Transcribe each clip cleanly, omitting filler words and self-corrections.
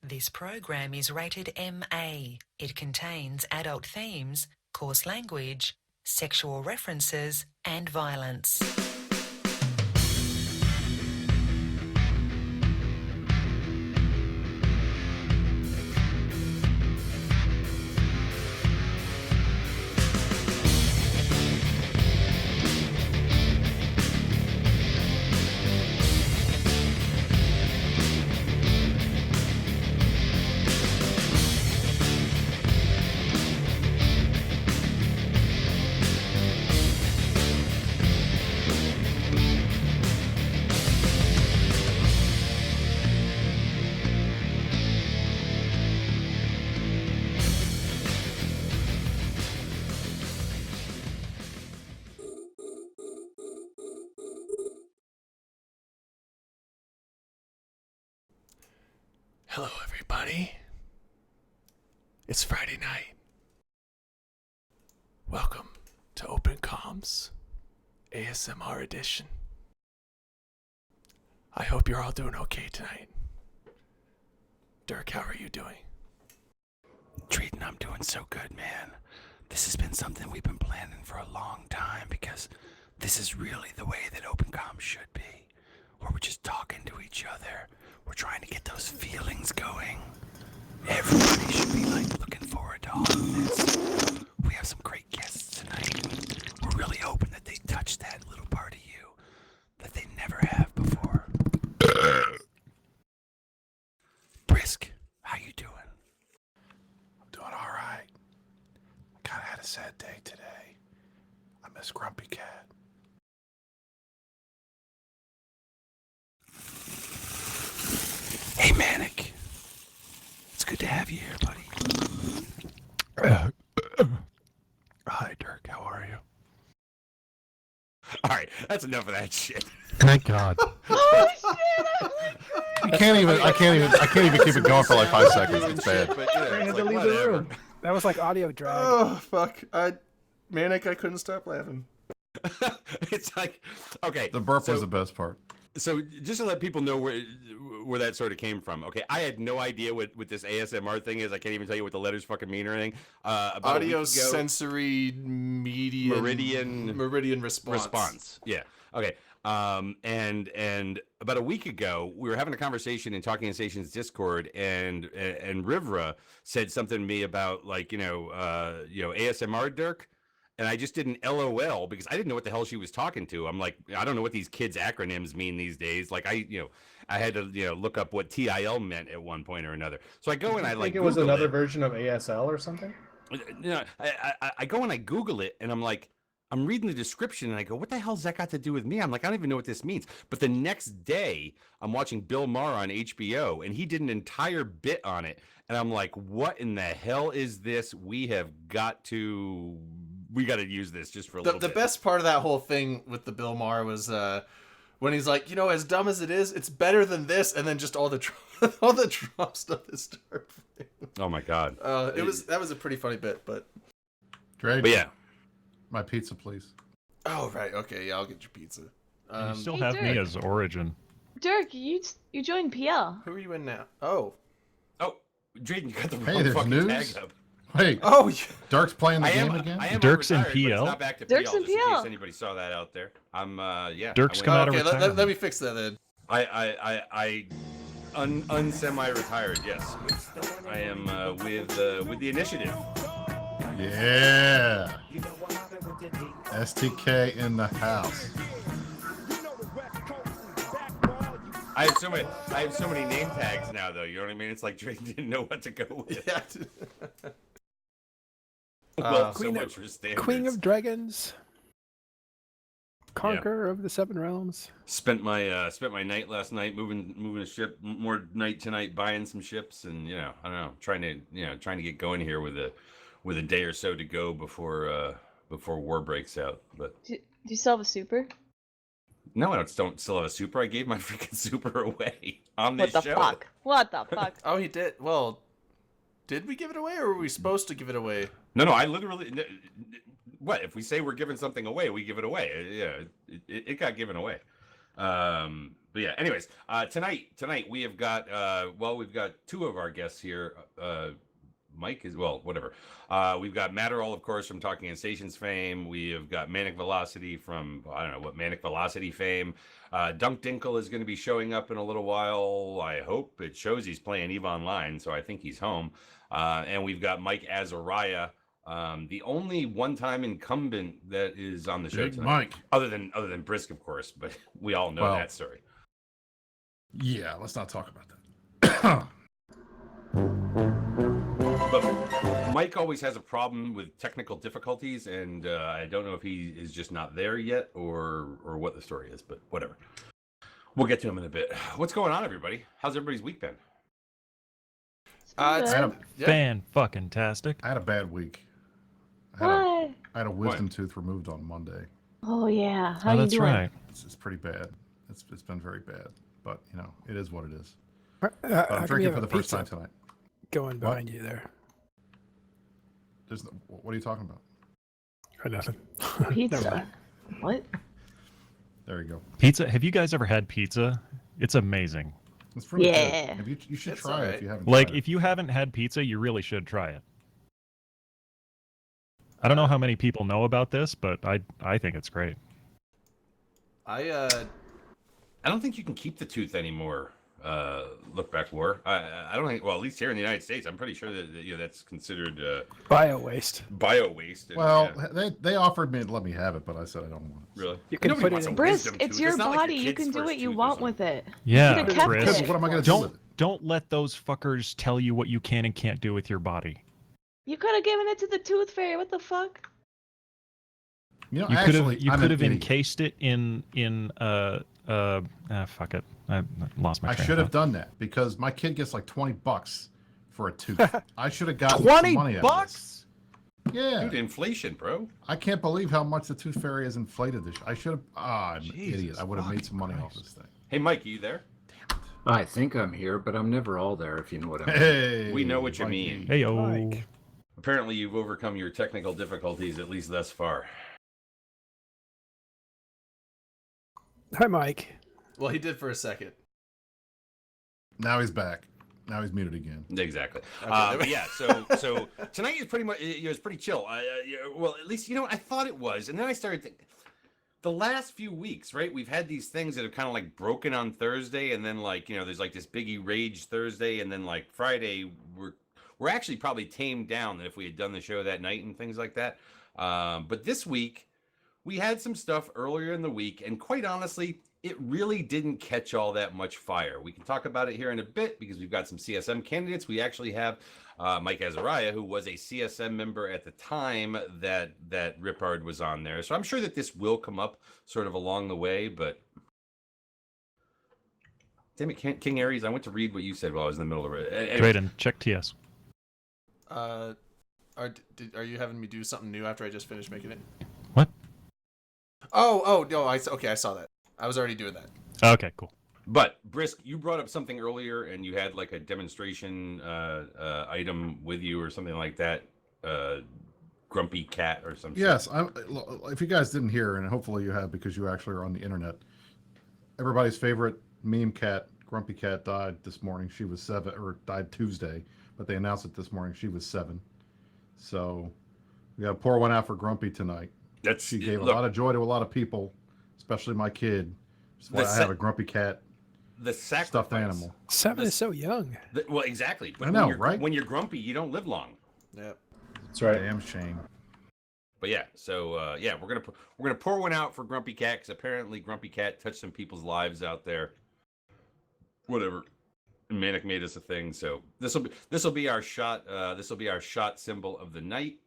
This program is rated MA. It contains adult themes, coarse language, sexual references, and violence. Hello, everybody. It's Friday night. Welcome to Open Comms ASMR edition. I hope you're all doing okay tonight. Dirk, how are you doing? Treating, I'm doing so good, man. This has been something we've been planning for a long time because this is really the way that Open Comms should be, where we're just talking to each other. We're trying to get those feelings going. Everybody should be looking forward to all of this. We have some great guests tonight. We're really hoping that they touch that little part of you that they never have before. Brisk, how you doing? I'm doing all right. I kind of had a sad day today. I miss Grumpy Cat. Hey, Manic. It's good to have you here, buddy. Hi, Dirk. How are you? All right, that's enough of that shit. Thank God. Oh shit! I can't even keep it going for like 5 seconds. It's bad. But, you know, I it's had like, to leave the whatever. room. That was like audio drag. Oh fuck! Manic, I couldn't stop laughing. It's like, okay. The burp so, was the best part. So just to let people know where that sort of came from. Okay, I had no idea what this ASMR thing is. I can't even tell you what the letters fucking mean or anything. About Audio a week ago, sensory meridian response. Yeah. Okay. And about a week ago, we were having a conversation in Talking Stations Discord, and Rivra said something to me about ASMR Dirk, and I just didn't LOL because I didn't know what the hell she was talking to. I'm like, I don't know what these kids' acronyms mean these days. Like I had to look up what TIL meant at one point or another. So I go and I think it was another version of ASL or something. I go and I Google it, and I'm like, I'm reading the description, and I go, what the hell's that got to do with me? I'm like, I don't even know what this means. But the next day, I'm watching Bill Maher on HBO, and he did an entire bit on it. And I'm like, what in the hell is this? We got to use this just for a little bit. The best part of that whole thing with the Bill Maher was when he's like, as dumb as it is, it's better than this, and then just all the Trump stuff is start playing. Oh my God. That was a pretty funny bit, but Drake, But yeah. my pizza, please. oh right, okay, yeah, I'll get your pizza. You still Hey, have me Dirk. as Origin. Dirk, you joined PL. Who are you in now? Oh, Drayden, you got the Hey, wrong there's fucking news? tag up. Wait, yeah. Dirk's playing the I game am again? Dirk's in retired, but it's PL? not back to Dirk's PL, in just in PL. case anybody saw that out there. I'm yeah. Dirk's I come out went- of Okay, retirement. let me fix that then. I unsemi-retired. Yes, I am with the initiative. Yeah. STK in the house. I have so many name tags now, though. You know what I mean? It's like Drake didn't know what to go with. Yeah. Well, so Queen much for standards. Queen of Dragons. Conqueror of the Seven Realms. Spent my night last night moving a ship. More night tonight buying some ships, and I don't know, trying to get going here with a day or so to go before war breaks out. But Do you still have a super? no, I don't still have a super. I gave my freaking super away on this What the show. fuck? What the fuck? Oh, he did. Well, did we give it away, or were we supposed to give it away? No, I literally. What if we say we're giving something away? We give it away. Yeah, it got given away. But But yeah, anyways, tonight we have got we've got two of our guests here. Mike is whatever. We've got Matterall, of course, from Talking and Stations fame. We have got Manic Velocity from I don't know what Manic Velocity fame. Dunk Dinkle is going to be showing up in a little while. I hope it shows he's playing EVE Online, so I think he's home. And we've got Mike Azariah, the only one-time incumbent that is on the show Big tonight. Mike. Other than Brisk, of course, but we all know that story. Yeah, let's not talk about that. But Mike always has a problem with technical difficulties, and I don't know if he is just not there yet or what the story is, but whatever. We'll get to him in a bit. What's going on, everybody? How's everybody's week been? Fan-fucking-tastic. I had a bad week. What? I had a wisdom tooth removed on Monday. Oh yeah. How you that's doing? right. It's pretty bad. It's been very bad, but you know it is what it is. How But come I'm you drinking have for a the first pizza time tonight. Going behind you there. What are you talking about? Or nothing. Pizza. What? There you go. Pizza. Have you guys ever had pizza? It's amazing. It's pretty Yeah. good. You should It's try it alright. if you haven't. Like, tried it. if you haven't had pizza, you really should try it. I don't know how many people know about this, but I think it's great. I don't think you can keep the tooth anymore. Look back war. I don't think. Well, at least here in the United States, I'm pretty sure that that's considered Bio waste. bio waste. Well, they offered me to let me have it, but I said I don't want it. Really, You can Nobody put it wants in- a Brisk, wisdom it's tooth. your not like body. You kid's can do first what you tooth or want something. with it. Yeah, could've kept Chris. it. What am I going to do with Don't it? don't let those fuckers tell you what you can and can't do with your body. You could have given it to the tooth fairy. What the fuck? You know, You actually, could I'm an have idiot. encased it in fuck it. I lost my I train should of have thought. done that because my kid gets like $20 for a tooth. I should have gotten some money out of this. Yeah, Dude, inflation, bro. I can't believe how much the Tooth Fairy has inflated this. I should have. I'm an Jesus idiot. I would have made some money off Christ. this thing. Hey, Mike, you there? I think I'm here, but I'm never all there, if you know what I mean. Hey, We know what you Mikey. mean. Hey yo. Mike. Apparently, you've overcome your technical difficulties at least thus far. Hi, Mike. well, he did for a second. Now he's back. Now he's muted again. Exactly. Okay, But yeah, so tonight is pretty much it was pretty chill. Well, at least I thought it was, and then I started thinking. The last few weeks, right? We've had these things that have kind of like broken on Thursday, and then there's like this Biggie Rage Thursday, and then like Friday we're actually probably tamed down if we had done the show that night and things like that. But this week we had some stuff earlier in the week, and quite honestly, it really didn't catch all that much fire. We can talk about it here in a bit because we've got some CSM candidates. We actually have Mike Azariah, who was a CSM member at the time that Rippard was on there. So I'm sure that this will come up sort of along the way, but damn it, King Aries, I went to read what you said while I was in the middle of it. Anyways, Drayden, check TS. Are you having me do something new after I just finished making it? What? Oh no, I saw that. I was already doing that. Okay, cool. But Brisk, you brought up something earlier, and you had like a demonstration item with you or something like that. Grumpy Cat or something. Yes, if you guys didn't hear, and hopefully you have because you actually are on the internet, everybody's favorite meme cat, Grumpy Cat, died this morning. She was 7, or died Tuesday, but they announced it this morning. She was 7. So we got to pour one out for Grumpy tonight. She gave a lot of joy to a lot of people, especially my kid. That's why I have a Grumpy Cat. The sacrifice. Stuffed animal. 7 is so young. Well, exactly. But I know, when you're, right? When you're grumpy, you don't live long. Yep. That's right. Damn shame. But yeah, so we're gonna pour one out for Grumpy Cat because apparently Grumpy Cat touched some people's lives out there. Whatever. Manic made us a thing, so this will be our shot. This will be our shot symbol of the night.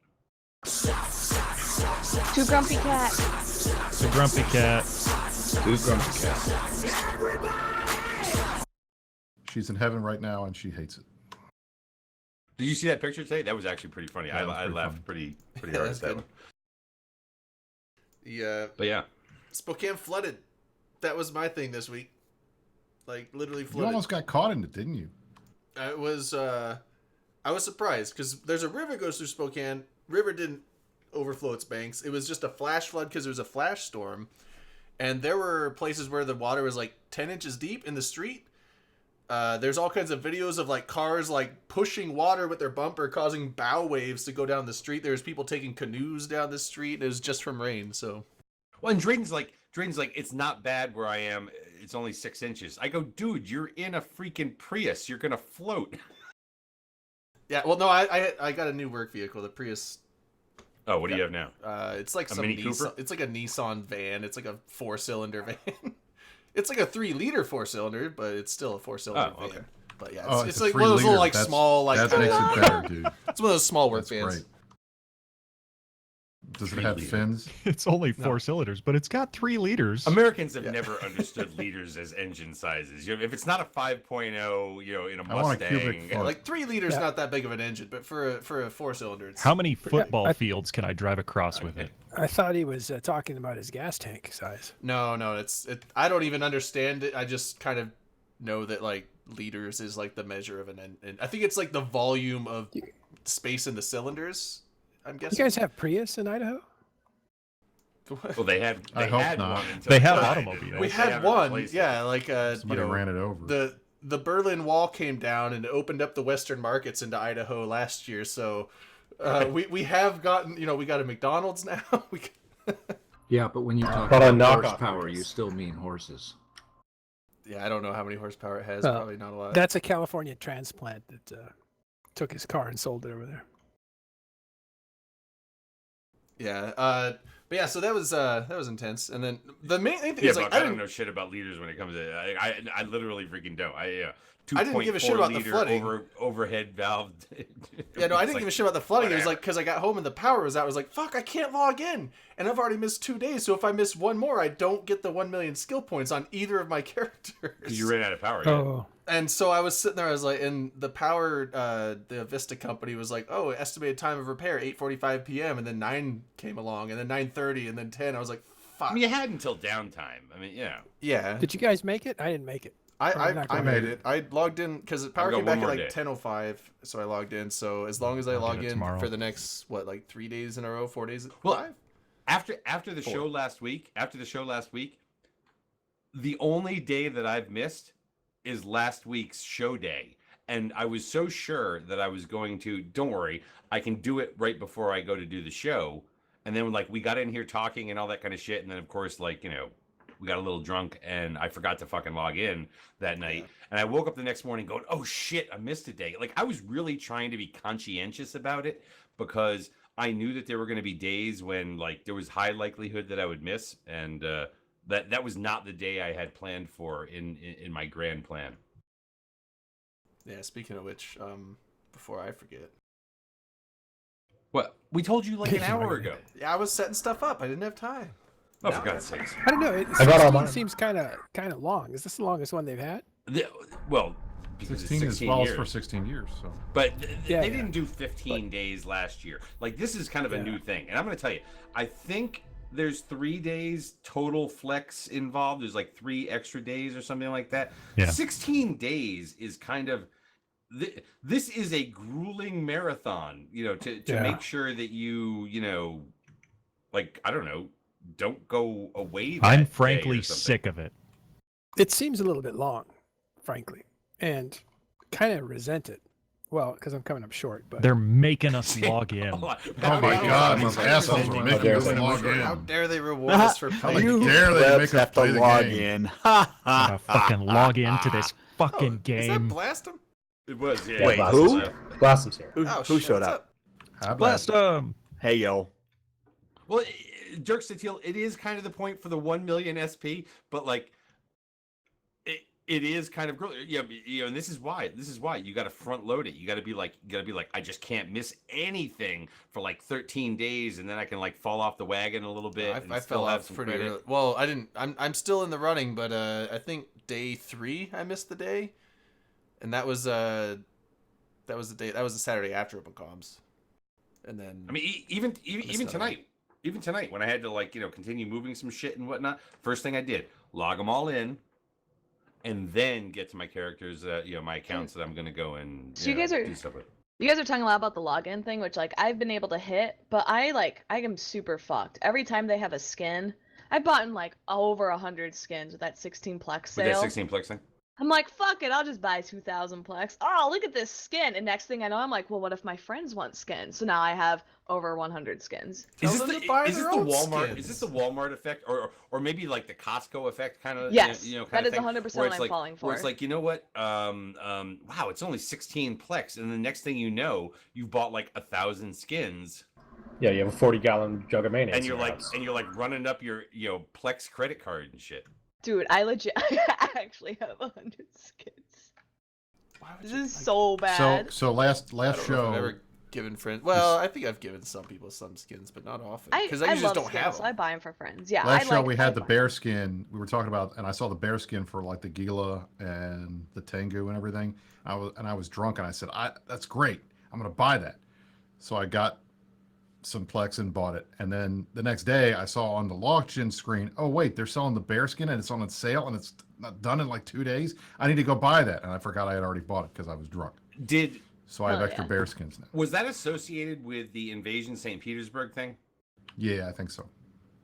Two grumpy cat. The Grumpy Cat. Two grumpy cats. She's in heaven right now, and she hates it. Did you see that picture today? That was actually pretty funny. Yeah, I laughed pretty hard at That's that good. one. The But yeah, Spokane flooded. That was my thing this week. Like literally You flooded. almost got caught in it, didn't you? I was surprised because there's a river goes through Spokane. River didn't overflow its banks. It was just a flash flood because there was a flash storm, and there were places where the water was like 10 inches deep in the street. There's all kinds of videos of like cars like pushing water with their bumper, causing bow waves to go down the street. There's people taking canoes down the street. And it was just from rain. So, well, and Drayton's like, it's not bad where I am. It's only 6 inches. I go, dude, you're in a freaking Prius. You're gonna float. Yeah. Well, no, I got a new work vehicle, the Prius. Oh, what do you have now? It's like A some Mini Cooper? It's like a Nissan van. It's like a 4-cylinder van. It's like a 3-liter 4-cylinder, but it's still a 4-cylinder van. Okay. But yeah, Oh, it's a like one of those 3 little liter. like small like. That makes it better, dude. It's one of those small work That's vans. great. Does it have 3 fins? It's only 4 cylinders, but it's got 3 liters. Americans have never understood liters as engine sizes. If it's not a 5.0, in a I want a cubic Mustang, foot. Like 3 liters, not that big of an engine, but for a 4-cylinder, it's How many football I- fields can I drive across with it? I thought he was talking about his gas tank size. No, I don't even understand it. I just kind of know that like liters is like the measure of an engine. I think it's like the volume of space in the cylinders. I'm You guessing. guys have Prius in Idaho? well, they had I hope had not. one. Until They have died. automobiles. We They had haven't one, replaced it. yeah, like Somebody ran it over. the Berlin Wall came down and opened up the Western markets into Idaho last year. So we have gotten, we got a McDonald's now. Yeah, but when you talk But a about knockoff horsepower, Prius. you still mean horses. Yeah, I don't know how many horsepower it has. Oh, Probably not a lot. That's a California transplant that took his car and sold it over there. Yeah. But yeah, so that was intense. And then the main thing Yeah, is like but I don't know shit about liters when it comes to. I literally freaking don't. I didn't give a shit about the flooding. Overhead valve. Yeah, no, I It's didn't like, give a shit about the flooding. It was whatever. like because I got home and the power was out. I was like, fuck, I can't log in, and I've already missed 2 days. So if I miss one more, I don't get the 1 million skill points on either of my characters. You ran out of power. Yeah. Oh, And so I was sitting there. I was like, and the power, the Vista company was like, oh, estimated time of repair 8:45 p.m. And then 9 came along, and then 9:30, and then 10. I was like, fuck. I mean, you had until downtime. I mean, Yeah. did you guys make it? I didn't make it. I'm I not I gonna made make it. I logged in because power got came one back at more like day. 10:05, so I logged in. So as long as I I'll log do it in tomorrow. for the next 3 days in a row, 4 days, Well, 5. After the show last week, the only day that I've missed is last week's show day. And I was so sure that I was going to, don't worry, I can do it right before I go to do the show. And then like we got in here talking and all that kind of shit. And then of course, we got a little drunk and I forgot to fucking log in that night. And I woke up the next morning going, oh shit, I missed a day. Like I was really trying to be conscientious about it because I knew that there were going to be days when like there was high likelihood that I would miss. And that was not the day I had planned for in my grand plan. Yeah. Speaking of which, before I forget, What? We told you like an hour ago. yeah, I was setting stuff up. I didn't have time. Oh, for God's sakes. I don't know. I got all 16 mine. seems kind of long. Is this the longest one they've had? Well, because 16 it's is 16 well years. for 16 years. So But Yeah, they yeah. didn't do 15 days last year. Like this is kind of a Yeah. new thing. And I'm going to tell you, I think there's 3 days total flex involved. There's like 3 extra days or something like that. Yeah. 16 days is kind of this is a grueling marathon, to Yeah. make sure that you like I don't know, don't go away. that I'm day frankly or something. sick of it. It seems a little bit long, frankly, and kind of resent it. Well, because I'm coming up short, but They're making us log in. oh my God, these assholes are making dare us they. log How in. dare they reward us for How playing? dare they make us have play to the log game? in. Ha I'm gonna ha. fucking log into this fucking Is that game. Blast 'em? It was, yeah. Wait, it who? was, Blasto's here. Oh, Who shit, showed what's up? How Blast about 'em. Hey yo. Well, Dirk Satil, it is kind of the point for the 1 million SP, but like it is kind of and this is why you got to front load it. You got to be like I just can't miss anything for like 13 days, and then I can like fall off the wagon a little bit. and I still fell have off some pretty credit. early. Well, I didn't. I'm still in the running, but I think day 3 I missed the day, and that was the day. That was the Saturday after Open Comms, and then I mean, even another tonight when I had to like continue moving some shit and whatnot, first thing I did, log them all in, and then get to my characters, my accounts that I'm gonna go and So you guys are- do stuff with. You guys are talking a lot about the login thing, which like I've been able to hit, but I am super fucked. Every time they have a skin, I've bought in like over 100 skins with that 16 plex With that sale. 16 plex thing. I'm like, fuck it, I'll just buy 2,000 plex. Oh, look at this skin. And next thing I know, I'm like, well, what if my friends want skins? So now I have over 100 skins. Tell Is them this to buy is this their the own Walmart? skins. Is this the Walmart effect, or maybe like the Costco effect kind of? Yes, you know, kind that of is thing, 100% where what it's I'm like, falling Where it's for. like, you know what? Wow, it's only 16 plex, and the next thing you know, you've bought like 1,000 skins, Yeah, you have a 40-gallon jug of mayonnaise. and in you're your like, house. and you're like running up your Plex credit card and shit. Dude, I legit I actually have 100 skins. Why would This you- is so bad. So last I don't know if show. I've ever given friends. Well, I think I've given some people some skins, but not often. I Because I usually love just don't skins, have so them. I buy them for friends. Yeah, Last I show like, we I had the buy- bear skin. We were talking about, and I saw the bear skin for like the Gila and the Tengu and everything. I was drunk, and I said, "That's great. I'm gonna buy that." So I got some Plex and bought it. And then the next day, I saw on the auction screen, oh wait, they're selling the bear skin, and it's on sale, and it's not done in like 2 days. I need to go buy that, and I forgot I had already bought it because I was drunk. So I have Hell extra yeah. bear skins now. Was that associated with the Invasion St. Petersburg thing? Yeah, I think so.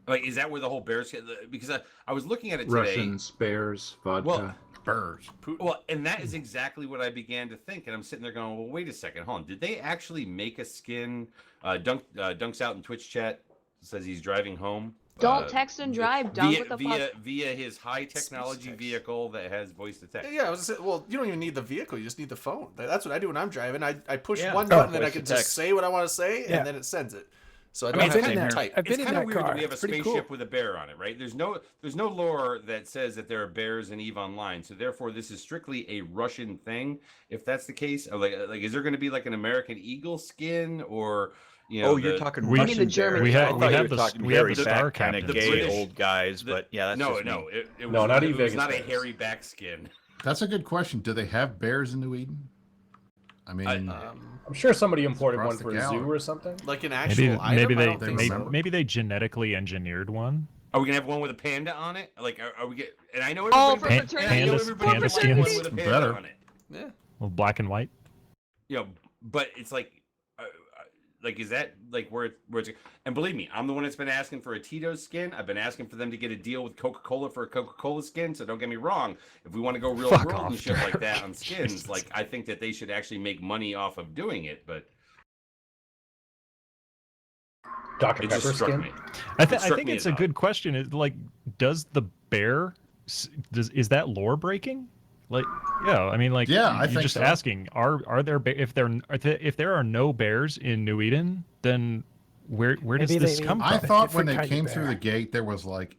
Like, is that where the whole bears? Because I was looking at it today. Russians, bears, vodka. Well, Bears. Well, and that is exactly what I began to think, and I'm sitting there going, "Well, wait a second, hold on. Did they actually make a skin?" Dunks out in Twitch chat says he's driving home. Don't text and drive. Dunk with the fuck. via his high technology text. vehicle that has voice to text. Yeah, I was gonna say, well, you don't even need the vehicle; you just need the phone. That's what I do when I'm driving. I push Yeah. one button, and I Voice can to just text. say what I want to say, Yeah. and then it sends it. So I I don't mean, have I've been to in that. type. I've been It's in kind of that weird car. that we have a It's pretty spaceship cool. with a bear on it, right? There's no lore that says that there are bears in EVE Online, so therefore this is strictly a Russian thing. If that's the case, or like is there going to be like an American eagle skin, or Oh, you're talking We- Russian I mean, the German- bears. we have- I we thought you have were the- talking we have hairy the back Star kind of Captain. gay British- old guys, but yeah, that's no, just no, me. it was No, not not, even it was Vegas not a bears. hairy back skin. That's a good question. Do they have bears in New Eden? I mean, I'm sure somebody imported across one the for a galaxy. zoo or something. Like an actual Maybe item. maybe I they don't think maybe, so. maybe they genetically engineered one. Are we gonna have one with a panda on it? Like, are we get? And I know Oh, everybody. for and I know pandas- everybody panda wants one skins? with a panda Better. on it. Yeah. Well, black and white. You know, but it's like is that like where it's? And believe me, I'm the one that's been asking for a Tito's skin. I've been asking for them to get a deal with Coca-Cola for a Coca-Cola skin. So don't get me wrong. If we want to go real Fuck world and off, shit like Derek. that on skins, Jesus. like I think that they should actually make money off of doing it. But Dr. it Pepper just struck skin. me. I It struck think me it's as a odd. good question. Is like, does the bear is that lore breaking? Like, yeah, I mean, like, Yeah, I you're think just so. asking, are there if there are no bears in New Eden, then where does Maybe this they come mean- I from? thought when different they kind of came through bear. the gate, there was like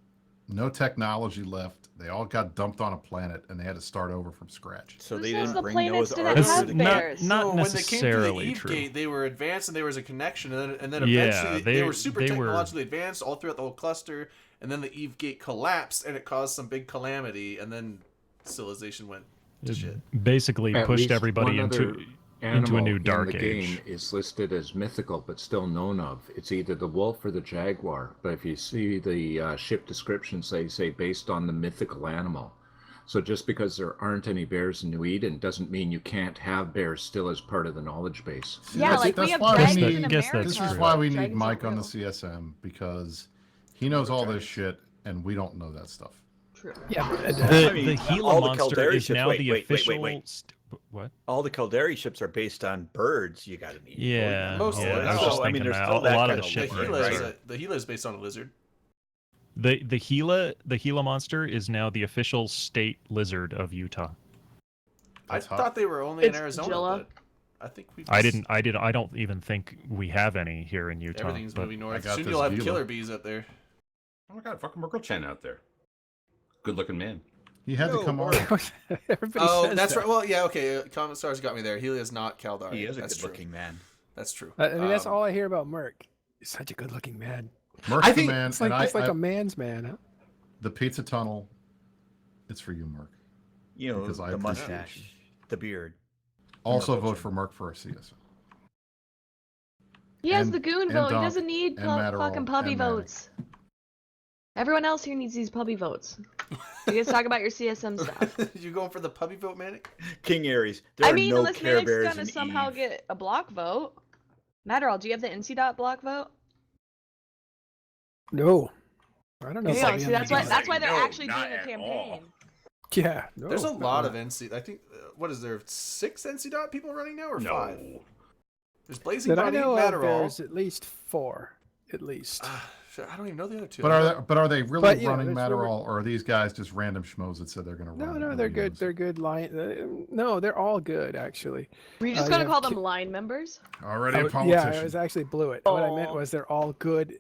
no technology left. They all got dumped on a planet, and they had to start over from scratch. So Who they says didn't the bring planets Noah's didn't Ark have to the bears? game. Not No, when they came through the necessarily Eve true. gate, they were advanced and there was a connection, and then Yeah, eventually they were super they were- technologically advanced all throughout the whole cluster, and then the Eve gate collapsed and it caused some big calamity, and then civilization went to shit. Basically At pushed least everybody one into other into a new animal dark in the age. game is listed as mythical but still known of. It's either the wolf or the jaguar. But if you see the ship descriptions, they say based on the mythical animal. So just because there aren't any bears in New Eden doesn't mean you can't have bears still as part of the knowledge base. Yeah, That's- like we that's have why we dragons need- in guess America. that's This is true. why we need Dragons Mike aren't on the real. CSM, because he knows all this shit and we don't know that stuff. True. Yeah, but, The, I mean, the Gila all the monster Caldari is ships- now wait, the wait, wait, official. wait. What? All the Caldari ships are based on birds. You got to need. Yeah, Most of yeah. them. I was So, just I mean, thinking there's that still a that lot of kind the of The shit. link, Gila, right? the Gila is based on a lizard. The Gila monster is now the official state lizard of Utah. I That's hot. thought they were only in It's Arizona, Jilla. but I think we. I don't even think we have any here in Utah. Everything's but moving north. got Soon this you'll have Gila. killer bees up there. Oh my god, fucking Merkel Chen out there. Good looking man. He had to come on. everybody Oh, says that's that. right. Well, yeah, okay. Comment stars got me there. He is not Caldari. He is a That's good-looking man. That's true. I mean, that's Um, all I hear about Merc. He's such a good-looking man. Merc's I the think man, It's like and it's like I, a man's man. Huh? the pizza tunnel. It's for you, Merc. You know, Because I the appreciate mustache, you. the beard. Also Merkel vote Chen. for Merc for a CSM. He has And- the goon and vote. He Dunk, doesn't need and Matterall, fucking puppy and Manic. votes. Everyone else here needs these puppy votes. You guys talk about your CSM stuff. you going for the puppy vote, Manic? King Aries. There I are mean, no unless Care Manic's Bears gonna in somehow Eve. get a block vote. Matterall, do you have the NC dot block vote? No. I don't know. Yeah, if I'll be see, on that's the why game. that's why they're No, actually not doing a at campaign. all. Yeah. No, There's a not lot of really. NC. I think what is there 6 NC dot people running now or No. 5? There's Blazing That I Bunny, know of, Matterall. there's at least 4. At least. Shit, I don't even know the other 2. But are they really But, you know, running there's rumor- Matterall, or are these guys just random schmoes that said they're going to run? No, it? they're Nobody good. knows. They're good line. No, they're all good actually. Were you just you gonna have call them Ki- line members? Already I a was- politician. Yeah, I was actually blew it. What I meant Oh. was they're all good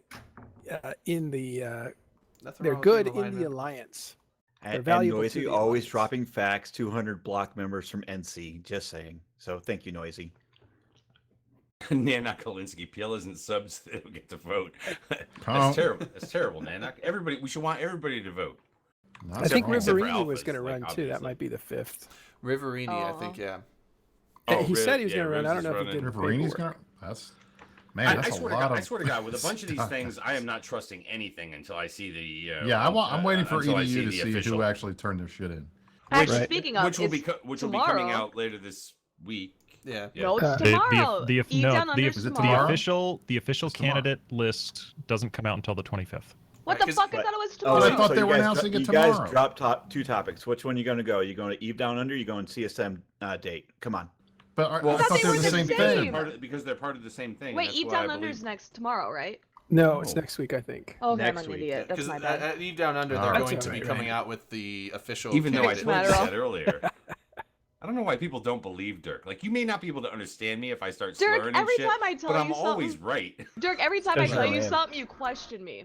in the. Nothing They're wrong with good being a in line the member. alliance. They're And valuable to Noisy the always alliance. dropping facts. 200 block members from NC. Just saying. So thank you, Noisy. Nanak Kalinsky, PL isn't subs, they don't get to vote. Oh. That's terrible. That's terrible, Nanak. We should want everybody to vote. Not I at think all. Except for Riverini was alphas, going to like, run too. obviously. That might be the 5th. Riverini, I Oh. think, yeah. Oh, He said he was yeah, going to run. I Rose don't know is if he did. running. Riverini's paperwork. going to. That's. Man, that's I a swear to lot God, of. I swear to God, with a bunch of these stuff. things, I am not trusting anything until I see the. Yeah, I'm waiting for until I EDU to the see official. who actually turned their shit in. Actually, Right. speaking of, which will be it's which will be coming tomorrow. out later this week. Yeah. No, it's Uh, tomorrow. The Eve Down Under's Is it the tomorrow. tomorrow? official It's tomorrow. candidate list doesn't come out until the 25th. What Right, the 'cause- fuck? I thought it was Oh, tomorrow. I thought they you were guys announcing it you tomorrow. guys dropped 2 topics. Which one are you going to go? You going to Eve Down Under? You going CSM date? Come on. But Well, I thought they they're were the the same same. thing. Because they're part of the same thing. Wait, that's Eve why I Down Under's believe- next tomorrow, right? No, it's No. next week, I think. Oh, okay, I'm Next an week. idiot. That's Because my bad. at Eve Down Under, All they're right. going That's to be right. coming out with the official. Even though I Fixed told you Matterall. that earlier. I don't know why people don't believe Dirk. Like, you may not be able to understand me if I start Dirk, slurring every and shit, time I tell but I'm you always something- right. Dirk, every time I Doesn't tell really you am. something, you question me.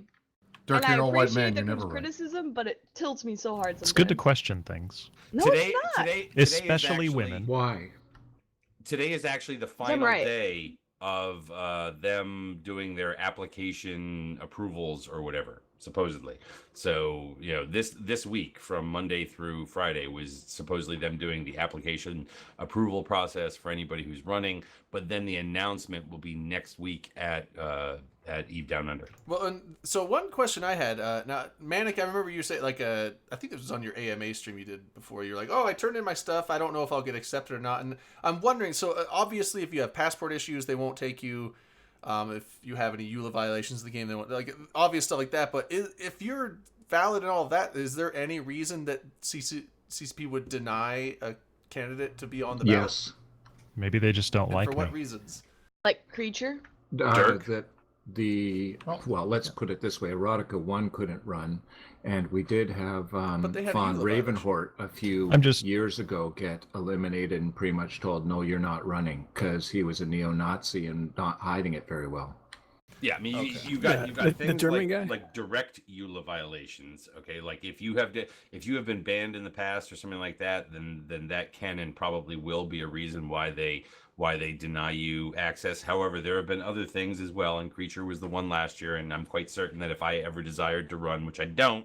Dirk, And you're an I old white appreciate man. the You're never right. criticism, but it tilts me so hard sometimes. It's good to question things, No, today, it's not. today, especially women. Why? Today is actually the I'm final right. day of them doing their application approvals or whatever, supposedly. So, you know, this week from Monday through Friday was supposedly them doing the application approval process for anybody who's running, but then the announcement will be next week at Eve Down Under. Well, and so one question I had, now, Manic, I remember you saying, like, I think this was on your AMA stream you did before. You're like, oh, I turned in my stuff. I don't know if I'll get accepted or not. And I'm wondering, so obviously if you have passport issues, they won't take you. If you have any EULA violations of the game, they won't, like, obvious stuff like that. But if you're valid and all of that, is there any reason that CCP would deny a candidate to be on the ballot? Yes. Maybe they just don't And like for me. what reasons? Like Creature? Dirk? That well, let's put it this way: Erotica 1 couldn't run, and we did have they had Von EULA violation. Ravenhort a few I'm just- years ago get eliminated and pretty much told, "No, you're not running," because he was a neo-Nazi and not hiding it very well. Yeah, I mean, Okay. you've got Yeah, you've got the things German like, guy? like direct EULA violations. Okay, like if you have been banned in the past or something like that, then that can and probably will be a reason why they deny you access. However, there have been other things as well, and Creature was the one last year, and I'm quite certain that if I ever desired to run, which I don't,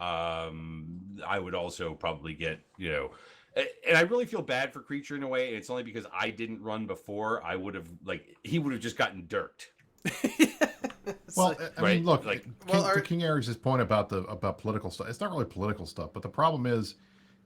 I would also probably get, you know. And I really feel bad for Creature in a way. It's only because I didn't run before. I would have, like, he would have just gotten dirked. Well, I right, mean, look, like- to King Aries' point about political stuff, it's not really political stuff, but the problem is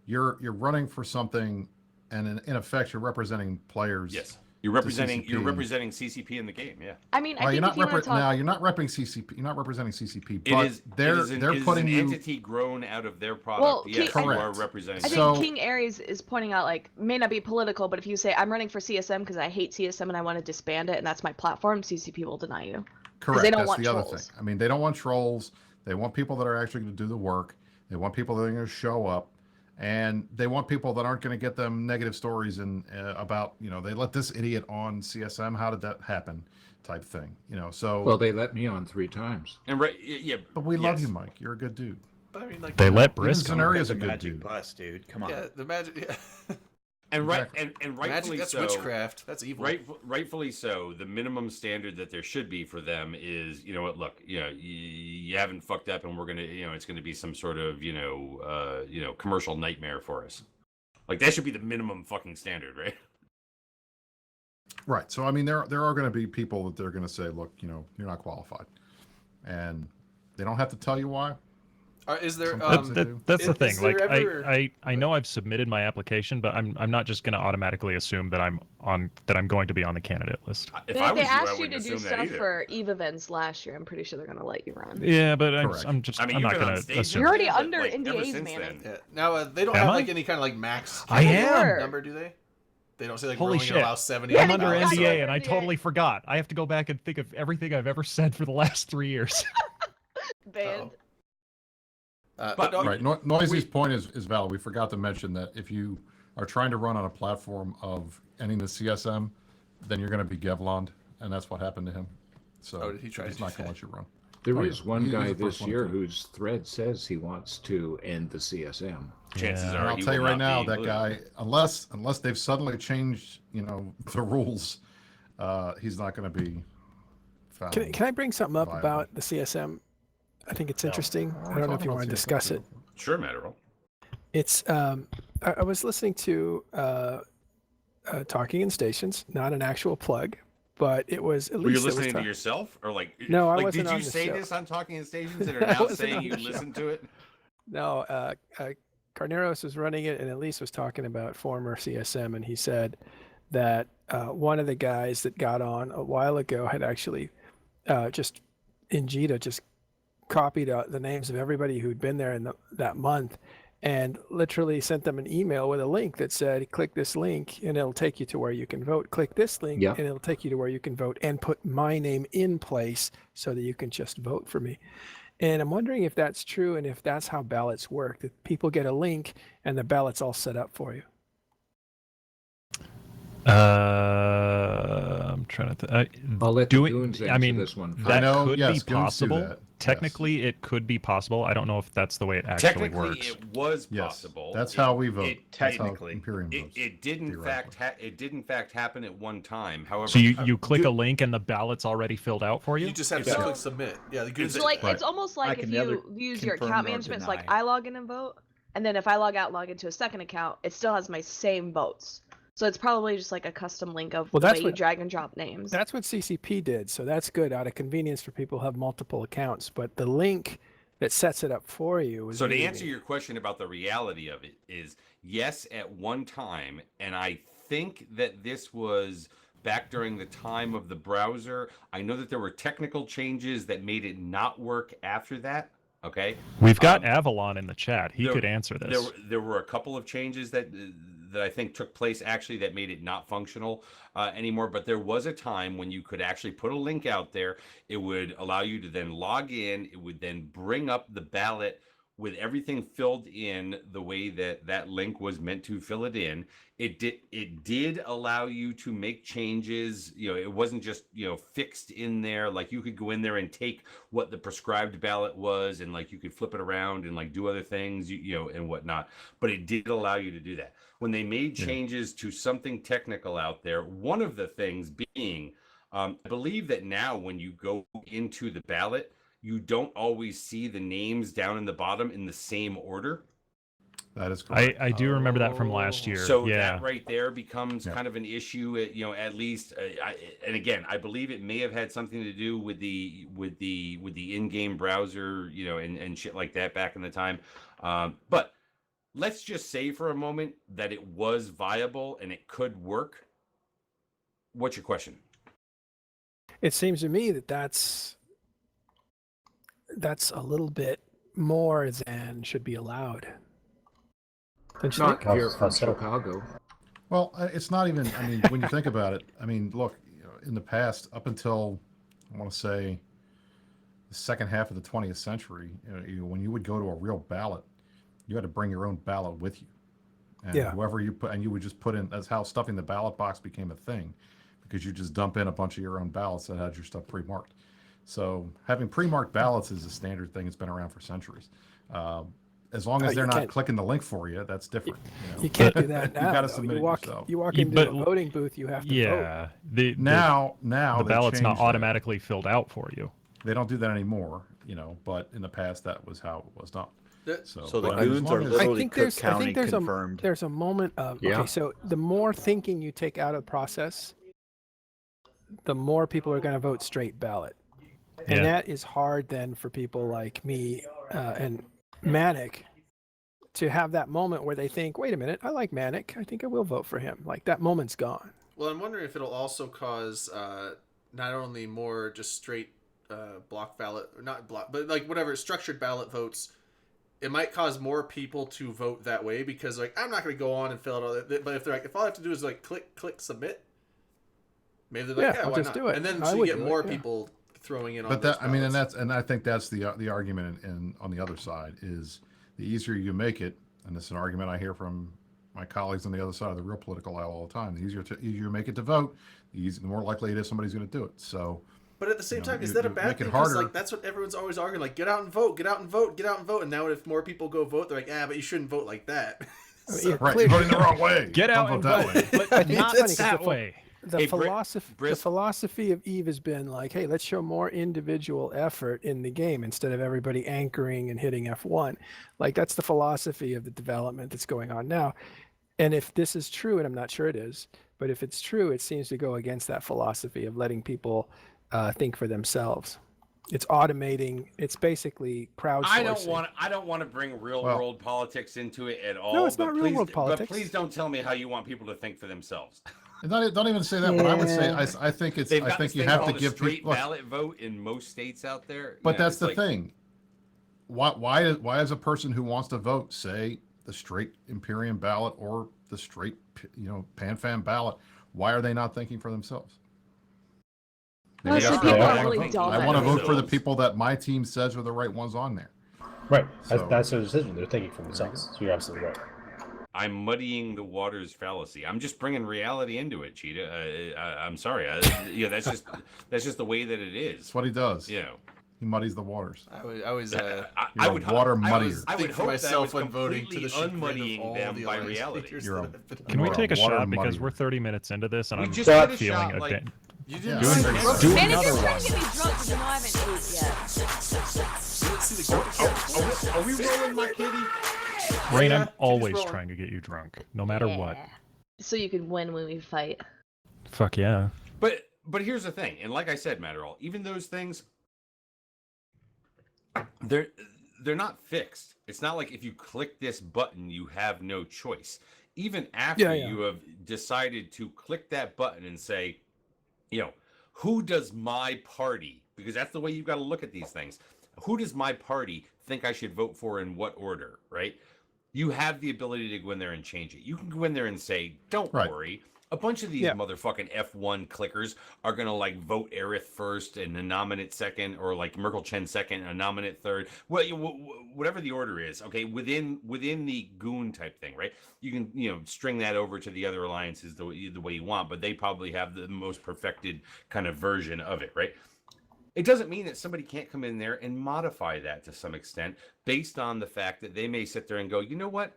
you're running for something, and in effect, you're representing players. Yes, you're representing CCP. CCP in the game. Yeah. I mean, I Well, think you're if you want to talk... now. You're not repping CCP. You're not representing CCP, It but is. they're it is an, they're it is putting an you. entity grown out of their product. Well, Yes, King- you are Correct. representing. I think So- King Aries is pointing out, like, may not be political, but if you say, I'm running for CSM because I hate CSM and I want to disband it and that's my platform, CCP will deny you. Correct. they don't That's want the other trolls. thing. I mean, they don't want trolls. They want people that are actually going to do the work. They want people that are going to show up, and they want people that aren't going to get them negative stories and about, you know, they let this idiot on CSM. How did that happen? Type thing. You know. So. Well, they let me on 3 times. And right, yeah. but we love yes. you, Mike. You're a good dude. But I mean, like, They let Even Brisk on. Zenaria's a The good magic dude. bus, dude. Come on. yeah, the magic, yeah. And right, Exactly. and Magic, rightfully that's so. witchcraft. That's evil. Rightfully so. The minimum standard that there should be for them is, you know what? Look, you know, you haven't fucked up, and we're gonna, you know, it's gonna be some sort of, you know, commercial nightmare for us. Like that should be the minimum fucking standard, right? Right. So I mean, there are going to be people that they're going to say, look, you know, you're not qualified, and they don't have to tell you why. Is there? Sometimes they do. That's the is thing. there Like ever- I know I've submitted my application, but I'm not just going to automatically assume that I'm going to be on the candidate list. If They, I they was you, I asked you wouldn't to do assume that stuff either. for Eve events last year. I'm pretty sure they're gonna let you run. Yeah, but Correct. I'm just I mean, I'm you've not been on going stage to assume. You're already but, under like, ever NDAs, since Manny. then. Yeah. Now they don't Am have I? like any kind of like max I am. number, do they? They don't say like Holy we're only shit. gonna allow 70. Yeah, I'm they under got you NDA, under and I NDA. totally forgot. I have to go back and think of everything I've ever said for the last 3 years. Banned. But no, Right. Noisy's point is valid. We forgot to mention that if you are trying to run on a platform of ending the CSM, then you're going to be Gevloned, and that's what happened to him. So Oh, did he try he's to not do going that? to let you run. There Oh, is yeah. one He's guy the this first one year to do it. whose thread says he wants to end the CSM. Chances Yeah. are And I'll he tell you will right not now, be that included. guy, unless they've suddenly changed, the rules, he's not going to be found. Can I bring something up viable. about the CSM? I think it's interesting. Well, I we're don't know if talking you about want to CSM discuss too. it. Sure, Matterall. It's I was listening to Talking in Stations, not an actual plug, but it was at Were you least it was listening to ta- yourself, or like? No, I like, wasn't Did you on the say show. this on Talking in Stations and are I now wasn't saying on you the show. listened to it? No, Carneros was running it, and Elise was talking about former CSM, and he said that one of the guys that got on a while ago had actually just in Jita just copied out the names of everybody who'd been there in that month, and literally sent them an email with a link that said, "Click this link, and it'll take you to where you can vote. Click this link, Yeah. and it'll take you to where you can vote, and put my name in place so that you can just vote for me." And I'm wondering if that's true and if that's how ballots work, that people get a link and the ballot's all set up for you. I'm trying to. I'll let the Doing. goons I answer mean, this one. that know, could yes, be goons do possible. that, yes. Technically, it could be possible. I don't know if that's the way it actually Technically, works. it was Yes, possible. that's how we vote. It, That's how technically. Imperium votes. it did in fact it did in fact happen at one time. However, So you click a link and the ballot's already filled out for you. you just have to Yeah. click submit. Yeah, the goons. So like Right. it's almost like I if can neither you use your confirm account nor management, it's like deny. I log in and vote, and then if I log into a second account, it still has my same votes. So it's probably just like a custom link of Well, the that's way you what- drag and drop names. That's what CCP did. So that's good out of convenience for people who have multiple accounts. But the link that sets it up for you is So to really answer neat. your question about the reality of it is yes, at one time, and I think that this was back during the time of the browser. I know that there were technical changes that made it not work after that. Okay. We've got Avalon in the chat. He there- could answer this. There were a couple of changes that I think took place actually that made it not functional anymore. But there was a time when you could actually put a link out there. It would allow you to then log in. It would then bring up the ballot with everything filled in the way that that link was meant to fill it in. It did allow you to make changes. It wasn't just fixed in there. Like you could go in there and take what the prescribed ballot was, and like you could flip it around and like do other things, and whatnot. But it did allow you to do that. When they made changes to something technical out there, one of the things being, I believe that now when you go into the ballot, you don't always see the names down in the bottom in the same order. That is correct. I do remember that from last year. So yeah. that right there becomes kind of an issue. At least, and again, I believe it may have had something to do with the in-game browser, and shit like that back in the time. But let's just say for a moment that it was viable and it could work. What's your question? It seems to me that that's a little bit more than should be allowed. Don't you Not think? here from Chicago. Well, it's not even. I mean, when you think about it, I mean, look, in the past, up until I want to say the second half of the 20th century, when you would go to a real ballot, you had to bring your own ballot with you, and Yeah. whoever you put, and you would just put in. That's how stuffing the ballot box became a thing, because you just dump in a bunch of your own ballots that had your stuff pre-marked. So having pre-marked ballots is a standard thing. It's been around for centuries. As long as You they're not can't- clicking the link for you, that's different. You can't do that now. You got to though. submit it walk, yourself. You walk Yeah, into but- a voting booth, you have to vote. Yeah. Now the they ballot's not changed that. automatically filled out for you. They don't do that anymore, but in the past that was how it was done. So the but as goons long are as- literally Cook County confirmed. There's a moment of Yeah. okay, so the more thinking you take out of the process, the more people are going to vote straight ballot, and Yeah. that is hard then for people like me and Manic to have that moment where they think, wait a minute, I like Manic. I think I will vote for him. Like that moment's gone. Well, I'm wondering if it'll also cause not only more just straight block ballot, or not block, but like whatever structured ballot votes. It might cause more people to vote that way because like I'm not going to go on and fill out all that. But if they're like, if all I have to do is like click submit, maybe they're like, yeah, I'll why just not? do it. And then I so you would get do it, more yeah. people throwing in on. But those that, I mean, ballots. and I think that's the argument on the other side is the easier you make it, and it's an argument I hear from my colleagues on the other side of the real political aisle all the time. The easier you make it to vote, the more likely it is somebody's going to do it. So. But at the same time, is you that a make bad it thing? Because harder. like that's what everyone's always arguing. Like, get out and vote, get out and vote, get out and vote. And now if more people go vote, they're like, but you shouldn't vote like that. Yeah, Right, clear- you're voting the wrong way. Get Don't out and that vote, way. but I think not it's funny 'cause that the- way. The Hey, philosophy of Eve has been like, hey, let's show more individual effort in the game instead of everybody anchoring and hitting F1. Like that's the philosophy of the development that's going on now. And if this is true, and I'm not sure it is, but if it's true, it seems to go against that philosophy of letting people think for themselves. It's automating. It's basically crowdsourcing. I don't want to bring real world politics into it at all. No, it's but not real please, world politics. But please don't tell me how you want people to think for themselves. And don't even say that. But I would say I think it's They've I got think this you thing have to called a give straight people. ballot vote in most states out there. But You know, that's it's the like- thing. Why does a person who wants to vote say the straight Imperium ballot or the straight PanFam ballot? Why are they not thinking for themselves? Well, Maybe some that's people not are why I really vote. dumb I at want to vote for the themselves. people that my team says are the right ones on there. Right. So- That's their decision. They're thinking for themselves. So you're absolutely right. I'm muddying the waters fallacy. I'm just bringing reality into it, Cheetah. I'm sorry. That's just the way that it is. That's what he does. You know, He muddies the waters. I was You're I a would water I muddier. was- I would think for hope myself that I when was voting to the chagrin of unmuddying all them the by alliance reality. leaders You're that a- have been- Can we You're a take a water shot because muddier. we're 30 minutes into this and We I'm just did a feeling shot, a like- bit. You Yeah. didn't Do see it. the Do Man, if you're another trying one. to get me drunk, because you know I haven't ate yet. You didn't see the Are we rolling, my kitty? Rain, Yeah, I'm she's always rolling. trying to get you drunk, no matter what. Yeah. So you can win when we fight. Fuck yeah. But here's the thing, and like I said, Matterall, even those things, they're not fixed. It's not like if you click this button, you have no choice. Even after Yeah. you have decided to click that button and say, who does my party, because that's the way you've got to look at these things. Who does my party think I should vote for in what order, right? You have the ability to go in there and change it. You can go in there and say, don't Right. worry. A bunch of these motherfucking F1 clickers are going to like vote Aerith first and a nominate second, or like Merkel Chen second, a nominate third. Well, whatever the order is, okay, within the goon type thing, right? You can, string that over to the other alliances the way you want, but they probably have the most perfected kind of version of it, right? It doesn't mean that somebody can't come in there and modify that to some extent based on the fact that they may sit there and go, you know what?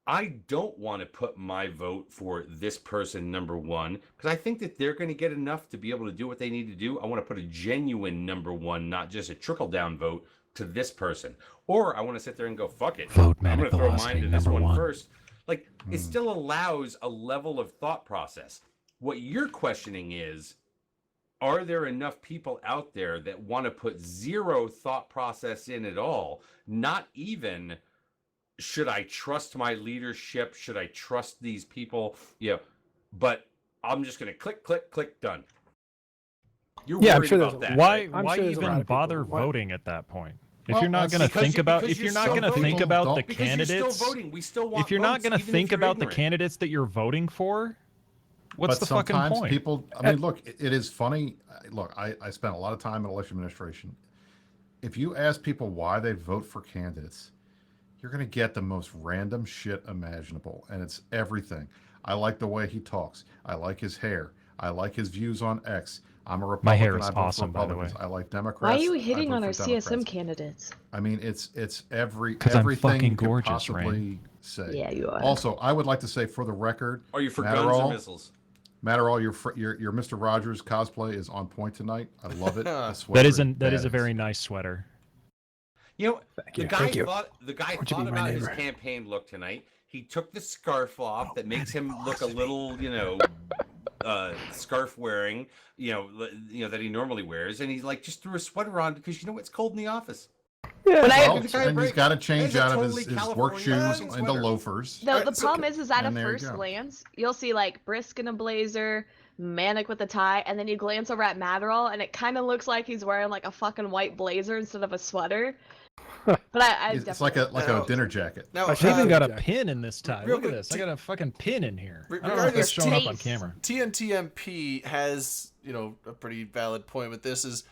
I don't want to put my vote for this person number one because I think that they're going to get enough to be able to do what they need to do. I want to put a genuine number one, not just a trickle down vote to this person. Or I want to sit there and go, fuck it. Vote I'm going Manic to throw Velocity, mine to this number one one. first. Like, it still allows a level of thought process. What you're questioning is, are there enough people out there that want to put zero thought process in at all? Not even, should I trust my leadership? Should I trust these people? But I'm just going to click, done. You're Yeah, I'm worried sure about there's that. Why right? I'm why sure there's a lot even of people bother who want- voting at that point? If Well, you're not that's going to because think you- about because if you're you're not so going to think voting, about the don't- Because candidates, you're still voting. We still want if you're not votes, going to even if think you're about the ignorant. candidates that you're voting for, what's But the fucking sometimes point? people, I mean, look, it is funny. Look, I spent a lot of time in election administration. If you ask people why they vote for candidates, you're going to get the most random shit imaginable. And it's everything. I like the way he talks. I like his hair. I like his views on X. I'm a Republican. My hair is I vote for awesome, by the way. Republicans. I like Democrats. Why are you I hitting vote on for our CSM Democrats. candidates? I mean, it's 'Cause I'm everything fucking you could gorgeous, possibly Rain. say. Yeah, you are. Also, I would like to say for the record, Are you for guns or Matterall, missiles? Matterall, your Mr. Rogers cosplay is on point tonight. I love it. The That sweater is a badass. very nice sweater. The guy Thank you. thought Won't you be my about his neighbor? campaign look tonight. He took the scarf off that makes him look a little, scarf wearing, that he normally wears, and he's like just threw a sweater on because it's cold in the office. When I- Well, Give the guy a and he's break. got to change That's a out of totally his work California shoes fucking into sweater. loafers. The problem is at a and there you first go. glance, you'll see like Brisk in a blazer, Manic with a tie, and then you glance over at Madrigal, and it kind of looks like he's wearing like a fucking white blazer instead of a sweater. But I It's like a dinner jacket. Now, I even got a Jack. pin in this tie. Real Look at quick, this. I got a fucking pin in here. I don't know if regardless, that's showing up on taste. camera. TNTMP has, a pretty valid point with this is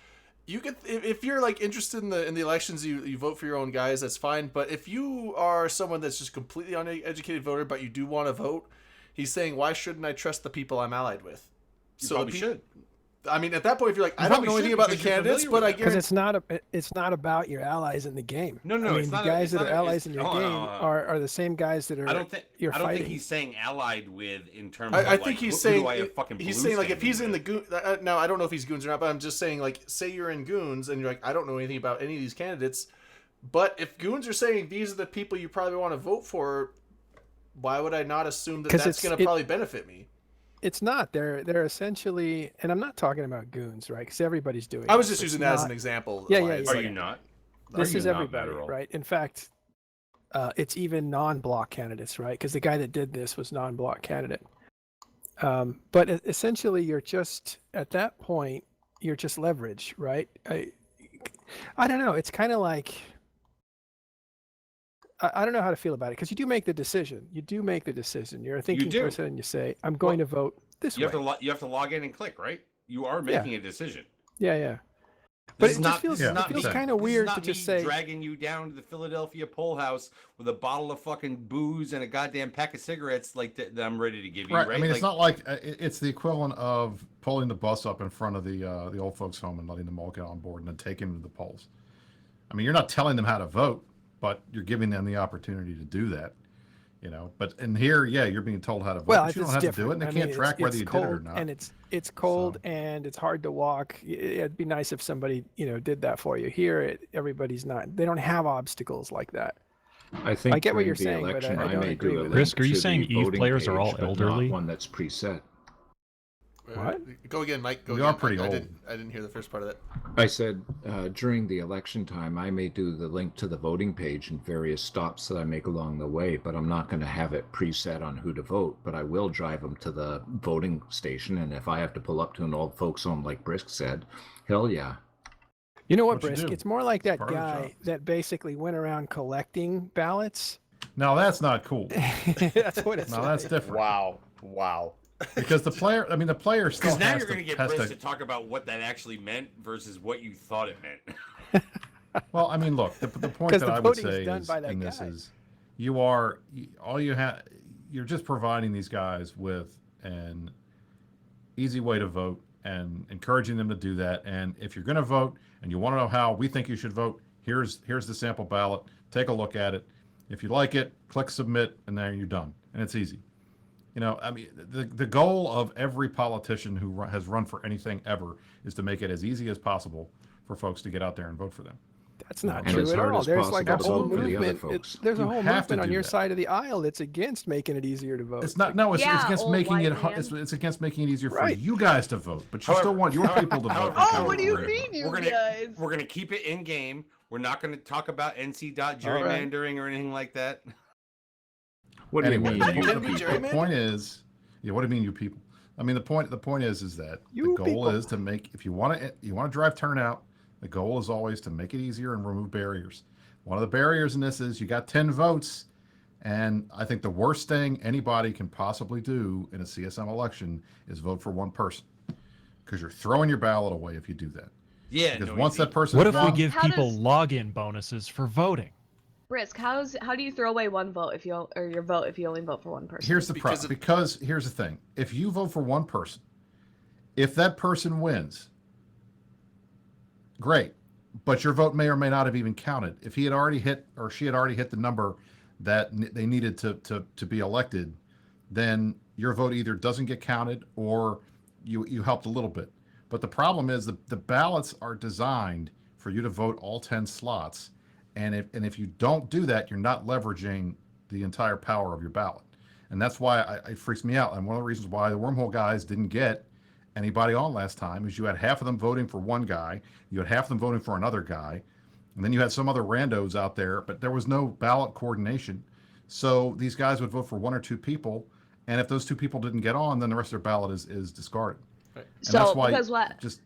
you could if you're like interested in the elections, you vote for your own guys, that's fine. But if you are someone that's just completely uneducated voter, but you do want to vote, he's saying, why shouldn't I trust the people I'm allied with? You probably the should. I mean, at that point, if you're like, You I don't probably know anything should about the because you're candidates, familiar but I with them. guarantee It's not about your allies in the game. No, no, I mean, it's the not guys it's that not are a- allies it's- in your hold on, game hold on. are the same guys that are I don't think you're I don't fighting. think he's saying allied with in terms I of think like, he's who saying do I have fucking he's blue saying like if standing he's in the with? goon now I don't know if he's goons or not, but I'm just saying like say you're in goons and you're like I don't know anything about any of these candidates, but if goons are saying these are the people you probably want to vote for, why would I not assume that 'Cause that's going to probably benefit me? It's not. They're essentially, and I'm not talking about goons, right? Because everybody's doing. I was this. just It's using that as an not- example. Yeah, why yeah, it's yeah. Are like- you not? This Are is you not, everybody, Madrigal? right? In fact, it's even non-block candidates, right? Because the guy that did this was non-block candidate. But essentially, you're just at that point, you're just leverage, right? I don't know. It's kind of like I don't know how to feel about it because you do make the decision. You do make the decision. You're a thinking do. person, and you say, "I'm going to vote this You way." have to log in and click, right? You are Yeah. making a decision. Yeah, yeah. This But is it not- just feels, this is it not feels me- kind of this is weird not to just me say, dragging you down to the Philadelphia poll house with a bottle of fucking booze and a goddamn pack of cigarettes like that I'm ready to give you. Right. Right. I mean, like, it's not like it's the equivalent of pulling the bus up in front of the old folks' home and letting them all get on board and then taking them to the polls. I mean, you're not telling them how to vote, but you're giving them the opportunity to do that. But in here, yeah, you're being told how to vote. well, but you don't it's have to different. do it, and they I can't mean, track whether it's you cold, did it or not. and it's cold and it's hard to walk. It'd be nice if somebody did that for you. Here, everybody's not. They don't have obstacles like that. I think I get what during you're the saying, but election, I don't may agree do a with link Risk, are you to the saying Eve voting players are all page, but not elderly? one that's preset. What? Go again, Mike. Go We again. are pretty I old. didn't hear the first part of that. I said during the election time, I may do the link to the voting page and various stops that I make along the way, but I'm not going to have it preset on who to vote. But I will drive them to the voting station, and if I have to pull up to an old folks' home, like Brisk said, hell yeah. You know what, What you Brisk? do. It's more like that Part of the guy job. that basically went around collecting ballots. No, that's not cool. That's what it's No, like. that's different. Wow. Because the player still because now has you're going to get has Chris to talk about what that actually meant versus what you thought it meant. Well, I mean, look, the point 'Cause that the I would voting's say done is, by that in this guy. is you're just providing these guys with an easy way to vote and encouraging them to do that. And if you're going to vote and you want to know how we think you should vote, here's the sample ballot. Take a look at it. If you like it, click submit, and then you're done. And it's easy. I mean, the goal of every politician who has run for anything ever is to make it as easy as possible for folks to get out there and vote for them. That's not And true as at hard all. as There's like a possible whole to vote for the other movement. folks. There's a You whole have to movement on do your that. side of the aisle that's against making it easier to vote. It's not. No, it's Yeah, against old making it. white man. It's against making it easier for Right. you guys to vote, but you still want your people to vote. Oh, what do you We're mean, you We're gonna guys? we're gonna keep it in game. We're not gonna talk about NC dot All right. gerrymandering or anything like that. What do you Anyway, mean? Can you we people? gerrymander? the point is, what do you mean, you people? I mean, the point is that You the goal people. is to make. If you want to drive turnout, the goal is always to make it easier and remove barriers. One of the barriers in this is you got 10 votes, and I think the worst thing anybody can possibly do in a CSM election is vote for one person, because you're throwing your ballot away if you do that. Yeah. Because no, once you- that person, What if we gone- give How people does- login bonuses for voting? Brisk, how do you throw away one vote your vote if you only vote for one person? Here's the Because problem. of- Because here's the thing: if you vote for one person, if that person wins, great, but your vote may or may not have even counted. If he had already hit or she had already hit the number that they needed to be elected, then your vote either doesn't get counted or you helped a little bit. But the problem is the ballots are designed for you to vote all 10 slots, and if you don't do that, you're not leveraging the entire power of your ballot. And that's why it freaks me out. And one of the reasons why the wormhole guys didn't get anybody on last time is you had half of them voting for one guy, you had half of them voting for another guy. And then you had some other randos out there, but there was no ballot coordination. So these guys would vote for one or two people, and if those two people didn't get on, then the rest of their ballot is discarded. Right. And So that's why because what because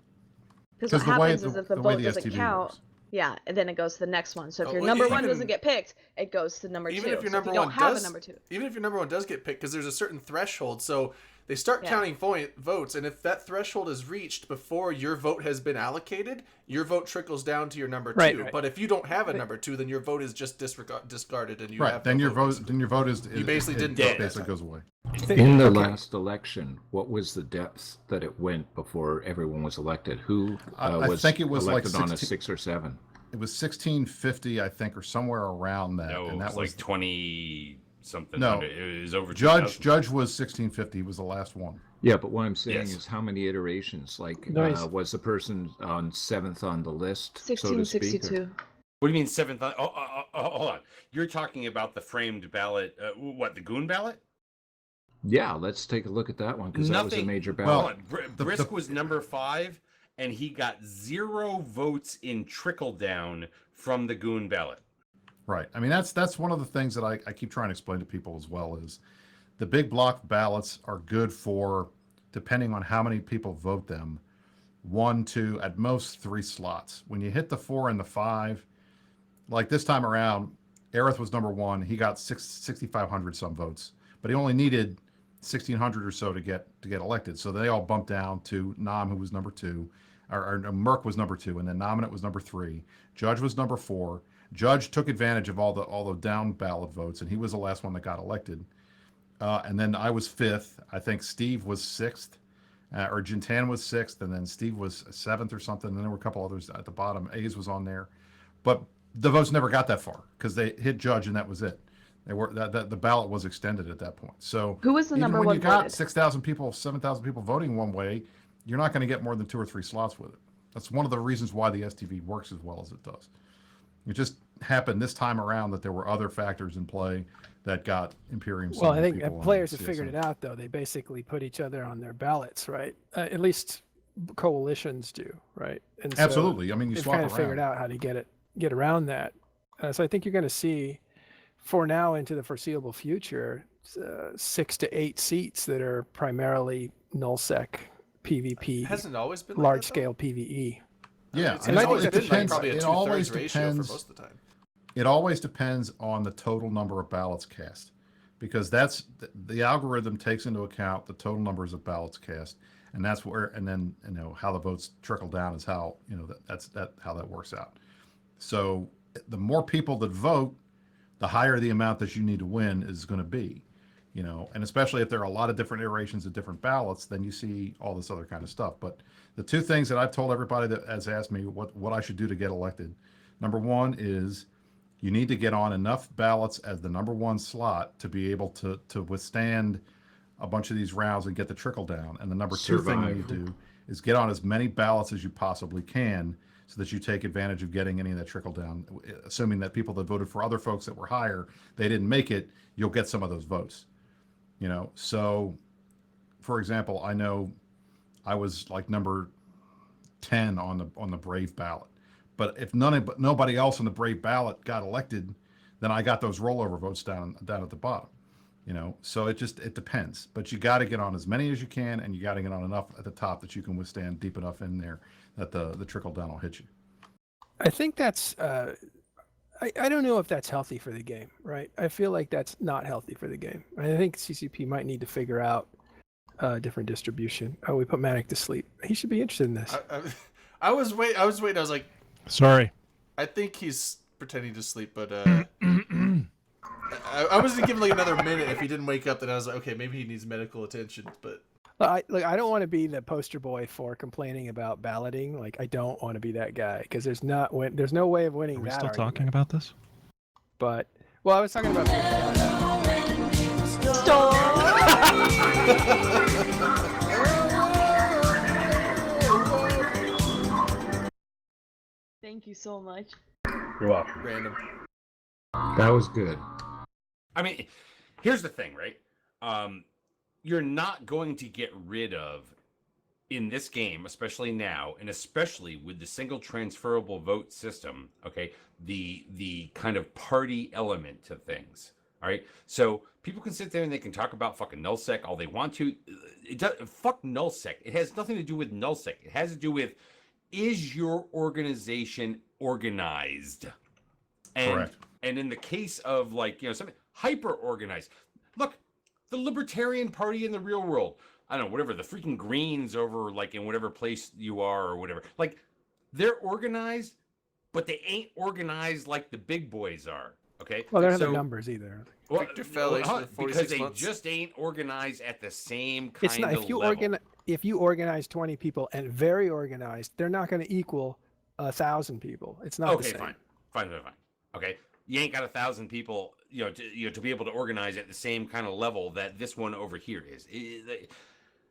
what the way happens is if the way vote doesn't STV count, works. yeah, and then it goes to the next one. So if Oh, your well, number even- one doesn't get picked, it goes to number Even two. if your So number you don't one have does, a number two. even if your number one does get picked, because there's a certain threshold, so they start Yeah. counting votes, and if that threshold is reached before your vote has been allocated, your vote trickles down to your number Right, two. right. But if you don't have a number two, then your vote is just discarded, and you Right. have Then no your vote basically. then your vote is You basically didn't it vote that basically time. goes away. In the Okay. last election, what was the depth that it went before everyone was elected? Who I was think it was like elected on a 16 6 or 7? It was 1650, I think, or somewhere around that. No, and it that was like 20 something. No. It was over. Judge 2000. Judge was 1650. He was the last one. Yeah, but what I'm saying Yes. is how many iterations? Like, Nice. was the person on 7th on the list, so to speak? or- 1662. What do you mean seventh? Hold on. You're talking about the framed ballot. What, the goon ballot? Yeah, let's take a look at that one because that was a Nothing- major Well, ballot. Brisk was number 5, and he got 0 votes in trickle down from the goon ballot. Right. I mean, that's one of the things that I keep trying to explain to people as well is the big block ballots are good for, depending on how many people vote them, 1, 2, at most 3 slots. When you hit the 4 and the 5, like this time around, Aerith was number 1. He got 6,500 some votes, but he only needed 1,600 or so to get elected. So they all bumped down to Nam, who was number 2, or Merck was number 2, and then Nominate was number 3. Judge was number 4. Judge took advantage of all the down ballot votes, and he was the last one that got elected. And then I was 5th. I think Steve was 6th, or Jintan was 6th, and then Steve was 7th or something. And then there were a couple others at the bottom. A's was on there, but the votes never got that far because they hit Judge, and that was it. They were that the ballot was extended at that point. So Who was the even number when one you got voted? 6,000 people, 7,000 people voting one way, you're not going to get more than 2 or 3 slots with it. That's one of the reasons why the STV works as well as it does. It just happened this time around that there were other factors in play that got Imperium. Well, I some think people on players have CSM. figured it out, though. They basically put each other on their ballots, right? At least coalitions do, right? And so Absolutely. I mean, you they've swap kind of figured around. out how to get around that. So I think you're going to see, for now into the foreseeable future, 6 to 8 seats that are primarily nullsec PvP, It hasn't always been like large that, scale PvE. Yeah, It's and it always always been like depends. probably a It 2/3 always ratio for depends. most of the time. It always depends on the total number of ballots cast, because that's the algorithm takes into account the total numbers of ballots cast, and that's where, and then how the votes trickle down is how that's how that works out. So the more people that vote, the higher the amount that you need to win is going to be, and especially if there are a lot of different iterations of different ballots, then you see all this other kind of stuff. But the 2 things that I've told everybody that has asked me what I should do to get elected, number 1 is you need to get on enough ballots as the number 1 slot to be able to withstand a bunch of these rounds and get the trickle down. And the number 2 thing you need to do is get on as many ballots as you possibly can so that you take advantage of getting any of that trickle down. Assuming that people that voted for other folks that were higher, they didn't make it, you'll get some of those votes. So for example, I know I was like number 10 on the Brave ballot. But if nobody else on the Brave ballot got elected, then I got those rollover votes down at the bottom. So it depends. But you got to get on as many as you can, and you got to get on enough at the top that you can withstand deep enough in there that the trickle down will hit you. I think that's I don't know if that's healthy for the game, right? I feel like that's not healthy for the game. I think CCP might need to figure out a different distribution. Oh, we put Manic to sleep. He should be interested in this. I was waiting. I was like, Sorry. I think he's pretending to sleep, but I was gonna give him like another minute if he didn't wake up. Then I was like, okay, maybe he needs medical attention. But I don't want to be the poster boy for complaining about balloting. Like, I don't want to be that guy because there's no way of winning Are we that still argument. talking about this? But I was talking about. Thank you so much. You're welcome. random. That was good. I mean, here's the thing, right? You're not going to get rid of in this game, especially now, and especially with the single transferable vote system, okay, the kind of party element to things. All right, so people can sit there and they can talk about fucking nullsec all they want to. Fuck nullsec. It has nothing to do with nullsec. It has to do with, is your organization organized? And, Correct. And in the case of, like, you know, something hyper organized. Look, the Libertarian Party in the real world, I don't know, whatever, the freaking Greens over, like, in whatever place you are or whatever. Like, they're organized, but they ain't organized like the big boys are. Okay. Well, they don't have the numbers either. Well, Victor fell for because 46 they months. just ain't organized at the same kind It's not of if you level. if you organize 20 people and very organized, they're not going to equal 1,000 people. It's not the Okay, same. fine. Okay, you ain't got 1,000 people, to be able to organize at the same kind of level that this one over here is.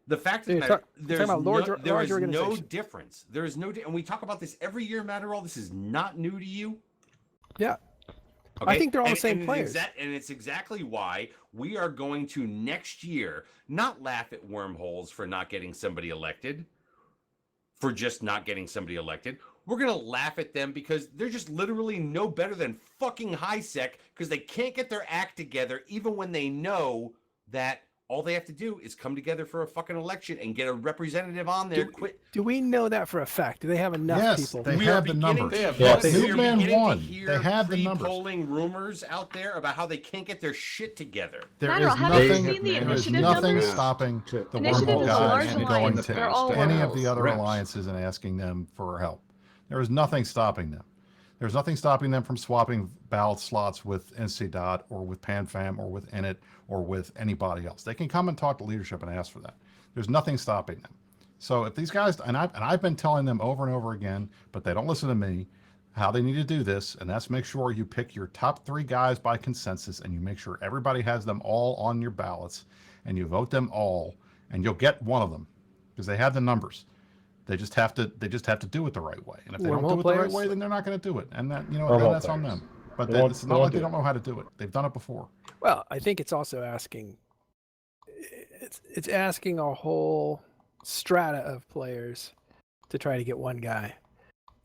The fact You're is talking that about there is no organizations. difference. There is no, and we talk about this every year, Matterall. This is not new to you. Yeah. Okay? I think they're all the same players. And it's exactly why we are going to next year not laugh at wormholes for not getting somebody elected, for just not getting somebody elected. We're going to laugh at them because they're just literally no better than fucking HiSec because they can't get their act together even when they know that all they have to do is come together for a fucking election and get a representative on there. Do we know that for a fact? Do they have enough Yes, people? they We have are the beginning numbers. to have hear- numbers. we are Newman beginning to won. hear They have the numbers. pre-polling rumors out there about how they can't get their shit together. There Matter, is have you nothing. seen the There is initiative nothing numbers? stopping the Initiative wormhole is guys large from going alliance. to They're all any of reps. the other Reps. alliances and asking them for help. There is nothing stopping them. There's nothing stopping them from swapping ballot slots with NC.dot or with PanFam or with Init or with anybody else. They can come and talk to leadership and ask for that. There's nothing stopping them. So if these guys, and I've been telling them over and over again, but they don't listen to me, how they need to do this, and that's make sure you pick your top 3 guys by consensus and you make sure everybody has them all on your ballots and you vote them all and you'll get one of them because they have the numbers. They just have to do it the right way. And if they don't do it the right way, then they're not going to do it. And that, then that's on them. But it's not like they don't know how to do it. They've done it before. Well, I think it's also asking. It's asking a whole strata of players to try to get one guy.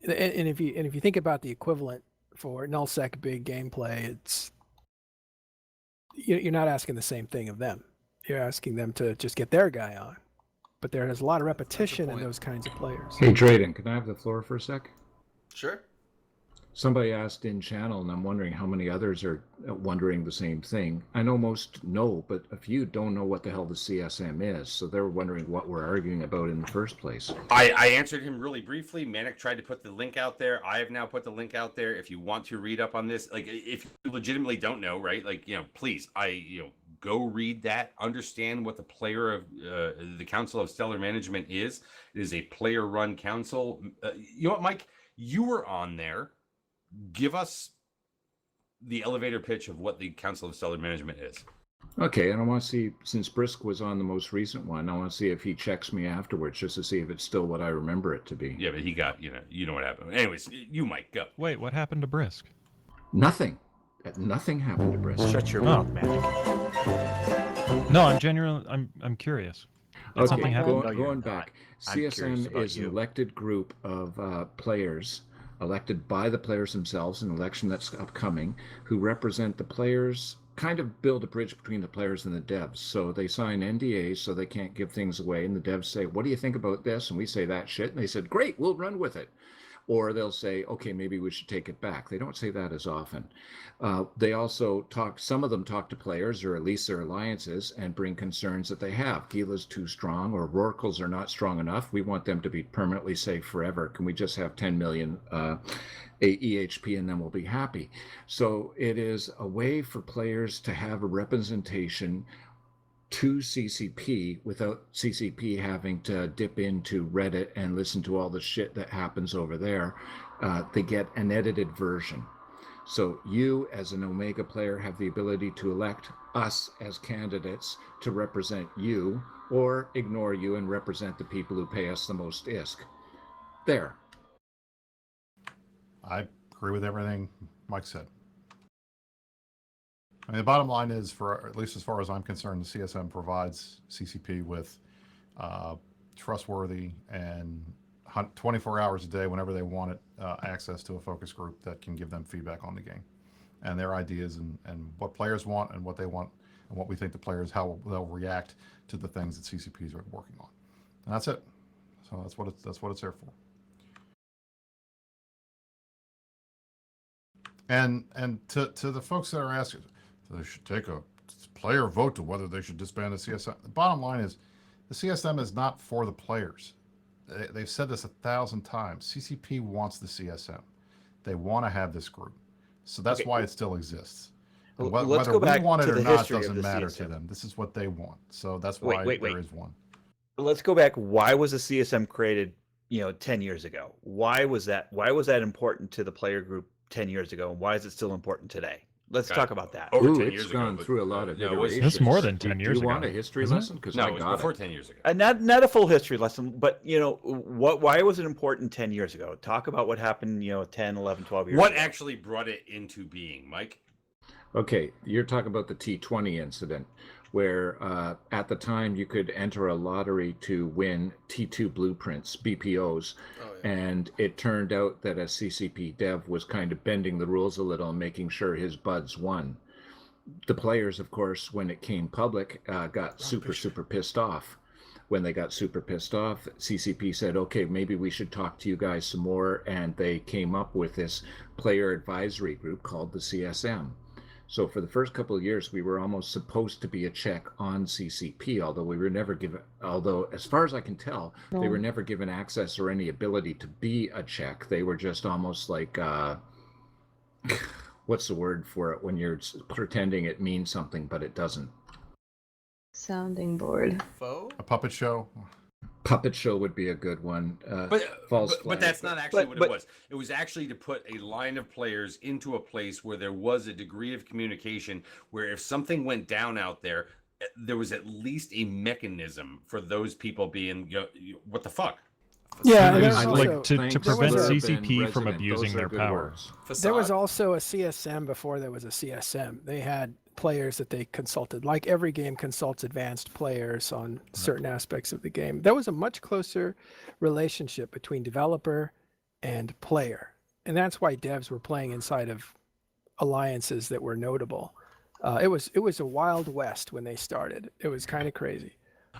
And if you think about the equivalent for nullsec big gameplay, it's you're not asking the same thing of them. You're asking them to just get their guy on. But there is a lot of repetition in those kinds of players. Hey, Drayden, can I have the floor for a sec? Sure. Somebody asked in channel, and I'm wondering how many others are wondering the same thing. I know most know, but a few don't know what the hell the CSM is, so they're wondering what we're arguing about in the first place. I answered him really briefly. Manic tried to put the link out there. I have now put the link out there. If you want to read up on this, like if you legitimately don't know, right? Like, please, go read that. Understand what the player of the Council of Stellar Management is. It is a player-run council. You know what, Mike? You were on there. Give us the elevator pitch of what the Council of Stellar Management is. Okay, and I want to see, since Brisk was on the most recent one, I want to see if he checks me afterwards just to see if it's still what I remember it to be. Yeah, but he got, you know what happened. Anyways, you Mike, go. Wait, what happened to Brisk? Nothing. Nothing happened to Brisk. Shut your mouth, man. No, I'm genuinely, I'm curious. Did something happen? Going back, I'm curious CSM about is an you. elected group of players, elected by the players themselves, an election that's upcoming, who represent the players, kind of build a bridge between the players and the devs. So they sign NDAs so they can't give things away, and the devs say, what do you think about this? And we say that shit, and they said, great, we'll run with it. Or they'll say, okay, maybe we should take it back. They don't say that as often. They also talk, some of them talk to players or at least their alliances and bring concerns that they have. Gila's too strong or Rorquals are not strong enough. We want them to be permanently safe forever. Can we just have 10 million EHP and then we'll be happy? So it is a way for players to have a representation to CCP without CCP having to dip into Reddit and listen to all the shit that happens over there. They get an edited version. So you as an Omega player have the ability to elect us as candidates to represent you or ignore you and represent the people who pay us the most ISK. There. I agree with everything Mike said. I mean, the bottom line is, for at least as far as I'm concerned, the CSM provides CCP with trustworthy, and 24 hours a day, whenever they want it, access to a focus group that can give them feedback on the game and their ideas and what players want and what they want and what we think the players, how they'll react to the things that CCPs are working on. And that's it. So that's what it's there for. And to the folks that are asking, they should take a player vote to whether they should disband the CSM. The bottom line is, the CSM is not for the players. They've said this 1,000 times. CCP wants the CSM. They want to have this group. So that's why it still exists. And Let's whether go back we want it to or the not history of doesn't the matter CSM. to them. This is what they want. So that's why there is one. Let's go back. Why was the CSM created, 10 years ago? Why was that important to the player group 10 years ago, and why is it still important today? Let's talk about that. Over 10 it's years gone ago, through a lot of no, it was- iterations. That's more than 10 years Do you want ago, a history isn't it? lesson? Because No, I it was got before it. 10 years ago. Not a full history lesson, but why was it important 10 years ago? Talk about what happened, 10, 11, 12 years What ago. actually brought it into being, Mike? Okay, you're talking about the T20 incident, where at the time you could enter a lottery to win T2 blueprints, BPOs, and it turned out that a CCP dev was kind of bending the rules a little and making sure his buds won. The players, of course, when it came public, got super pissed off. When they got super pissed off, CCP said, okay, maybe we should talk to you guys some more, and they came up with this player advisory group called the CSM. So for the first couple of years, we were almost supposed to be a check on CCP, although we were never given, as far as I can tell, they were never given access or any ability to be a check. They were just almost like, what's the word for it when you're pretending it means something, but it doesn't? Sounding board. Foe? A puppet show. Puppet show would be a good one. But that's not actually what it was. It was actually to put a line of players into a place where there was a degree of communication, where if something went down out there, there was at least a mechanism for those people being, what the fuck? Yeah, It and was there's like also- to there prevent was a- CCP from Resident, abusing those are their good power. words. There was Facade? also a CSM before there was a CSM. They had players that they consulted. Like every game consults advanced players on certain aspects of the game. There was a much closer relationship between developer and player. And that's why devs were playing inside of alliances that were notable. It was a wild west when they started. It was kind of crazy.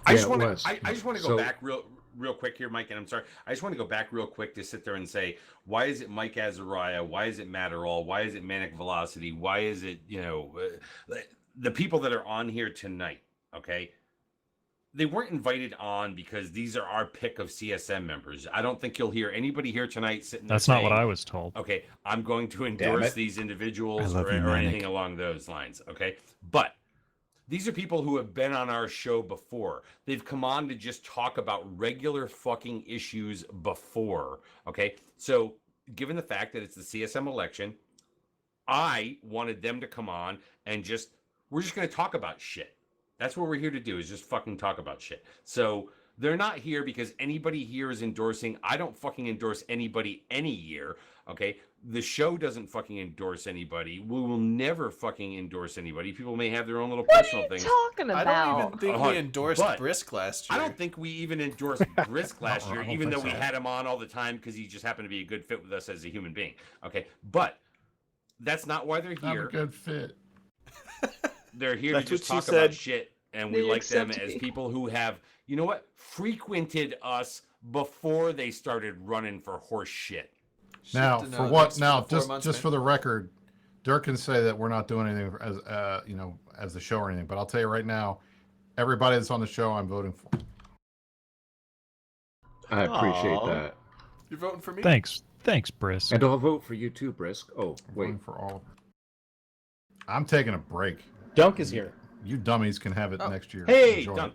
I just Yeah, it want was. to. I just want to go So- back real quick here, Mike. And I'm sorry. I just want to go back real quick to sit there and say, why is it Mike Azariah? Why is it Matterall? Why is it Manic Velocity? Why is it the people that are on here tonight? Okay, they weren't invited on because these are our pick of CSM members. I don't think you'll hear anybody here tonight sitting there That's not what saying, I was told. okay, I'm going to Damn endorse it. these individuals I love or you, Manic. anything along those lines. Okay, but these are people who have been on our show before. They've come on to just talk about regular fucking issues before. Okay, so given the fact that it's the CSM election, I wanted them to come on and we're just going to talk about shit. That's what we're here to do, is just fucking talk about shit. So they're not here because anybody here is endorsing. I don't fucking endorse anybody any year. Okay. The show doesn't fucking endorse anybody. We will never fucking endorse anybody. People may have their own little What are personal you things. talking I about? don't even think But- we endorsed but Brisk last year. I don't think we even endorsed Brisk last year, I don't even though think we so. had him on all the time because he just happened to be a good fit with us as a human being. Okay. But that's not why they're Not a here. good fit. They're here That's to just what she talk about said. shit, and we They like them accept as me. people who have, frequented us before they started running for horse shit. Now, Shit to for know. what? Thanks Now, for the 4 just months, just man. for the record, Dirk can say that we're not doing anything as as the show or anything. But I'll tell you right now, everybody that's on the show, I'm voting for. I appreciate Aw. that. You're voting for me? Thanks, Brisk. And I'll vote for you too, Brisk. Oh, I'm wait. voting for all of them. I'm taking a break. Dunk is here. You dummies can have it Oh. next year. Hey, Enjoy it. Dunk.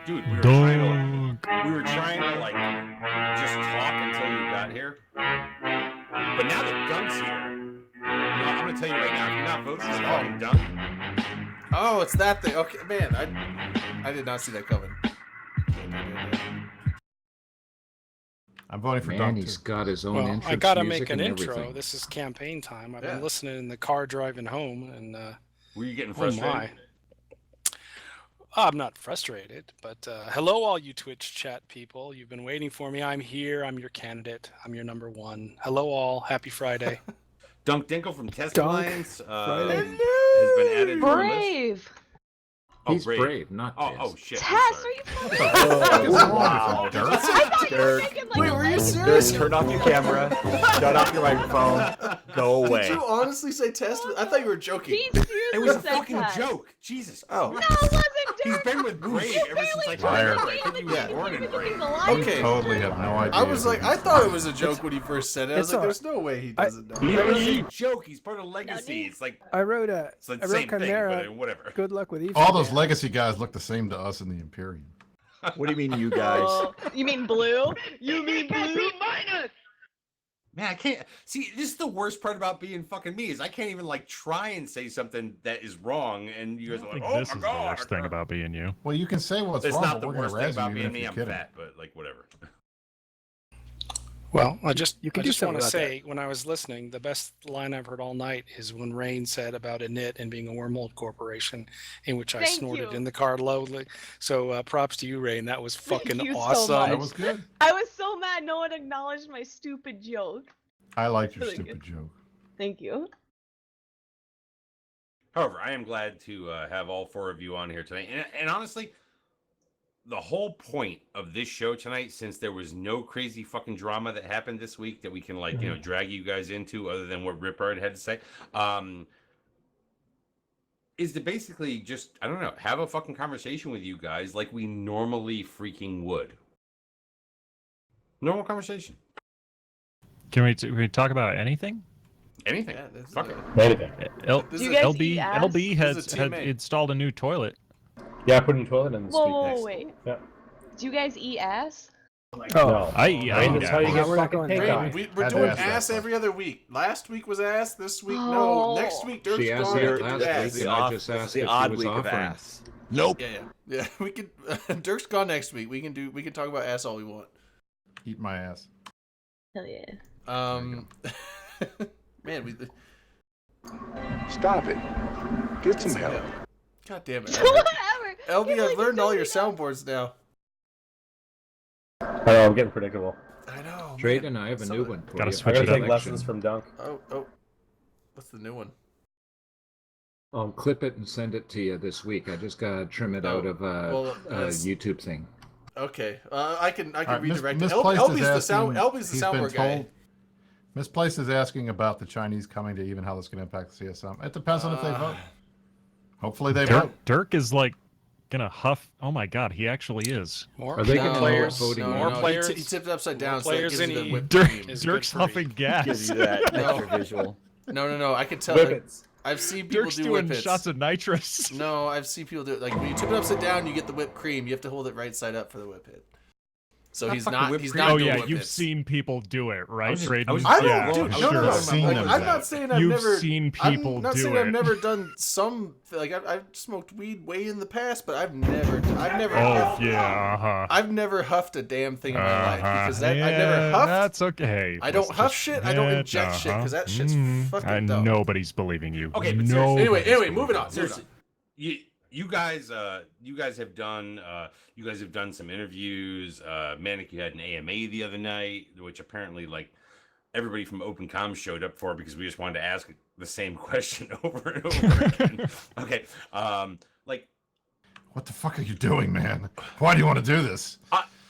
Dude, we were Dunk. trying to just talk until you got here. But now that Dunk's here, I'm going to tell you right now, if you're not voting for fucking Dunk, Oh, it's that thing. Okay, man, I did not see that coming. I'm voting for Man, Dunk he's too. got his own Well, entrance I gotta music make an and intro. everything. This is campaign time. I've Yeah. been listening in the car driving home, and were you getting oh frustrated? my. I'm not frustrated, but hello, all you Twitch chat people. You've been waiting for me. I'm here. I'm your candidate. I'm your number one. Hello, all. Happy Friday. Dunk Dinkle from Test Dunk Alliance Friday. has been added to the list. Brave. Oh, He's brave, not Oh Tess. shit. Tess, I'm are you sorry. fucking Wow. I thought you were making like Wait, a were you leg serious? Turn off your camera. Shut off your microphone. Go away. Did you honestly say test? I thought you were joking. He seriously It was a said fucking Tess. joke. Jesus. Oh. No, it wasn't He's Dirk. been with Brave You ever since I barely found Liar. out. I think he was Yeah. born in You're Brave. looking alive. Okay. Totally have no idea. I was like, I thought it was a joke when he first said it. I was It's like, all there's no way he doesn't know. It was a joke. He's part of Legacy. It's like I wrote a. it's the I wrote same thing, Chimera. but whatever. Good luck with Eve. all those legacy guys look the same to us in the Imperium. What do you mean, you guys? Oh, you mean blue? You mean blue? Man, I can't see. This is the worst part about being fucking me is I can't even like try and say something that is wrong, and you guys are I like, think "Oh this my is god!" the worst thing about being you. Well, you can say what's It's wrong, not but the we're gonna worst thing razz you about even being if me. you're I'm kidding. fat, but like whatever. Well, I You just can do want to something about say, when I was listening, the best line I've heard all night is when Rain said about Init and being a wormhole corporation, in which I Thank snorted you. in the car loudly. So props to you, Rain. That was fucking you so awesome. much. That was good. I was so mad no one acknowledged my stupid joke. I like your Really stupid good. joke. Thank you. However, I am glad to have all four of you on here tonight, and honestly, the whole point of this show tonight, since there was no crazy fucking drama that happened this week that we can like drag you guys into, other than what Ripard had to say, is to basically just I don't know have a fucking conversation with you guys like we normally freaking would. Normal conversation. Can we talk about anything? Anything. Yeah, this is Fuck it. Anything. This is a- LB LB This is has a TMA. installed a new toilet. Yeah, I put in the toilet and Whoa, wait. Yeah. Do you guys eat ass? Oh, No. I Rain, that's how you get We're not fucking going pink there. eye. We're Had to doing ask that ass part. every other week. Last week was ass. This week, no. Next week, Dirk's She asked gone. that We can do last ass. week, and I just asked the if she odd was week of offering. ass. Nope. Yeah. We could. Dirk's gone next week. We can talk about ass all we want. Eat my ass. Hell yeah. Man, we. Stop it. Get some help. God damn it. Whatever. LB, I've learned all your soundboards now. I know, I'm getting predictable. I know. Trade man. and I have a Some new of one it- for Gotta you. switch I it gotta up. take lessons from Dunk. Oh. What's the new one? I'll clip it and send it to you this week. I just gotta trim it out of well, a that's- YouTube thing. Okay. I can All right, redirect it. Misplaced LB's is the sound. asking- LB's the he's been soundboard guy. told- Misplaced is asking about the Chinese coming to even how this can impact the CSM. It depends on if they vote. Hopefully they vote. Dirk is like gonna huff. Oh my god, he actually is. More Are they more gonna players. vote voting More now? players. He tipped it upside down. More So that players gives in you the E. whipped Dirk, cream. is Dirk's good for huffing you. gas. Gives you that No. extra visual. No. I can tell. Like, Whippets. I've seen people Dirk's do doing whippets. shots of nitrous. No, I've seen people do it. Like when you tip it upside down, you get the whipped cream. You have to hold it right side up for the whip hit. So Not he's fucking not. whipped He's cream. not Oh doing yeah, whip you've hits. seen people do it, right? was just- Drayden? I was I don't yeah, do. sure. No. Seen Like, them I'm do not it. saying I've You've never seen people I'm not do saying it. I've never done some. Like I've smoked weed way in the past, but I've never. Oh yeah, uh-huh. I've never huffed a damn thing in my life because that yeah, I never huffed. That's okay. I don't Let's huff just- shit. I don't inject shit because that shit's fucking and dumb. nobody's believing you. Okay, but no. seriously- Anyway, moving on. Seriously, you guys have done some interviews. Manic, you had an AMA the other night, which apparently like everybody from Open Comms showed up for because we just wanted to ask the same question over and over again. Okay, like What the fuck are you doing, man? Why do you want to do this?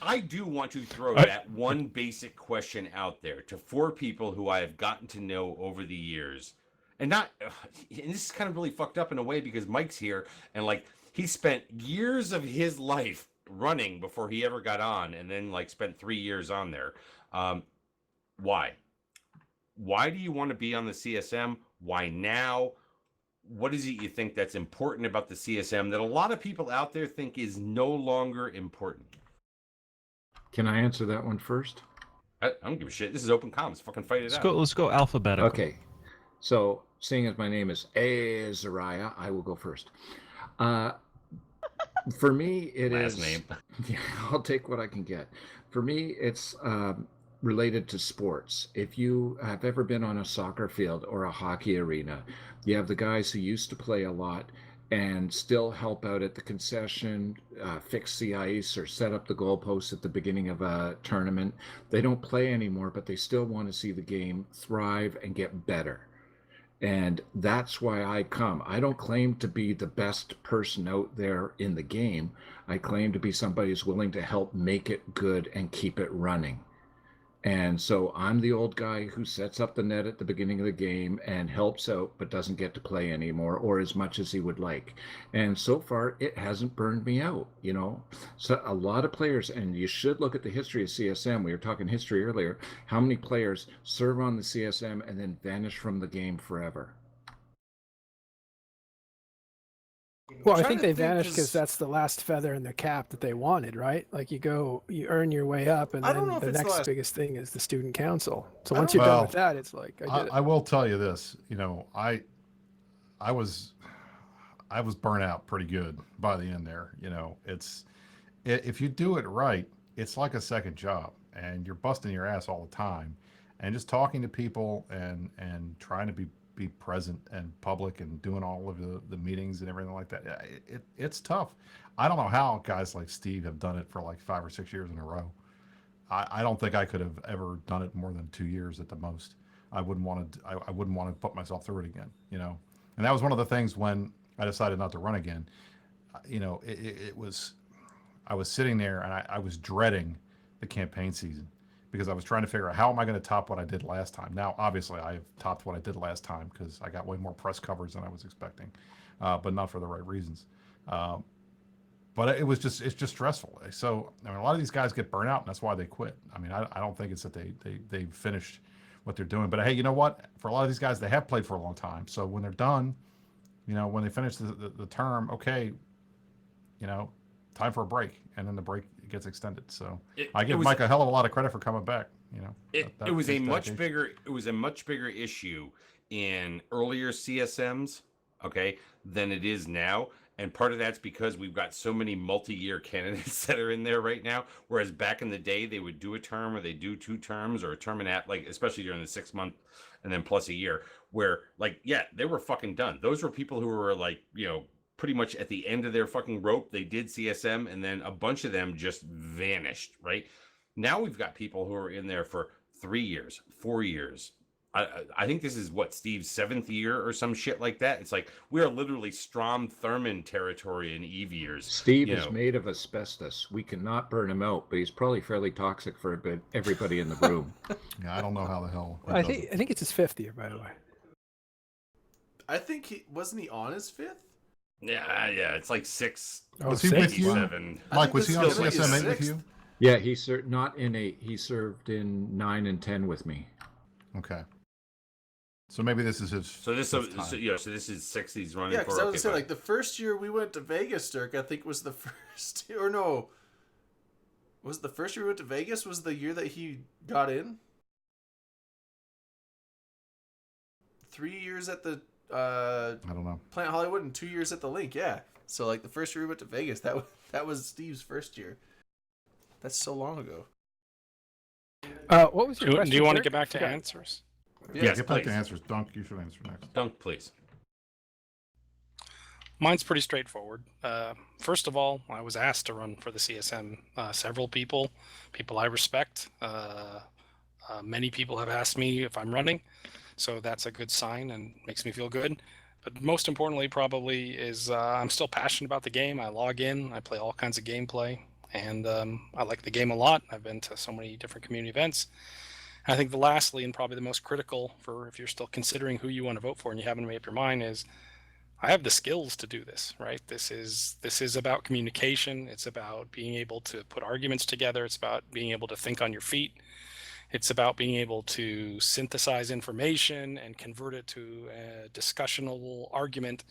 I do want to throw that one basic question out there to four people who I have gotten to know over the years. And this is kind of really fucked up in a way because Mike's here and like he spent years of his life running before he ever got on and then like spent 3 years on there. Why? Why do you want to be on the CSM? Why now? What is it you think that's important about the CSM that a lot of people out there think is no longer important? Can I answer that one first? I don't give a shit. This is Open Comms. Fucking fight it out. Let's go alphabetical. Okay. So, seeing as my name is Azariah, I will go first. For me, it Last is. name. Yeah, I'll take what I can get. For me, it's related to sports. If you have ever been on a soccer field or a hockey arena, you have the guys who used to play a lot and still help out at the concession, fix the ice, or set up the goalposts at the beginning of a tournament. They don't play anymore, but they still want to see the game thrive and get better. And that's why I come. I don't claim to be the best person out there in the game. I claim to be somebody who's willing to help make it good and keep it running. And so I'm the old guy who sets up the net at the beginning of the game and helps out, but doesn't get to play anymore or as much as he would like. And so far, it hasn't burned me out, you know. So a lot of players, and you should look at the history of CSM. We were talking history earlier. How many players serve on the CSM and then vanish from the game forever? Well, I think they vanished because that's the last feather in the cap that they wanted, right? Like you earn your way up, and I don't then know if the it's the next last- biggest thing is the student council. So I once don't- you're done Well, with that, it's like I did it. I will tell you this, you know, I was burnt out pretty good by the end there. You know, if you do it right, it's like a second job, and you're busting your ass all the time, and just talking to people and trying to be present and public and doing all of the meetings and everything like that. It's tough. I don't know how guys like Steve have done it for like 5 or 6 years in a row. I don't think I could have ever done it more than 2 years at the most. I wouldn't want to put myself through it again, you know. And that was one of the things when I decided not to run again. You know, I was sitting there and I was dreading the campaign season, because I was trying to figure out how am I going to top what I did last time. Now, obviously, I have topped what I did last time because I got way more press coverage than I was expecting, but not for the right reasons. But it's just stressful. So, I mean, a lot of these guys get burnt out, and that's why they quit. I mean, I don't think it's that they finished what they're doing. But hey, you know what? For a lot of these guys, they have played for a long time. So when they're done, you know, when they finish the term, okay, you know, time for a break, and then the break gets extended. So I give Mike a hell of a lot of credit for coming back. You know, it was a much bigger issue in earlier CSMs, okay, than it is now. And part of that's because we've got so many multi-year candidates that are in there right now. Whereas back in the day, they would do a term, or they do 2 terms, or a term and like, especially during the 6 month and then plus a year, where like, yeah, they were fucking done. Those were people who were like, you know, pretty much at the end of their fucking rope. They did CSM, and then a bunch of them just vanished, right? Now we've got people who are in there for 3 years, 4 years. I think this is what, Steve's 7th year or some shit like that. It's like we are literally Strom Thurmond territory in Eve years. Steve is made of asbestos. We cannot burn him out, but he's probably fairly toxic for everybody in the room. Yeah, I don't know how the hell. I think it's his 5th year, by the way. I think wasn't he on his 5th? Yeah, it's like 6. Was he with you? 7. Mike, was he on CSM 8 with you? Yeah, he served not in 8. He served in 9 and 10 with me. Okay. So maybe this is his. So this is 6 he's running Yeah, for. because I was gonna say, like, the first year we went to Vegas, Dirk, I think was the first, or no, was the first year we went to Vegas was the year that he got in? 3 years at the I don't know, Planet Hollywood and 2 years at the Link. Yeah, so like the first year we went to Vegas, that was Steve's first year. That's so long ago. What was your question? Do you want to Dirk? get back to answers? Yeah, get back to answers. Dunk, you should answer next. Dunk, please. Mine's pretty straightforward. First of all, I was asked to run for the CSM. Several people I respect. Many people have asked me if I'm running, so that's a good sign and makes me feel good. But most importantly, probably, is I'm still passionate about the game. I log in, I play all kinds of gameplay, and I like the game a lot. I've been to so many different community events. I think the lastly, and probably the most critical for if you're still considering who you want to vote for and you haven't made up your mind, is I have the skills to do this, right? This is about communication. It's about being able to put arguments together. It's about being able to think on your feet. It's about being able to synthesize information and convert it to a discussionable argument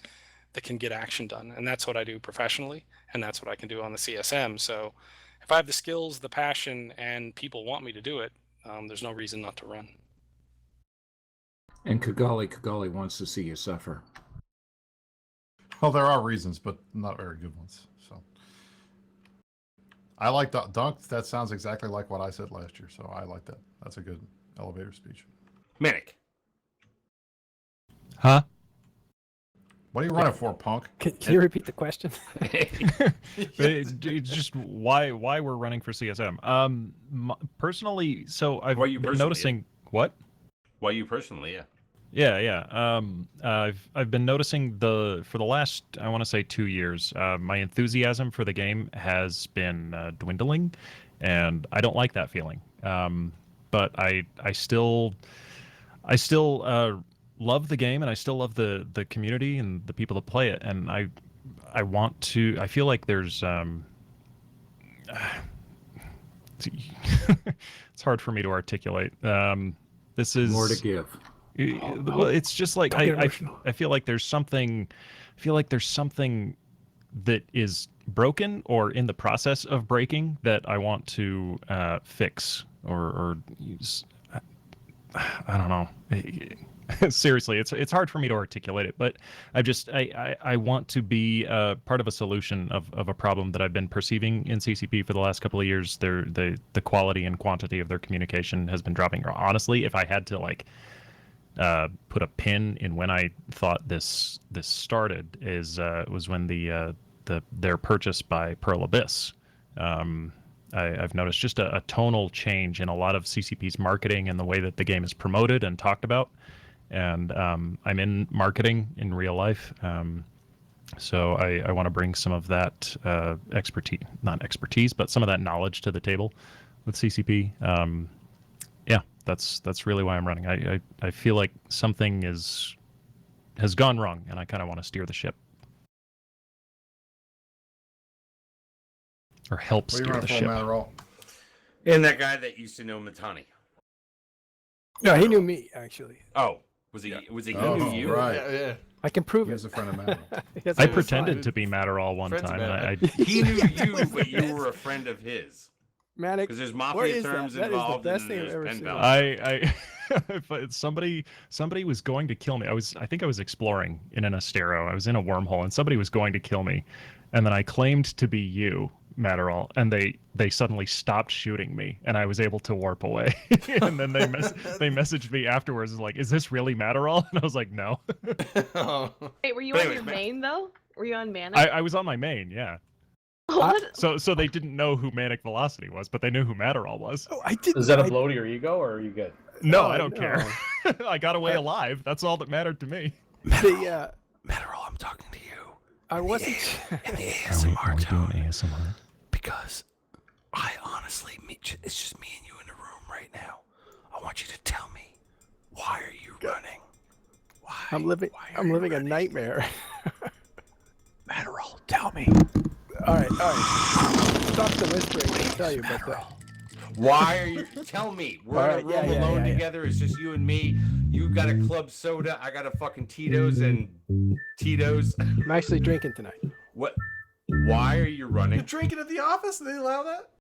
that can get action done. And that's what I do professionally, and that's what I can do on the CSM. So if I have the skills, the passion, and people want me to do it, there's no reason not to run. And Kigali wants to see you suffer. Well, there are reasons, but not very good ones. So I like Dunk. That sounds exactly like what I said last year. So I like that. That's a good elevator speech. Manic. Huh? What are you running for, punk? Can you repeat the question? It's just why we're running for CSM. Personally, so I've Why you been personally, noticing what? Why you personally, yeah. Yeah. I've been noticing for the last, I want to say 2 years, my enthusiasm for the game has been dwindling, and I don't like that feeling. But I still love the game, and I still love the community and the people that play it, and I feel like there's it's hard for me to articulate. This is More to give. Well, it's just like I feel like there's something. I feel like there's something that is broken or in the process of breaking that I want to fix or use. I don't know. Seriously, it's hard for me to articulate it, but I want to be part of a solution of a problem that I've been perceiving in CCP for the last couple of years. The quality and quantity of their communication has been dropping. Honestly, if I had to put a pin in when I thought this started was when their purchase by Pearl Abyss. I've noticed just a tonal change in a lot of CCP's marketing and the way that the game is promoted and talked about. And I'm in marketing in real life, so I want to bring some of that not expertise, but some of that knowledge to the table with CCP. Yeah, that's really why I'm running. I feel like something has gone wrong, and I kind of want to steer the ship. Or help steer the ship. And that guy that used to know Matani. No, he knew me actually. Oh, was he? Was he? Oh, He knew you? right. Yeah. I can prove He it. was a friend of mine. Yes, I was pretended fine. to be Matterall one Friends time, of and Matterall. He knew you, but you were a friend of his. Manic. Because there's Where mafia is terms that? That involved, is the best and thing I've there's ever pen seen. pals. but somebody was going to kill me. I think I was exploring in an Astero. I was in a wormhole, and somebody was going to kill me, and then I claimed to be you, Matterall, and they suddenly stopped shooting me, and I was able to warp away. And then they messaged me afterwards, like, "Is this really Matterall?" And I was like, "No." Wait, were you But on anyways, your man. main though? Were you on Manic? I was on my main, yeah. What? So they didn't know who Manic Velocity was, but they knew who Matterall was. Oh, I did. Is that a blow to your ego, or are you good? No, Oh, I don't no. care. I got away alive. That's all that mattered to me. The Matterall, I'm talking to you. I wasn't. In the ASMR tone. ASMR? Because I honestly, it's just me and you in the room right now. I want you to tell me, why are you running? Why? I'm living. why are I'm you living a running? nightmare. Matterall, tell me. All right. Stop the whispering. I'll tell you, but Why are you? Tell me. We're All in a right, room yeah, alone yeah. together. It's just you and me. You got a club soda. I got a fucking Tito's and Tito's. I'm actually drinking tonight. What? Why are you You're running? drinking at the office? They allow that?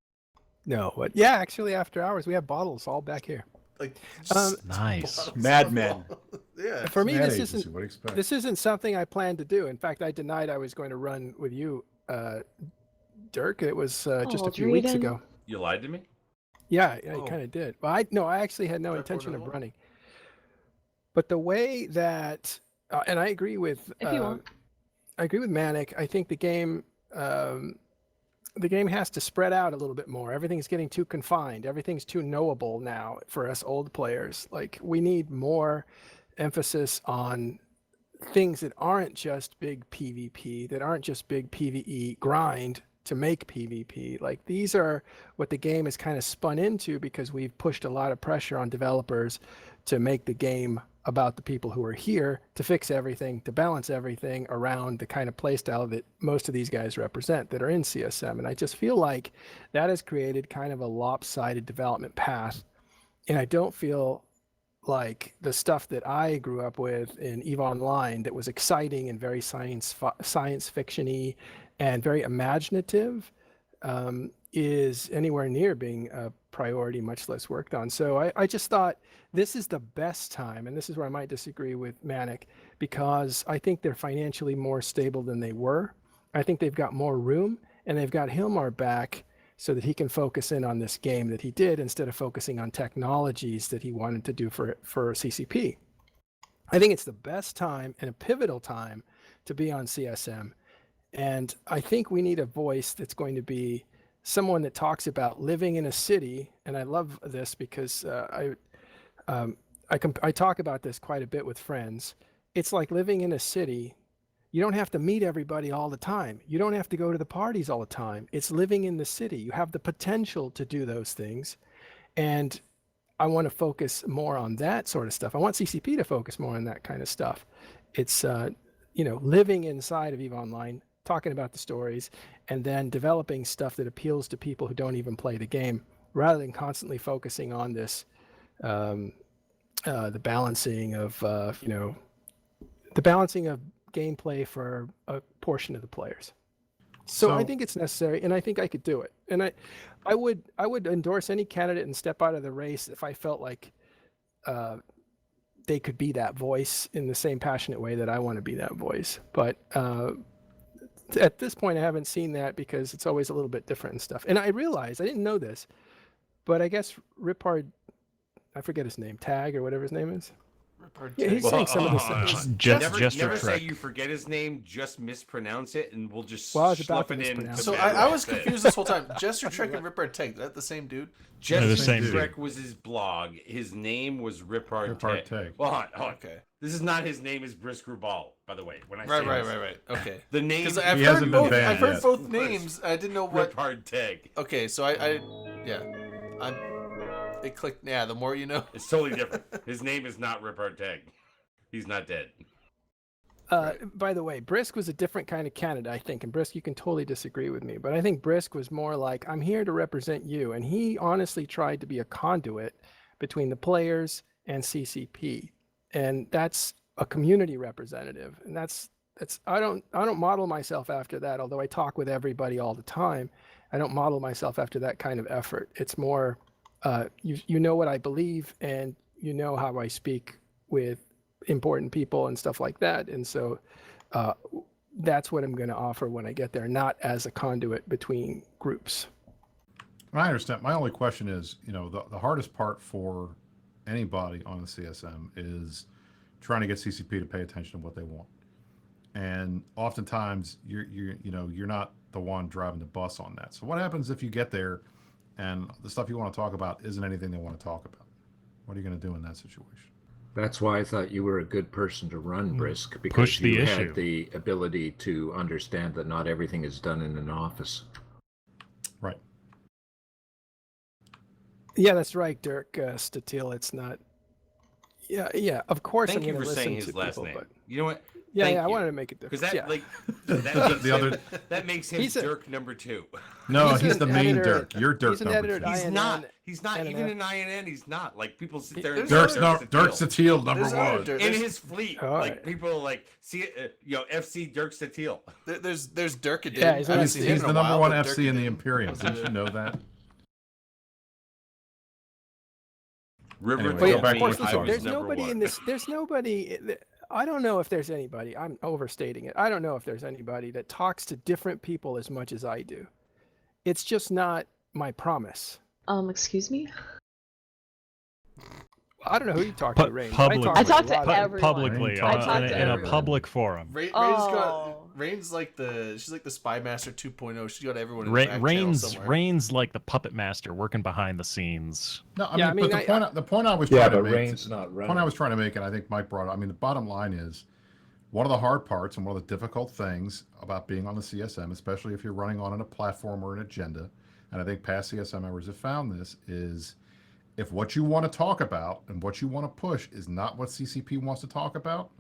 No, but yeah, actually, after hours, we have bottles all back here. Like, Nice. Madmen. yeah. For me, Ad this agency, isn't. what do you expect? This isn't something I planned to do. In fact, I denied I was going to run with you, Dirk. It was just a few weeks Drayden. ago. You lied to me? Yeah, Oh. I kind of did. Well, I actually had no Dark intention of Cornwall? running. But the way that, and I agree with, If you want. I agree with Manic. I think the game has to spread out a little bit more. Everything's getting too confined. Everything's too knowable now for us old players. Like, we need more emphasis on things that aren't just big PvP, that aren't just big PvE grind to make PvP. Like, these are what the game has kind of spun into because we've pushed a lot of pressure on developers to make the game about the people who are here, to fix everything, to balance everything around the kind of playstyle that most of these guys represent that are in CSM. And I just feel like that has created kind of a lopsided development path. And I don't feel like the stuff that I grew up with in EVE Online that was exciting and very science fiction-y and very imaginative is anywhere near being a priority, much less worked on. So I just thought this is the best time, and this is where I might disagree with Manic, because I think they're financially more stable than they were. I think they've got more room, and they've got Hilmar back so that he can focus in on this game that he did instead of focusing on technologies that he wanted to do for CCP. I think it's the best time and a pivotal time to be on CSM. And I think we need a voice that's going to be someone that talks about living in a city. And I love this because I talk about this quite a bit with friends. It's like living in a city. You don't have to meet everybody all the time. You don't have to go to the parties all the time. It's living in the city. You have the potential to do those things. And I want to focus more on that sort of stuff. I want CCP to focus more on that kind of stuff. It's, living inside of EVE Online, talking about the stories, and then developing stuff that appeals to people who don't even play the game, rather than constantly focusing on this, the balancing of, the balancing of gameplay for a portion of the players. So I think it's necessary, and I think I could do it. And I would endorse any candidate and step out of the race if I felt like they could be that voice in the same passionate way that I want to be that voice. But at this point, I haven't seen that because it's always a little bit different and stuff. And I realized, I didn't know this, but I guess Ripard, I forget his name, Tag or whatever his name is. Yeah, he's saying some of the stuff. Never say you forget his name, just mispronounce it, and we'll just slough it in. So I was confused this whole time. Jester Trek and Ripard Tag, is that the same dude? Jester Trek was his blog. His name was Ripard Tag. Well, hold on. Okay. This is not his name, is Brisk Rubal, by the way. When I say Right. Okay. The name. Because I've heard both names. I didn't know what. Ripard Tag. Okay, so it clicked. Yeah, the more you know. It's totally different. His name is not Ripard Tag. He's not dead. By the way, Brisk was a different kind of candidate, I think. And Brisk, you can totally disagree with me, but I think Brisk was more like, I'm here to represent you. And he honestly tried to be a conduit between the players and CCP. And that's a community representative. And that's I don't model myself after that, although I talk with everybody all the time. I don't model myself after that kind of effort. It's more, you know what I believe, and you know how I speak with important people and stuff like that. And so that's what I'm going to offer when I get there, not as a conduit between groups. I understand. My only question is, the hardest part for anybody on the CSM is trying to get CCP to pay attention to what they want. And oftentimes you're not the one driving the bus on that. So what happens if you get there and the stuff you want to talk about isn't anything they want to talk about? What are you going to do in that situation? That's why I thought you were a good person to run, Brisk, because you had the ability to understand that not everything is done in an office. Right. Yeah, that's right, Dirk Statil. It's not. Yeah. Of course, Thank I'm you going for to listen saying his to last people, name. but You know what? I wanted to make it different. Because that makes him Dirk number 2. No, he's the main Dirk. You're Dirk number 2. He's not. He's not. Even in INN, he's not. Like, people sit there and Dirk Statil number 1. In his fleet. Like, people see FC Dirk Statil. There's Dirk. Yeah, he's the number 1 FC in the Imperium. Didn't you know that? There's nobody in this. There's nobody. I don't know if there's anybody. I'm overstating it. I don't know if there's anybody that talks to different people as much as I do. It's just not my promise. Excuse me? I don't know who you talk to, Rain. I talk to everyone. Publicly, in a public forum. Rain's like she's like the Spy Master 2.0. She's got everyone in Rain's like the puppet master working behind the scenes. No, I mean, the point I was trying to make. Rain's not running. The point I was trying to make, and I think Mike brought it. I mean, the bottom line is, one of the hard parts and one of the difficult things about being on the CSM, especially if you're running on a platform or an agenda, and I think past CSM members have found this, is if what you want to talk about and what you want to push is not what CCP wants to talk about,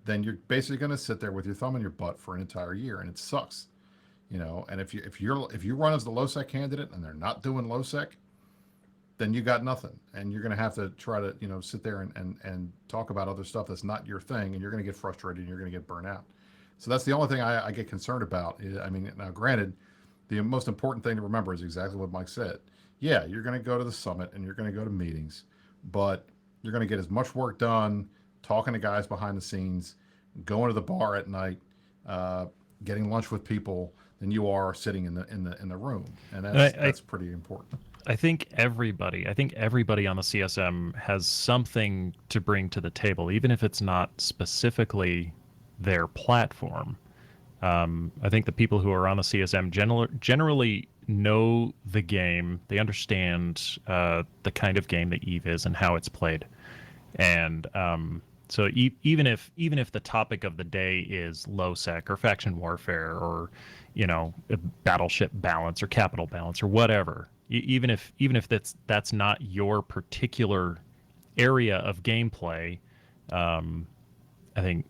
then you're basically going to sit there with your thumb in your butt for an entire year, and it sucks, And if you run as the LoSec candidate and they're not doing LoSec, then you got nothing, and you're going to have to try to sit there and talk about other stuff that's not your thing, and you're going to get frustrated and you're going to get burnt out. So that's the only thing I get concerned about. I mean, now granted, the most important thing to remember is exactly what Mike said. Yeah, you're going to go to the summit and you're going to go to meetings, but you're going to get as much work done talking to guys behind the scenes, going to the bar at night, getting lunch with people than you are sitting in the room, and that's pretty important. I think everybody on the CSM has something to bring to the table, even if it's not specifically their platform. I think the people who are on the CSM generally know the game. They understand the kind of game that EVE is and how it's played. And so even if the topic of the day is low sec or faction warfare or battleship balance or capital balance or whatever, even if that's not your particular area of gameplay, I think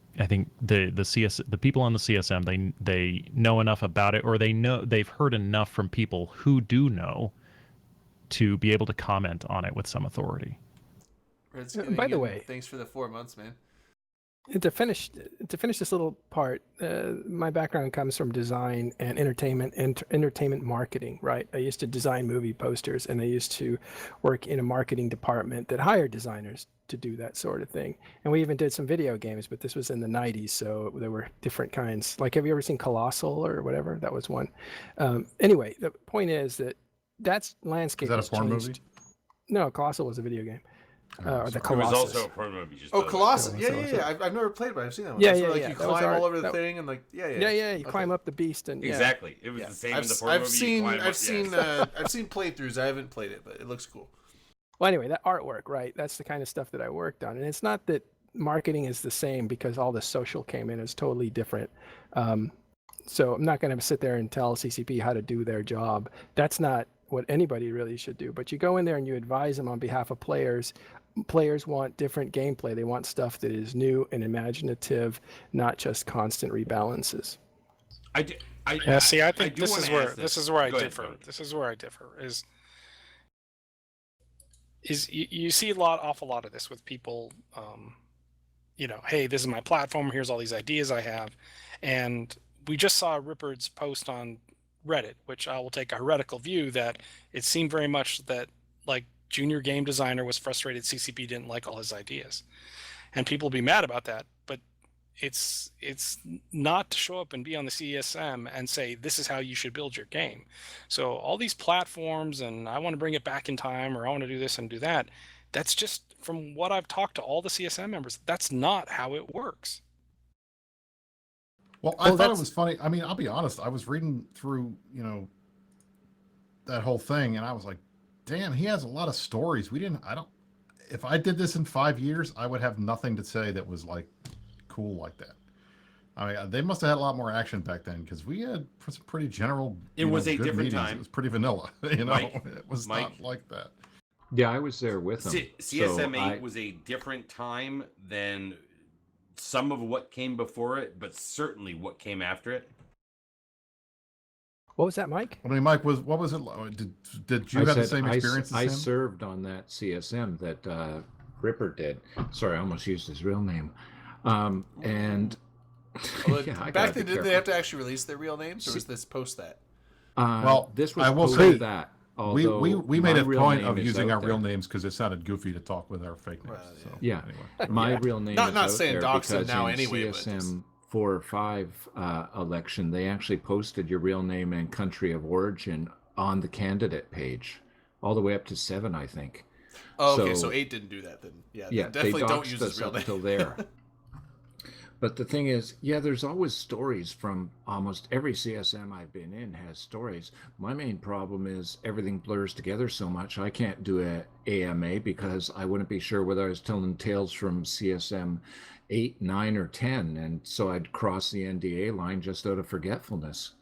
the people on the CSM they know enough about it, or they've heard enough from people who do know to be able to comment on it with some authority. By the way, thanks for the 4 months, man. To finish this little part, my background comes from design and entertainment marketing, right? I used to design movie posters, and I used to work in a marketing department that hired designers to do that sort of thing. And we even did some video games, but this was in the 90s, so there were different kinds. Like, have you ever seen Colossal or whatever? That was one. Anyway, the point is that's landscape. Is that a porn movie? No, Colossal was a video game. Or the It Colossus. was also a porn movie. Colossus. Yeah. I've never played it, but I've seen that one. Yeah, That's yeah, where, yeah. you That was climb our- all over the that- thing and Yeah. You climb up the beast and Exactly. It was the same in the porn movie. I've seen playthroughs. I haven't played it, but it looks cool. Well, anyway, that artwork, right? That's the kind of stuff that I worked on, and it's not that marketing is the same because all the social came in. It's totally different. So I'm not going to sit there and tell CCP how to do their job. That's not what anybody really should do. But you go in there and you advise them on behalf of players. Players want different gameplay. They want stuff that is new and imaginative, not just constant rebalances. I think this is where I differ. This is where I differ. Is you see awful lot of this with people. Hey, this is my platform. Here's all these ideas I have, and we just saw Rippard's post on Reddit, which I will take a heretical view that it seemed very much that like junior game designer was frustrated CCP didn't like all his ideas, and people will be mad about that. But it's not to show up and be on the CSM and say this is how you should build your game. So all these platforms and I want to bring it back in time, or I want to do this and do that. That's just from what I've talked to all the CSM members. That's not how it works. Well, I thought it was funny. I mean, I'll be honest. I was reading through, that whole thing, and I was like, damn, he has a lot of stories. If I did this in 5 years, I would have nothing to say that was like cool like that. I mean, they must have had a lot more action back then because we had some pretty general. It was a good different meetings. time. It was pretty vanilla. Mike, It was not like that. Yeah, I was there with them. CSM 8 was a different time than some of what came before it, but certainly what came after it. What was that, Mike? I mean, Mike, what was it? Did you have the same experience I as him? served on that CSM that Ripper did. Sorry, I almost used his real name. And back then, did they have to actually release their real names, or was this post that? Well, this was I will post say that. We made a point of name is using our out real there. names because it sounded goofy to talk with our fake names. Right, So, Yeah, anyway. my real name Not is out saying there dox them because now in anyway, but CSM 4 or 5 election, they actually posted your real name and country of origin on the candidate page, all the way up to 7, I think. Oh, okay, so 8 didn't do that then. Yeah, definitely they don't doxed use us his real up name. until there. But the thing is, yeah, there's always stories from almost every CSM I've been in has stories. My main problem is everything blurs together so much. I can't do a AMA because I wouldn't be sure whether I was telling tales from CSM 8, 9, or 10. And so I'd cross the NDA line just out of forgetfulness.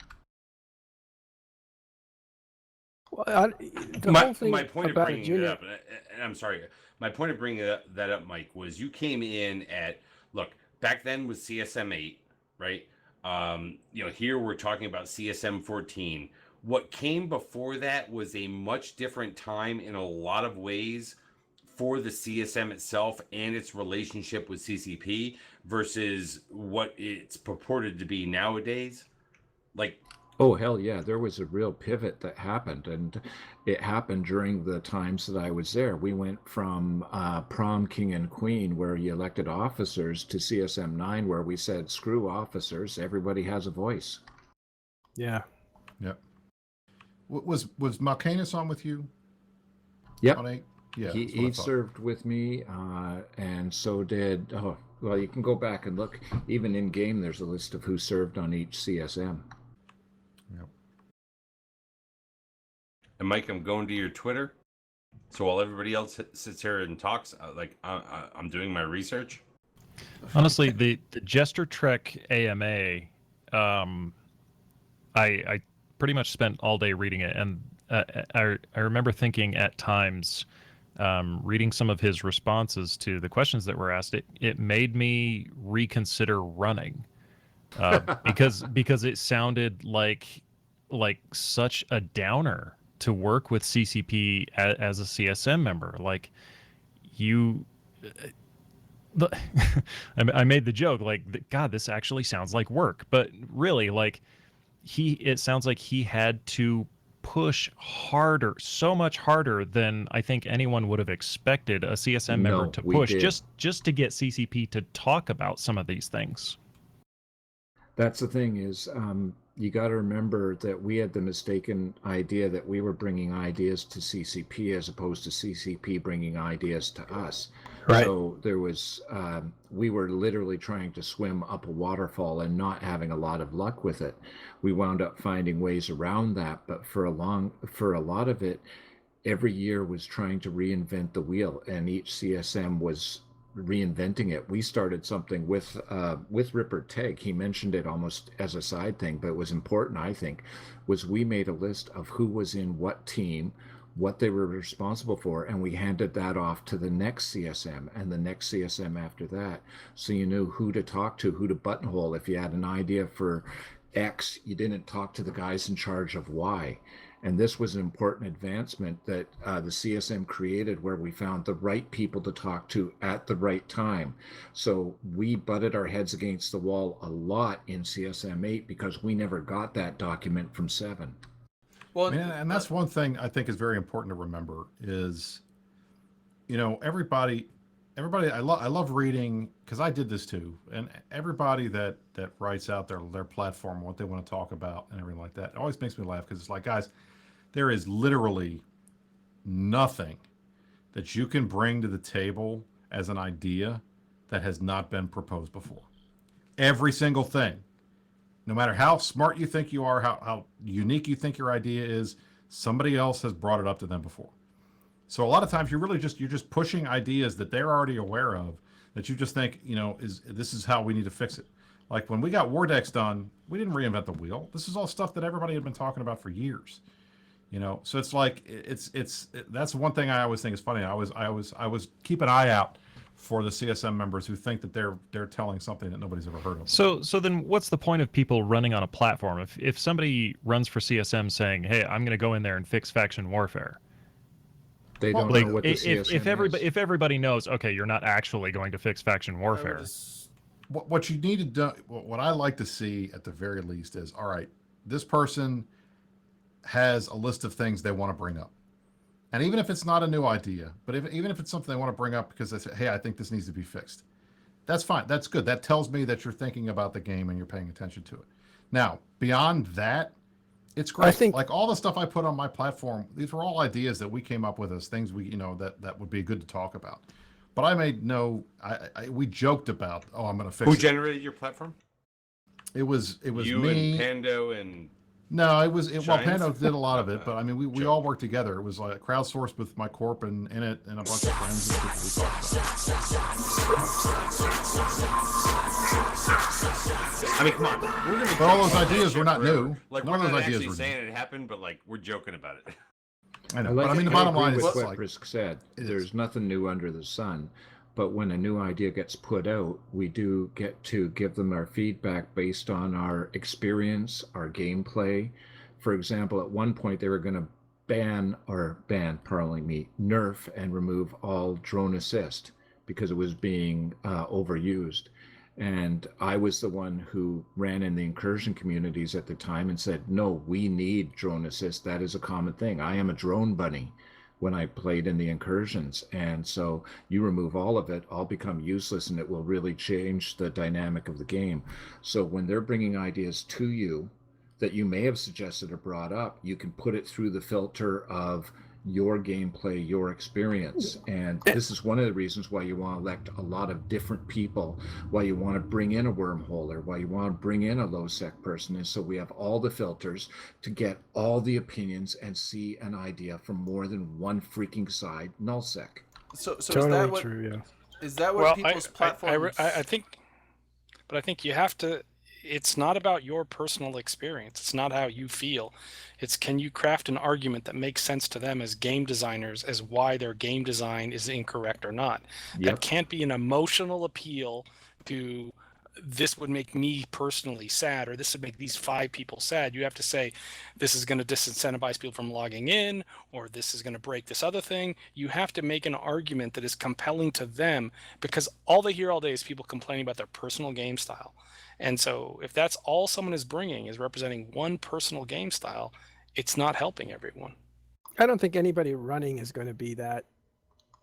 Well, my point of bringing it up, and I'm sorry, my point of bringing that up, Mike, was you came in at, look, back then was CSM 8, right? Here we're talking about CSM 14. What came before that was a much different time in a lot of ways for the CSM itself and its relationship with CCP versus what it's purported to be nowadays. Like, oh, hell yeah. There was a real pivot that happened, and it happened during the times that I was there. We went from prom king and queen, where you elected officers, to CSM 9, where we said, screw officers, everybody has a voice. Yeah. Yep. Was Malcanis on with you? Yep. On 8? Yeah, he served with me, and so did. Oh, well, you can go back and look. Even in game, there's a list of who served on each CSM. Yep. And Mike, I'm going to your Twitter. So while everybody else sits here and talks, I'm doing my research. Honestly, the Jester Trek AMA, I pretty much spent all day reading it, and I remember thinking at times, reading some of his responses to the questions that were asked, it made me reconsider running, because it sounded like such a downer to work with CCP as a CSM member. Like you. I made the joke, like, God, this actually sounds like work, but really, like, it sounds like he had to push harder, so much harder than I think anyone would have expected a CSM member to push, just to get CCP to talk about some of these things. That's the thing is, you got to remember that we had the mistaken idea that we were bringing ideas to CCP as opposed to CCP bringing ideas to us. Right. So there was, we were literally trying to swim up a waterfall and not having a lot of luck with it. We wound up finding ways around that, but for a lot of it, every year was trying to reinvent the wheel, and each CSM was reinventing it. We started something with Ripper Teg. He mentioned it almost as a side thing, but it was important, I think, was we made a list of who was in what team, what they were responsible for, and we handed that off to the next CSM and the next CSM after that. So you knew who to talk to, who to buttonhole. If you had an idea for X, you didn't talk to the guys in charge of Y. And this was an important advancement that the CSM created, where we found the right people to talk to at the right time. So we butted our heads against the wall a lot in CSM 8 because we never got that document from 7. Well, and that's one thing I think is very important to remember is, everybody, I love reading, because I did this too, and everybody that writes out their platform, what they want to talk about and everything like that, it always makes me laugh, because it's like, guys, there is literally nothing that you can bring to the table as an idea that has not been proposed before. Every single thing, no matter how smart you think you are, how unique you think your idea is, somebody else has brought it up to them before. So a lot of times you're just pushing ideas that they're already aware of, that you just think, this is how we need to fix it. Like when we got Wardex done, we didn't reinvent the wheel. This is all stuff that everybody had been talking about for years. So it's like that's one thing I always think is funny. I always keep an eye out for the CSM members who think that they're telling something that nobody's ever heard of. So then what's the point of people running on a platform? If somebody runs for CSM saying, "Hey, I'm going to go in there and fix faction warfare," they don't know what the CSM is. If everybody knows, okay, you're not actually going to fix faction warfare. What you need to do, what I like to see at the very least is, all right, this person has a list of things they want to bring up. And even if it's not a new idea, but even if it's something they want to bring up because they say, hey, I think this needs to be fixed, that's fine. That's good. That tells me that you're thinking about the game and you're paying attention to it. Now, beyond that, it's great. I think, like all the stuff I put on my platform, these were all ideas that we came up with as things we, that would be good to talk about. But I made we joked about, I'm going to fix it. Who generated your platform? It was you me, and Pando and... No, Pando did a lot of it, but I mean, we all worked together. It was like crowdsourced with my corp and in it, and a bunch of friends and people we talked about. I mean, come on. But all those ideas were not new. Like, none of we're those not ideas actually were saying it happened, but like, we're joking about it. I know, but I mean, the bottom line is what like, Brisk said. There's nothing new under the sun. But when a new idea gets put out, we do get to give them our feedback based on our experience, our gameplay. For example, at one point they were going to nerf and remove all drone assist because it was being overused. And I was the one who ran in the incursion communities at the time and said, no, we need drone assist. That is a common thing. I am a drone bunny when I played in the incursions. And so you remove all of it, I'll become useless, and it will really change the dynamic of the game. So when they're bringing ideas to you that you may have suggested or brought up, you can put it through the filter of your gameplay, your experience. And this is one of the reasons why you want to elect a lot of different people, why you want to bring in a wormholer, why you want to bring in a low sec person, is so we have all the filters to get all the opinions and see an idea from more than one freaking side null sec. So Totally is that what true, yeah. is that what people's platforms? I think, but I think you have to. It's not about your personal experience. It's not how you feel. It's can you craft an argument that makes sense to them as game designers as why their game design is incorrect or not. That can't be an emotional appeal to this would make me personally sad, or this would make these 5 people sad. You have to say this is going to disincentivize people from logging in, or this is going to break this other thing. You have to make an argument that is compelling to them, because all they hear all day is people complaining about their personal game style. And so if that's all someone is bringing, is representing one personal game style, it's not helping everyone. I don't think anybody running is going to be that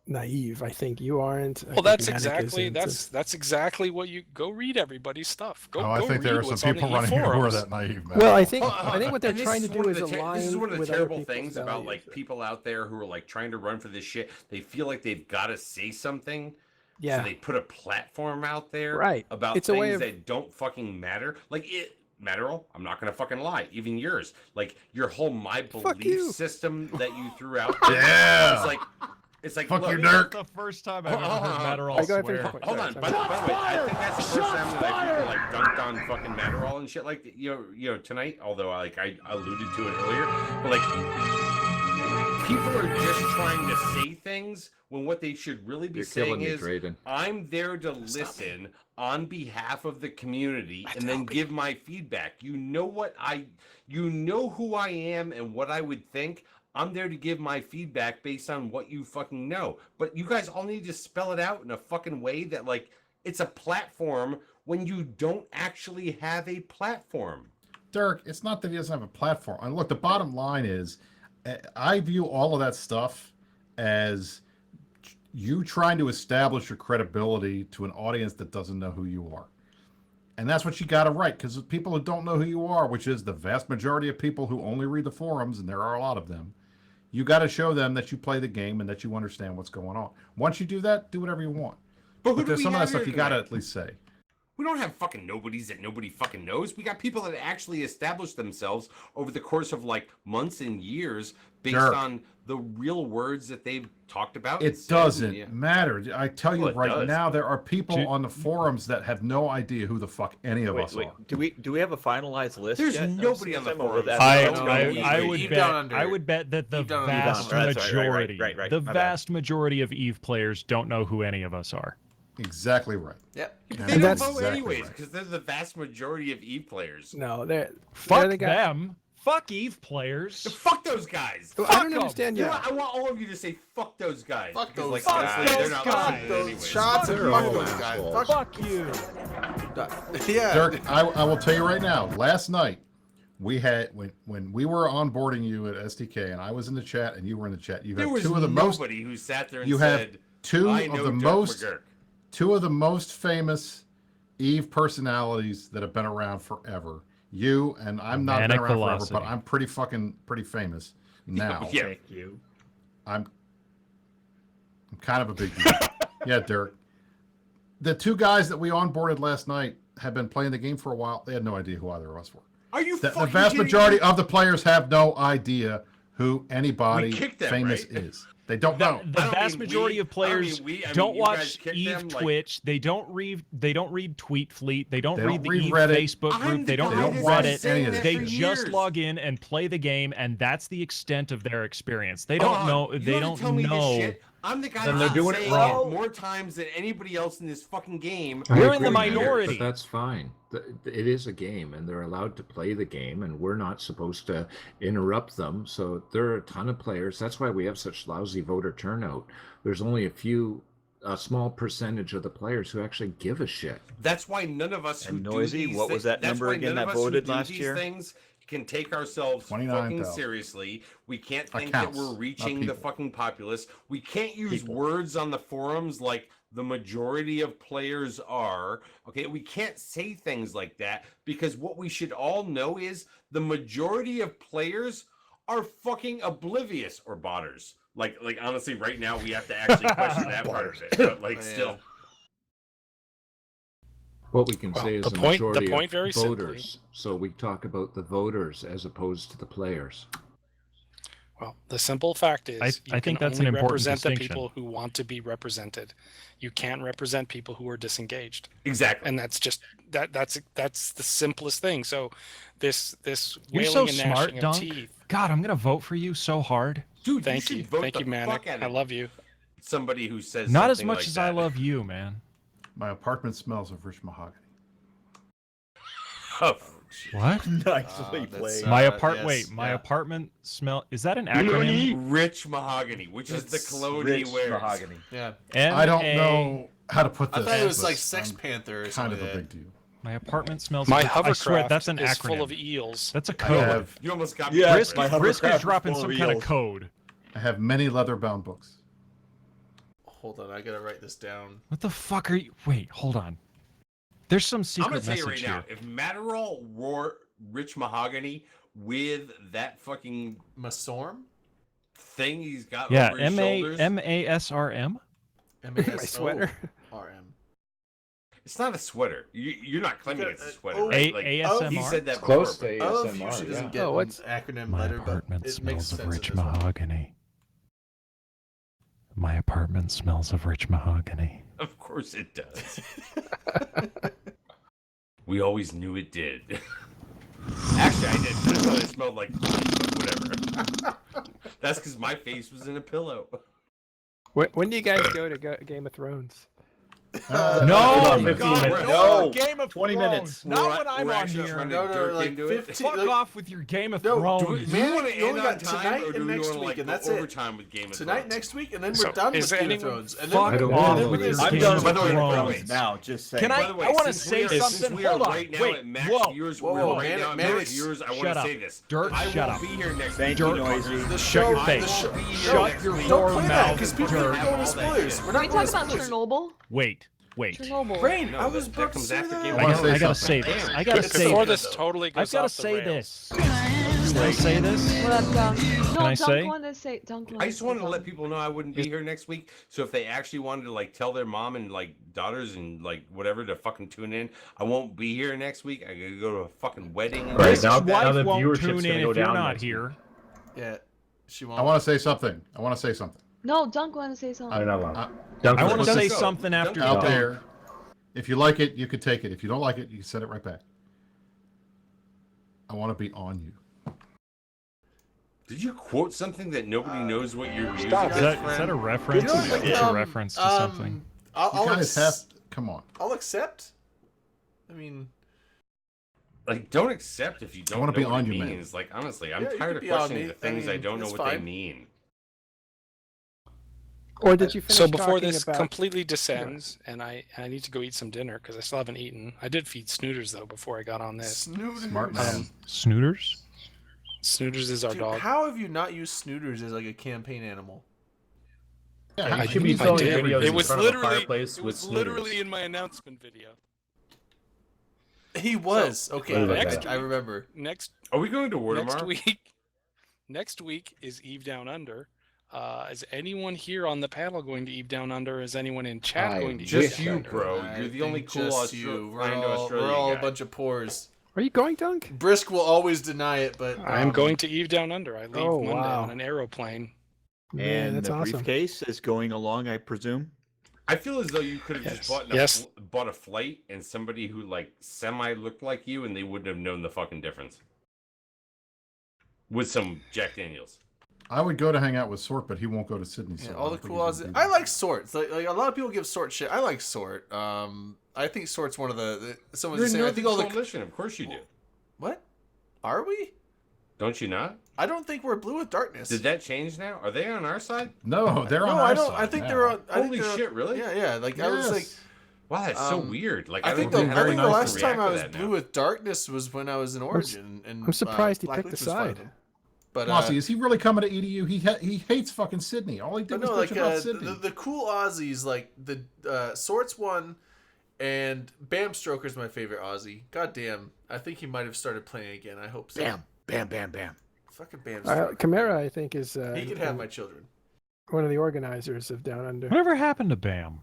naive. I think you aren't. Well, that's exactly that's exactly what you go read everybody's stuff. Go, I go think read there are what's some on the people running here who are forums. that naive, man. Well, I think what they're And trying to this do one is of the align this is one of the with terrible other people's things about values. like people out there who are like trying to run for this shit. They feel like they've got to say something. Yeah. So they put a platform out there Right. about It's a way things of- that don't fucking matter. Like it, Matterall, I'm not gonna fucking lie. Even yours, like your whole my Fuck belief you. system that you threw out. There, Yeah. It's like Fuck look, you, That's Dirk. the first time I've ever Hold heard on. Matterall I go ahead and swear. finish. Hold on, by the way, I think that's the first time that I people like dunked on fucking Matterall and shit like you know tonight. Although I alluded to it earlier, but like people are just trying to say things when what they should really be You're saying killing me, is, Drayden. I'm there to listen on behalf of the community and then give my feedback. You know who I am and what I would think. I'm there to give my feedback based on what you fucking know. But you guys all need to spell it out in a fucking way that like it's a platform when you don't actually have a platform. Dirk, it's not that he doesn't have a platform. And look, the bottom line is, I view all of that stuff as you trying to establish your credibility to an audience that doesn't know who you are. And that's what you got to write, because people who don't know who you are, which is the vast majority of people who only read the forums, and there are a lot of them, you got to show them that you play the game and that you understand what's going on. Once you do that, do whatever you want. But who do there's we some of that have stuff here you got to tonight? at least say. We don't have fucking nobodies that nobody fucking knows. We got people that actually established themselves over the course of like months and years based Dirk. on the real words that they've talked about. and It said, and doesn't yeah. matter. I tell you Well, it right does. now, there are people Do- on the forums that have no idea who the fuck any of us are. Do we have a finalized list? There's yet? nobody on the CSM, or forums. that's- I would Eve bet. down under. I would bet that the Eve down under. vast Eve down under. That's right, majority, right, the my bad. vast majority of Eve players don't know who any of us are. Exactly right. Yep. They And don't that's vote exactly anyways right. because they're the vast majority of Eve players. No, they're Fuck the guy- them. Fuck Eve players. Fuck those guys. Well, Fuck I don't 'em. understand You you. know what? I want all of you to say fuck those guys. Fuck because, those like, guys. honestly, Fuck they're not those listening guys. Those anyways. shots and They're fuck all those guys. assholes. Fuck Fuck you. yeah. Dirk, I will tell you right now. Last night, we had when we were onboarding you at STK, and I was in the chat, and you were in the chat. You There have was two of the most. nobody who sat there and You have said, two I of know the Dirk most. McGurk. Two of the most famous Eve personalities that have been around forever. You and I'm not been Manic around Velocity. forever, but I'm pretty famous now. Yeah. Thank you. I'm kind of a big deal. Yeah, Dirk. The two guys that we onboarded last night have been playing the game for a while. They had no idea who either of us were. Are you The fucking vast kidding majority me? of the players have no idea who anybody We kicked them, famous right? is. They don't know. The I don't vast mean majority we- of players I mean don't you guys watch kicked Eve them, like- Twitch. They don't read Tweet Fleet. They don't They read don't the read Eve Reddit. Facebook I'm group. the They don't guy read that's Reddit. been saying that They for just years. log in and play the game, and that's the extent of their experience. They don't know. You They wanna don't tell me this know. shit? I'm the guy Then that's they're doing it saying wrong. more times than anybody else in this fucking game. I We're in the agree, minority. But that's fine. It is a game, and they're allowed to play the game, and we're not supposed to interrupt them. So there are a ton of players. That's why we have such lousy voter turnout. There's only a small percentage of the players who actually give a shit. That's why none of us who And do Noisy, these what was that that's number why again none that of us who voted do last these year? Things can take ourselves 29,000. fucking seriously. We can't think that Accounts, we're not reaching the people. fucking populace. We can't use People. words on the forums like the majority of players are. Okay, we can't say things like that because what we should all know is the majority of players are fucking oblivious, or botters. Like honestly, right now we have to actually question that part of it. But like, still. What we can say is the the point- the majority point very of simply- voters. So we talk about the voters as opposed to the players. Well, the simple fact is, I think that's only an important represent the distinction. people who want to be represented. You can't represent people who are disengaged. Exactly. And that's just that's the simplest thing. So this You're wailing so and smart, gnashing of Dunk. teeth. God, I'm gonna vote for you so hard. Dude, Thank you you, should vote thank the you, Manic. fuck out I of love you. somebody who says Not as something much like as I that. love you, man. My apartment smells of rich mahogany. Oh, What? Nicely played. My yes, apartment smell. Is that an acronym? Rich mahogany, which is the cologne he Rich wears. mahogany. Yeah. I don't M.A. know how to put I this. thought it was but like Sex I'm Panther or kind something of a like big that. deal. My apartment smells. My I swear hovercraft that's an is acronym. full of eels. That's a I code. have, You almost got Yes, me. Brisk, my Brisk hovercraft is is dropping full some of kind of eels. code. I have many leather-bound books. Hold on, I gotta write this down. What the fuck are you? Wait, hold on. There's some I'm secret gonna tell you message right here. now, if Matterall wore rich mahogany with that fucking Masorm? thing he's got Yeah, over his shoulders, MASRM. My sweater. RM. it's not a sweater. You're not claiming it's a sweater, oh, right? A- Like, ASMR? he said that It's close before, to but- Of ASMR. usually doesn't Yeah. get Oh, what's- an acronym My letter, but apartment it makes smells of sense rich in this one. mahogany. My apartment smells of rich mahogany. Of course it does. We always knew it did. Actually, I did. I thought it smelled like whatever. That's because my face was in a pillow. When do you guys go to Game of Thrones? No, about you 15 got minutes. No, Game of 20 Thrones. minutes. Not when I'm We're on actually here. trying to No, jerk like into it. 15 Fuck like, off with your Game of No, Thrones. do Do it, we man, want to you end only on got time, tonight or do and we next want to week, like and go that's it. overtime with Game of Tonight, Thrones? next week, and then So, we're done is with Game of anyone Thrones. And fuck then don't we're, know and then what we're it is. gonna I'm Game done of with Game of Thrones. Thrones now. Just saying. Can By the way, I want to since say we are, something. Since we are Hold on. right now Wait. at max Whoa. viewers, Whoa, we're whoa, right man, now at man, max viewers. I want shut to up. say this. Dirt, I shut won't up. be here next Thank week. you, Dirt. Noisy. the Shut show, your face. the show, Shut your don't whore play that mouth. because people Dirt. are going to spoilers. We're Can not we going talk to about spoilers. Chernobyl? Wait. Chernobyl. Brain, No, I was that about to comes say after that. Game of I wanna Thrones. say I gotta something. say this. I gotta It's say before Before this. this totally goes I've got to off the say rails. this. Can I say this? What up, Dunk? No, I Dunk say? wanted to say. Dunk wanted I just say wanted to let something. people know I wouldn't be here next week. So if they actually wanted to like tell their mom and like daughters and like whatever to fucking tune in, I won't be here next week. I gotta go to a fucking wedding. And Right, His now- wife the won't viewership's tune gonna in go if you're down not next here. Yeah, she I won't. want to say something. I want to say something. No, Dunk wanted to say something. I'm not allowed. I Dunk want to first. say go. something after Dunk you Out dunk. there, if you like it, you can take it. If you don't like it, you can send it right back. I want to be on you. Did you quote something that nobody knows what you're using? Is that a reference? You know, like, It's a reference to something. I'll, You I'll, guys ex- have. Come on. I'll accept. I mean, Like, don't accept if you don't wanna know be what on it you, man. means. Like, honestly, I'm Yeah, you tired can of be on questioning me. the things I mean, don't know it's what they fine. mean. Or did you finish So before talking this about? completely descends, and I need to go eat some dinner because I still haven't eaten. I did feed Snooters though before I got on this. Snooters. Smart man. Snooters? Snooters is our Dude, dog. how have you not used Snooters as like a campaign animal? Yeah, I he should be needs to selling do videos It in was front of a literally fireplace it with was Snooters. literally in my announcement video. He was So, okay. next I remember. Next Are we going to war next tomorrow? week, next week is Eve Down Under. Is anyone here on the panel going to Eve Down Under? Is anyone in chat I going to Just Eve you, Down Under? bro. I You're the only think cool just you. We're Rhino all, Australian we're all guy. a bunch of pores. Are you going, Dunk? Brisk will always deny it, but I'm going to Eve Down Under. I leave Oh, Monday wow. on an aeroplane. Man, And that's the awesome. briefcase is going along, I presume. I feel as though you could have Yes. just bought, Yes. bought a flight and somebody who like semi looked like you and they wouldn't have known the fucking difference. With some Jack Daniels. I would go to hang out with Sort, but he won't go to Sydney. yeah, So all I the don't think cool. he's gonna do I that. like Sorts. Like a lot of people give Sort shit. I like Sort. I think Sort's one of the someone's You're saying. I Northern think all the Coalition, of course you do. what? Are we? Don't you not? I don't think we're Blue with Darkness. Did that change now? Are they on our side? No, they're no, on I our don't. side I think now. they're on. I think Holy they're on- shit, really? Yeah, yeah. Like I was like, Yes. Wow, that's so Um, weird. Like I think the, don't know I how think to the last react time I to was that Blue now. with Darkness was when I was in Origin, and I'm surprised he Black picked Leaf the was fun. side. But Mossy, is he really coming to EDU? He hates fucking Sydney. All he did but was no, bitch like about Sydney. the cool Aussies, like the Sorts one, and Bam Stroker's my favorite Aussie. God damn, I think he might have started playing again. I hope so. Bam, bam, bam, bam. Fucking Bam's Chimera, I think, is he could have my children. one of the organizers of Down Under. Whatever happened to Bam?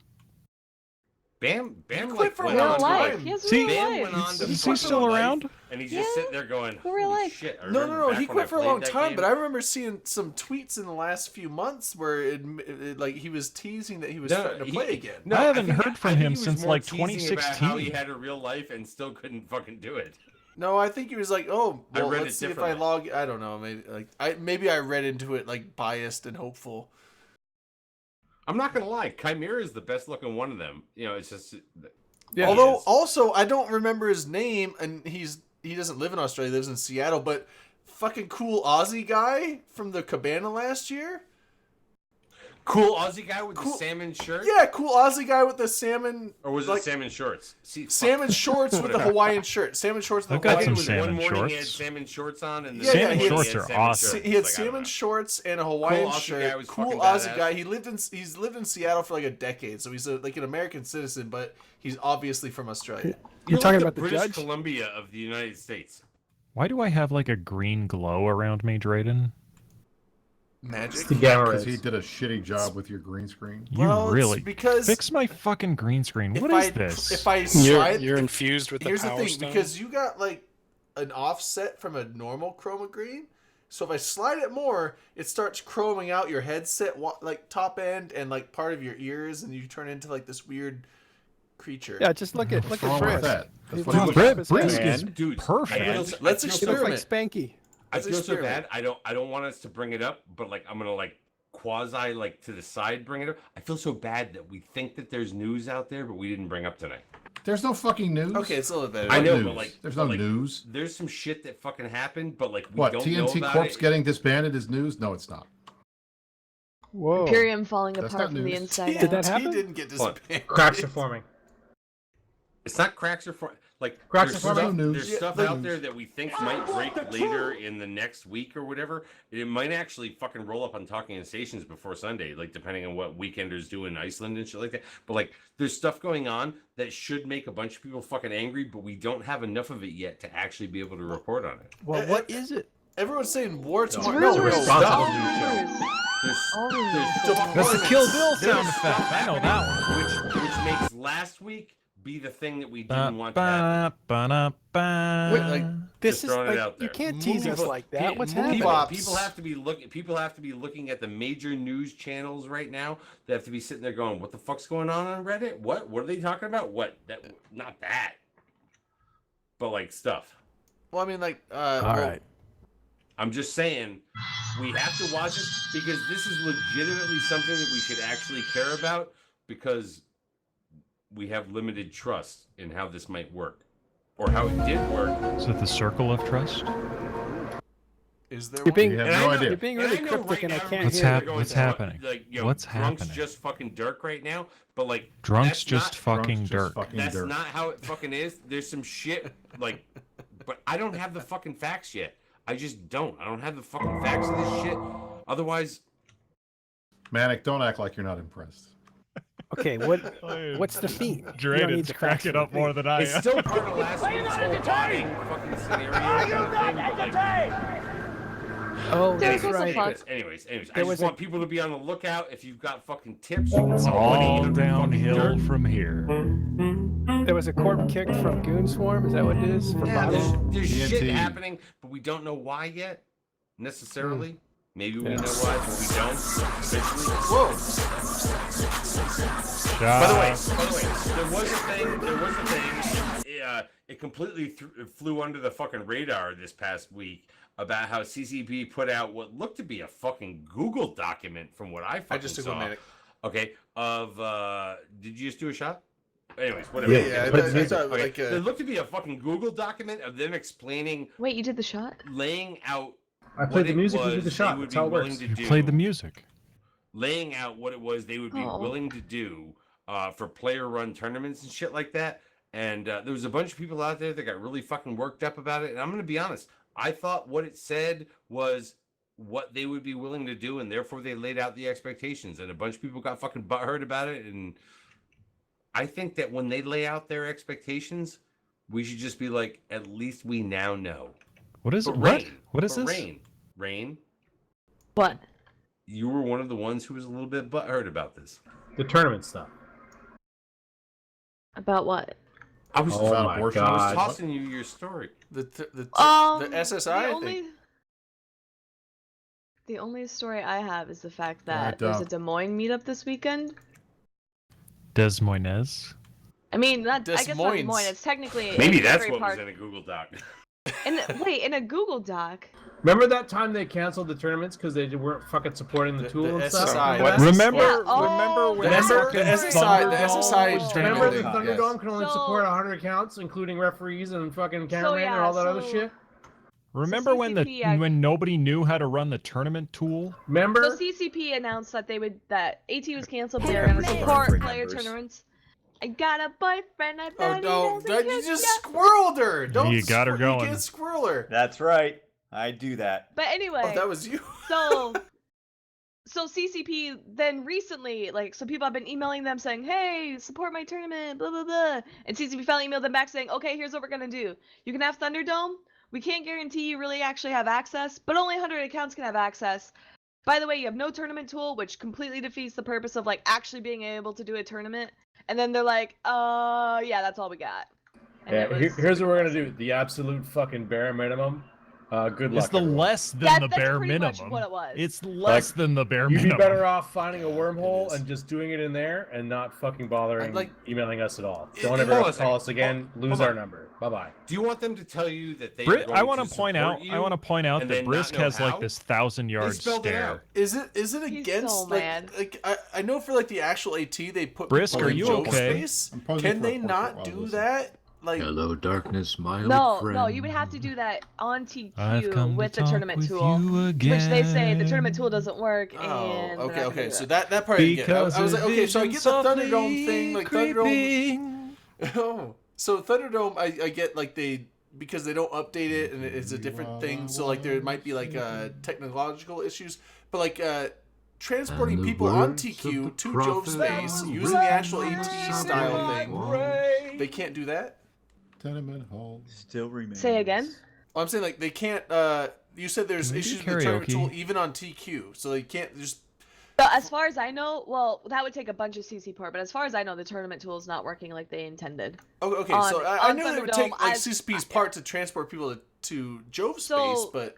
Bam quit like for went real on to, life. like- He has See, real Bam life. went on to Is he fucking still life, around? and he's Yeah, just sitting there going, for real "Holy life." shit!" I No, remember back he when I quit for a played long that time, game. but I remember seeing some tweets in the last few months where like he was teasing that he was starting to play again. No, I haven't think- heard from I think him he was since, more like, teasing about how he 2016. had a real life and still couldn't fucking do it. No, I think he was like, "Oh, I well, read let's it see if I differently. log." I don't know, maybe I read into it like biased and hopeful. I'm not gonna lie, Chimera is the best looking one of them. You know, it's just. Yeah. Although, also, I don't remember his name, and he doesn't live in Australia. He lives in Seattle. But fucking cool Aussie guy from the Cabana last year. Cool Aussie guy with the salmon shirt? Yeah, cool Aussie guy with the salmon. Or was like, it salmon shorts? See, salmon shorts with the Hawaiian shirt. Salmon shorts with I've the got Hawaiian some shirt. salmon One morning he had shorts. salmon shorts on, and Yeah, Salmon he had shorts are awesome. He had Like, I don't salmon know. shorts and a Hawaiian Aussie guy shirt. was Cool fucking Aussie badass. guy. He's lived in Seattle for like a decade, so he's like an American citizen, but he's obviously from Australia. You're talking like about the the British judge? Columbia of the United States. Why do I have like a green glow around me, Drayden? Magic. Because he did a shitty job with your green screen. You Well, it's really because fix my fucking green screen. What is this? If I slide, You're infused with the here's the power thing, stone. because you got like an offset from a normal chroma green. So if I slide it more, it starts chroming out your headset, like top end and like part of your ears, and you turn into like this weird creature. Yeah, just look at wrong with Brisk. that? That's He's what looking he up looks his Brisk head. is Dude, perfect. Let's He looks experiment. like Spanky. I Let's feel so experiment. bad. I don't want us to bring it up, but like I'm gonna like quasi like to the side bring it up. I feel so bad that we think that there's news out there, but we didn't bring up tonight. There's no fucking news. Okay, it's a little better. I know, news? but like There's no but, like, news. There's some shit that fucking happened, but like we What, don't know TNT about Corps it. getting disbanded is news? No, it's not. Whoa. Imperium falling That's apart not from the news. inside Did out. that happen? He didn't get What? disbanded. Cracks are forming. It's not cracks or like Cracks there's are stuff, forming. there's Yeah, stuff the out news. there that we think might break later in the next week or whatever. It might actually fucking roll up on Talking in Stations before Sunday, like depending on what Weekenders do in Iceland and shit like that. But like there's stuff going on that should make a bunch of people fucking angry, but we don't have enough of it yet to actually be able to report on it. Well, what is it? Everyone's saying war tomorrow. Rumors. No, responsible That's the Kill Bill sound effect. I know that one. Which makes last week be the thing that we didn't want to Ba, happen. ba, ba, ba. Wait, like, This Just is throwing it like out you there. can't tease us People- like that. What's happening? People have to be looking. People have to be looking at the major news channels right now. They have to be sitting there going, "What the fuck's going on Reddit? What? What are they talking about? What? That? Not that. But like stuff." Well, I mean, like, All right. I'm just saying, we have to watch this because this is legitimately something that we should actually care about because we have limited trust in how this might work or how it did work. Is it the circle of trust? is there You're one? being, We have And no I know- idea. you're being and really I know cryptic, right and I now can't everybody's hear hap- it. going, what's "Oh, happening? Like, you know, What's Drunk's happening? just fucking Dirk right now, but like Drunk's that's just not, fucking Drunk's just Dirk. fucking that's dirt. not how it fucking is. There's some shit like, but I don't have the fucking facts yet. I just don't. I don't have the fucking facts of this shit. Otherwise, Manic, don't act like you're not impressed. Okay, what's the theme? You don't need Drayden's the cracking facts up for the more theme. than I it's am. still part of last week's whole body fucking scenario. Kind of thing, but, like, Oh, Derek, that's what's the right. fuck? anyways, I There just was want people to be on the lookout. If you've got fucking tips, you can It's call all 1-800 downhill fucking dirt. from here. There was a corp kicked from Goon Swarm. Is that what it is? For Yeah, there's, bottom? there's shit TNT. happening, but we don't know why yet, necessarily. Maybe we Yeah. know why, but we don't. Officially. Whoa! By the way, there was a thing. It completely flew under the fucking radar this past week about how CCP put out what looked to be a fucking Google document from what I fucking I just took saw. one minute. Okay, did you just do a shot? Anyways, whatever. Yeah, I thought, Okay, like, there looked to be a fucking Google document of them explaining, Wait, you did the shot? laying out. I played what the it music, you was did the they shot. would That's be how it willing works. to You do. played the music. Laying out what it was they would be Oh. willing to do for player-run tournaments and shit like that. And there was a bunch of people out there that got really fucking worked up about it. And I'm going to be honest, I thought what it said was what they would be willing to do, and therefore they laid out the expectations. And a bunch of people got fucking butthurt about it. And I think that when they lay out their expectations, we should just be like, at least we now know. What is But it? What? Rain, What is but this? Rain, Rain, What? you were one of the ones who was a little bit butthurt about this. The tournament stuff. About what? I was, Oh my I was God. tossing you your story. The Um, SSI thing. The only story I have is the fact Alright, that there's a Doc. Des Moines meetup this weekend. Des Moines. I mean, I Des guess not Des Moines. Moines. It's technically Maybe in that's Asbury what Park. was in a Google Doc. In a Google Doc. Remember that time they canceled the tournaments because they weren't fucking supporting the tool and stuff? SSI. What? Remember? Yeah, oh, Remember when that's The fucking SSI, the Thunderdome SSI was tournament Remember the thing, Thunderdome yes. can only So- support 100 accounts, including referees and fucking cameraman and all that other shit? Remember when CCP, when nobody knew how to run the tournament tool? Remember? So CCP announced that that AT was canceled. They're gonna support player tournaments. I got a boyfriend. I Oh bet he no! doesn't You kiss just ya. squirreled her. Don't You got her You going. can't squirrel her. That's right. I do that. But anyway, Oh, that was you. So CCP then recently, so people have been emailing them saying, hey, support my tournament, blah, blah, blah. And CCP finally emailed them back saying, okay, here's what we're going to do. You can have Thunderdome. We can't guarantee you really actually have access, but only 100 accounts can have access. By the way, you have no tournament tool, which completely defeats the purpose of, actually being able to do a tournament. And then they're like, yeah, that's all we got. And Yeah, it was- here's what we're gonna do. The absolute fucking bare minimum. Good luck. It's the everyone. less than the That's bare pretty much minimum. what it was. It's less than the bare You'd minimum. be better off finding a wormhole and just doing it in there and not fucking bothering Like- emailing us at all. Hold Don't on ever a call second. us again. Lose Hold our on. number. Bye bye. Do you want them to tell you that they? I want to point out. I want to point out and that then not Brisk know has how? this 1,000-yard spelled it out. stare. Is it He's against so mad. I know for the actual AT they put Brisk, people are in you joke okay? space. I'm posing Can for a they portrait not while do listening. that? Hello, darkness, my No, old friend. no, you would have to do that on I've TQ come with to the talk tournament with tool, you which they say the tournament again. tool doesn't work. Oh, And they're not gonna okay. do So it. that part I get. I was Because like, a okay, so I vision get the Thunderdome softly thing, Thunderdome. creeping. Oh, so Thunderdome, I get because they don't update it and it's a different thing. So there might be technological issues, but transporting And the people on words of TQ the to Jove prophet Space are using the actual written AT style on thing, walls. they can't do that. Tenement halls. Still remains. Say again. Well, I'm saying they can't. You said there's Can we do issues with the tournament karaoke? tool even on TQ, so they can't just. So as far as I know, well, that would take a bunch of CC port, but as far as I know, the tournament tool is not working like they intended. Oh, okay, On- so I on knew they would Thunderdome, take I've- CCP's part to transport people to Jove Space, So- but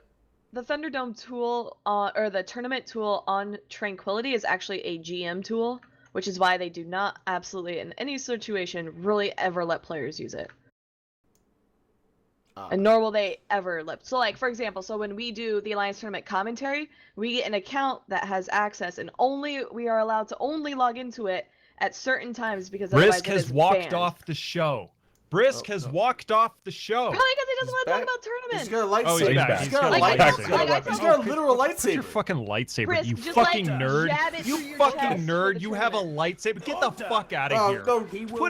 The Thunderdome tool, or the tournament tool on Tranquility is actually a GM tool, which is why they do not absolutely, in any situation, really ever let players use it. And nor will they ever let. So, for example, when we do the Alliance Tournament commentary, we get an account that has access, and we are allowed to only log into it at certain times because otherwise Brisk it has is walked banned. off the show. Brisk has walked off the show. Probably because he doesn't want to talk back. about tournaments. he's got a lightsaber. Oh, he's back. He's got a Like, lightsaber. He's got a literal Put your lightsaber. fucking lightsaber, Brisk, you just, fucking jab nerd. it You through your fucking chest for nerd. the You have a tournament. lightsaber. Get the fuck out of Oh, here.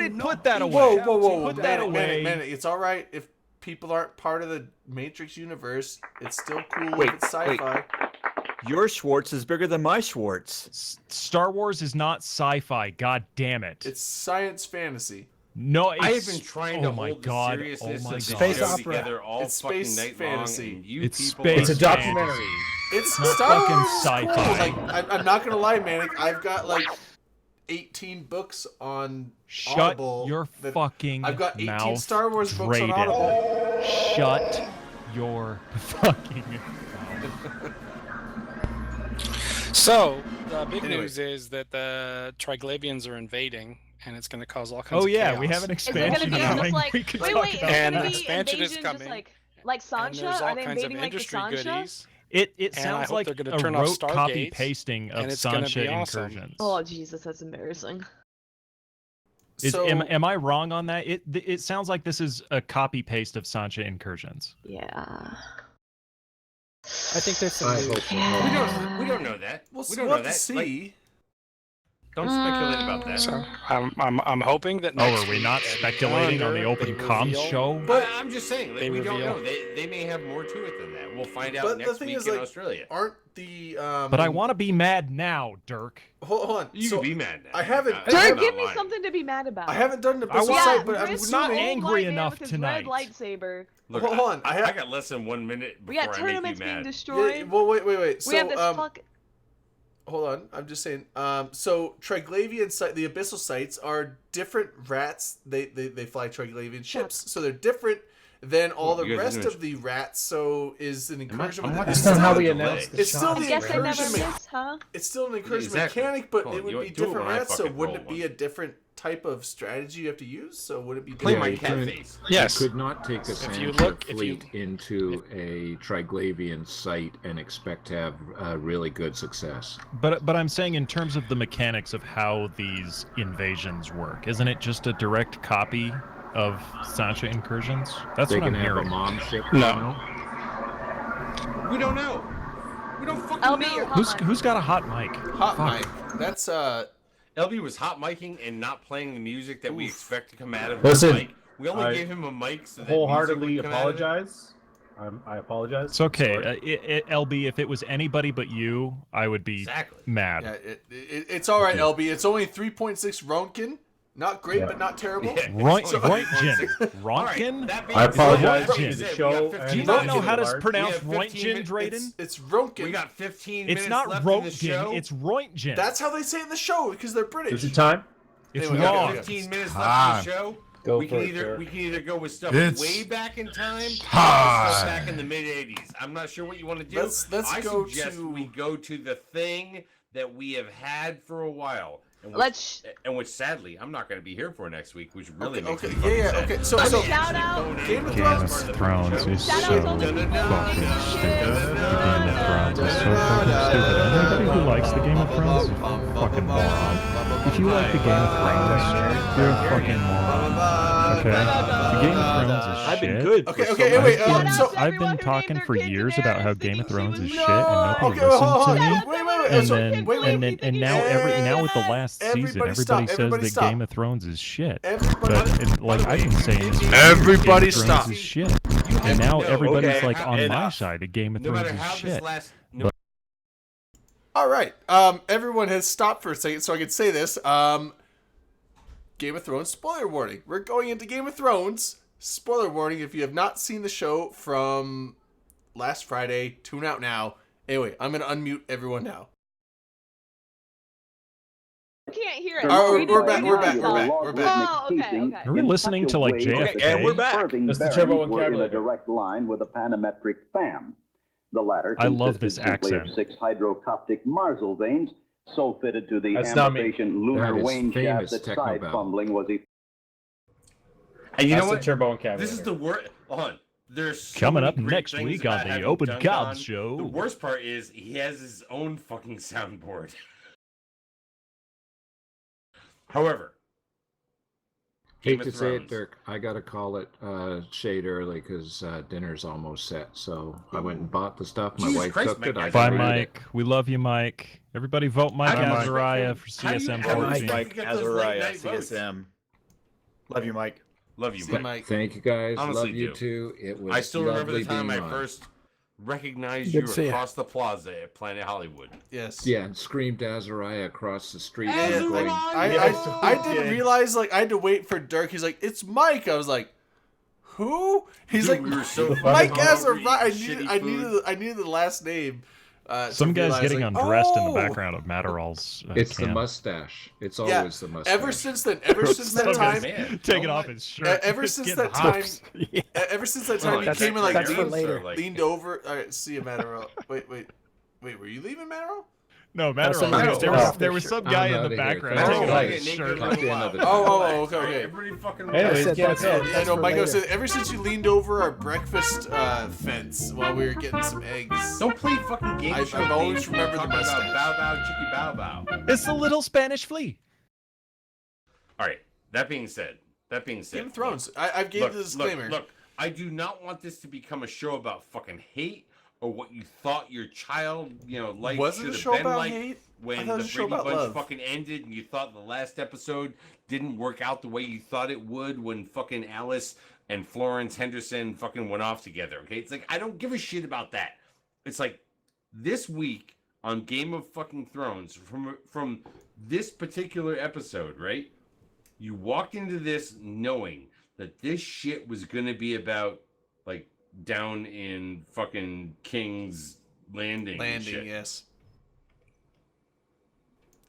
no, Put that away. Whoa, Put that away. Man, it's all right if people aren't part of the Matrix universe. It's still cool Wait, if it's sci-fi. Your Schwartz is bigger than my Schwartz. Star Wars is not sci-fi. God damn it. It's science fantasy. No, I have it's- been trying oh to my hold God. the seriousness Oh my of the God. Space show opera. together all It's fucking space night fantasy. long, and you It's people space It's a are documentary. fantasy. It's Not Star fucking Wars is sci-fi. cool. I'm not gonna lie, man. I've got 18 books on Shut Audible. your that- fucking I've got 18 mouth, Star Wars books on Drayden. Audible. Shut your fucking So the big Anyway. news is that the Triglavians are invading, and it's going to cause all kinds Oh of yeah, chaos. we have an Is it gonna expansion be coming. just like We can wait, talk wait? Is about it And gonna the be expansion is invasion coming, like And Sancha? there's all Are they kinds of invading like the industry Sancha? goodies. It And I sounds hope like they're gonna a turn off rote Stargates, copy pasting of and it's gonna Sancha be awesome. incursions. Oh Jesus, that's embarrassing. Am I wrong on that? It sounds like this is a copy paste of Sancha incursions. Yeah. I think there's some. I news. hope so. Yeah. We don't know that. We'll we don't know have to that. see. Don't speculate about that. So I'm hoping that. Oh, next are we week not at speculating on the calendar, open they comms reveal- show? But I'm just saying, They we don't reveal- know. They may have more to it than that. We'll find out But the next thing week is, in like, Australia. aren't the But I want to be mad now, Dirk. hold on. You so can be mad now. I haven't. I'm Dirk, not give me lying. something to be mad about. I haven't done the I Abyssal want- site, but I'm Chris, not old angry white man enough with his tonight. Red lightsaber. Look, Hold on, I got less than 1 minute We before got I make you tournaments being mad. destroyed. Yeah, well, wait. So we have this fuck. hold on. I'm just saying. So Triglavian site, the Abyssal sites are different rats. They fly Triglavian ships, so they're different than all Well, the you guys are rest doing- of the rats. So is an incursion. I'm with- watching it's That's not still- how we delay. announced the It's still shot. the I guess I never encouragement. miss, huh? It's still an encouragement Exactly. mechanic, but Hold it on, would you be do it different when I rats. So fucking wouldn't roll it be one. a different type of strategy you have to use? So would it be Play different? my you cat couldn't- face. Yes. You could not take a If you Sansa look- if you- fleet into a Triglavian site and expect to have really good success. But I'm saying in terms of the mechanics of how these invasions work, isn't it just a direct copy of Sancha incursions? That's They what I'm can have a hearing. mom ship. No. We don't know. We don't fucking LB, know. you're hot. Who's got a hot mic? Hot Fuck. mic. That's LB was hot micing and not playing the music that we expect to come out of Listen, his mic. We only I gave him a mic so that Wholeheartedly music would come out of it. apologize. I apologize. It's okay. Sorry. LB, if it was anybody but you, I would be Exactly. mad. yeah. It's all right, LB. It's only 3.6 Ronkin. Not great, Yeah. but not terrible. Yeah. Rontgen. All right, Rontgen? that being I said, apologize Rontgen. to we the got show. 15 and Do you not to know the how to large- pronounce We have 15 Rontgen, minutes. Drayden? It's Ronkin. We got 15 It's minutes not left in the show. Rontgen, it's Rontgen. That's how they say it in the show because they're British. Is it time? It's Anyway, wrong. okay. 15 minutes Time. left in the show. Go we for can it, either sir. we can either go with stuff It's way back in time, or time. stuff back in the mid 80s. I'm not sure what you want to do. Let's I go suggest to- we go to the thing that we have had for a while. And which sadly I'm not going to be here for next week, which really makes me fucking yeah, sad. okay. So I'm shout actually out. going in Game of to Game Thrones. of Thrones is so Shout fucking out to stupid. the Game of Thrones is so fucking stupid. Anybody who likes the Game of Thrones is a fucking moron. If you like the Game of Thrones, you're a fucking moron. Okay? The Game of Thrones is shit. I've been good. Okay, for okay, so wait, much. Shout out so- to I've everyone been who talking named for their kid years about how Daenerys Game of thinking Thrones she is was shit and nobody Okay, hold listens to on. me. Wait. And So- then, wait. and now with the last season, Everybody stop, everybody says everybody that stop. Game of Thrones is shit. Everybody- But like I've been saying, this for years, Everybody Game of stop. Thrones is shit. And now No, everybody's okay, like on my enough. side. A Game of No Thrones matter is how shit. this last All right. Everyone has stopped for a second, so I can say this. Game of Thrones spoiler warning. We're going into Game of Thrones. Spoiler warning. If you have not seen the show from last Friday, tune out now. Anyway, I'm gonna unmute everyone now. I can't hear it. Oh, Read it, we're read back. it We're back. yourself. We're back. We're back. Oh, okay. Are we listening to like JFK? And we're back. That's the turbo and were in a Cavalier. direct line with a panametric FAM. The latter I love this consisted simply of accent. 6 hydrocoptic Marsal veins, so fitted to the That's not me. amorphation lunar That is wane shaft famous that techno side babble. fumbling was And you know That's what? the turbo and Cavalier. This is the worst. Hold on. There's so Coming many up great next things week about on the having Open Dunk Cobb on. Show. The worst part is he has his own fucking soundboard. However, Game Hate of to say it, Thrones. Dirk. I got to call it shade early because dinner's almost set. So I went and bought the stuff. My Jesus wife Christ, cooked it. Mike, I Bye, can read it. Mike. We love you, Mike. Everybody vote Mike How do you Azariah expect for him- CSM how do you 14. expect Mike to get those late Azariah, night votes? CSM. Love you, Mike. Love you, See, Mike. Mike. Thank you guys. Honestly Love you do. too. It was. I still remember the lovely time I being on. first recognized Good you to see ya. across the plaza at Planet Hollywood. Yes. Yeah, and screamed Azariah across the street. And from like, Gordon. I didn't realize, like, I had to wait for Dirk. He's like, it's Mike. I was like, who? He's Dude, like, we were so Mike fucking hungry, Azariah. I shitty needed the last name. Some to guy's realize, getting like, undressed in the oh! background of Matterall's It's the camp. mustache. It's Yeah, always the mustache. Ever since then, ever since Some that guy's time, taking off his shirt. ever It's since getting that hot. time, ever since that Hold time, on, he that's- came and like that's for leaned, later. leaned over. All right, see you, Matterall. Wait, were you leaving, Matterall? No, Matterall. some there, guy's there taking was off there his was shirt. some guy I'm in outta the here. background Thank taking you. off Right. his Naked shirt. little Talk to you while. another Oh, okay, okay. Everybody fucking. Anyways, I said Game of that's it. Thrones. I That's know, for Mike. later. Said ever since you leaned over our breakfast fence while we were getting some eggs. Don't play fucking game I've show always games. remembered the Talking about mustache. Bow Bow, Chicky Bow Bow. It's the little Spanish flea. All right. That being said, Game of Thrones. I've gave Look, the disclaimer. Look, I do not want this to become a show about fucking hate or what you thought your child, life Was it should a have show been about like hate? I when thought it the was a show Brady about Bunch love. fucking ended, and you thought the last episode didn't work out the way you thought it would when fucking Alice and Florence Henderson fucking went off together. Okay, it's like I don't give a shit about that. It's like this week on Game of fucking Thrones, from this particular episode, right? You walked into this knowing that this shit was gonna be about like down in fucking King's Landing. and shit. Yes.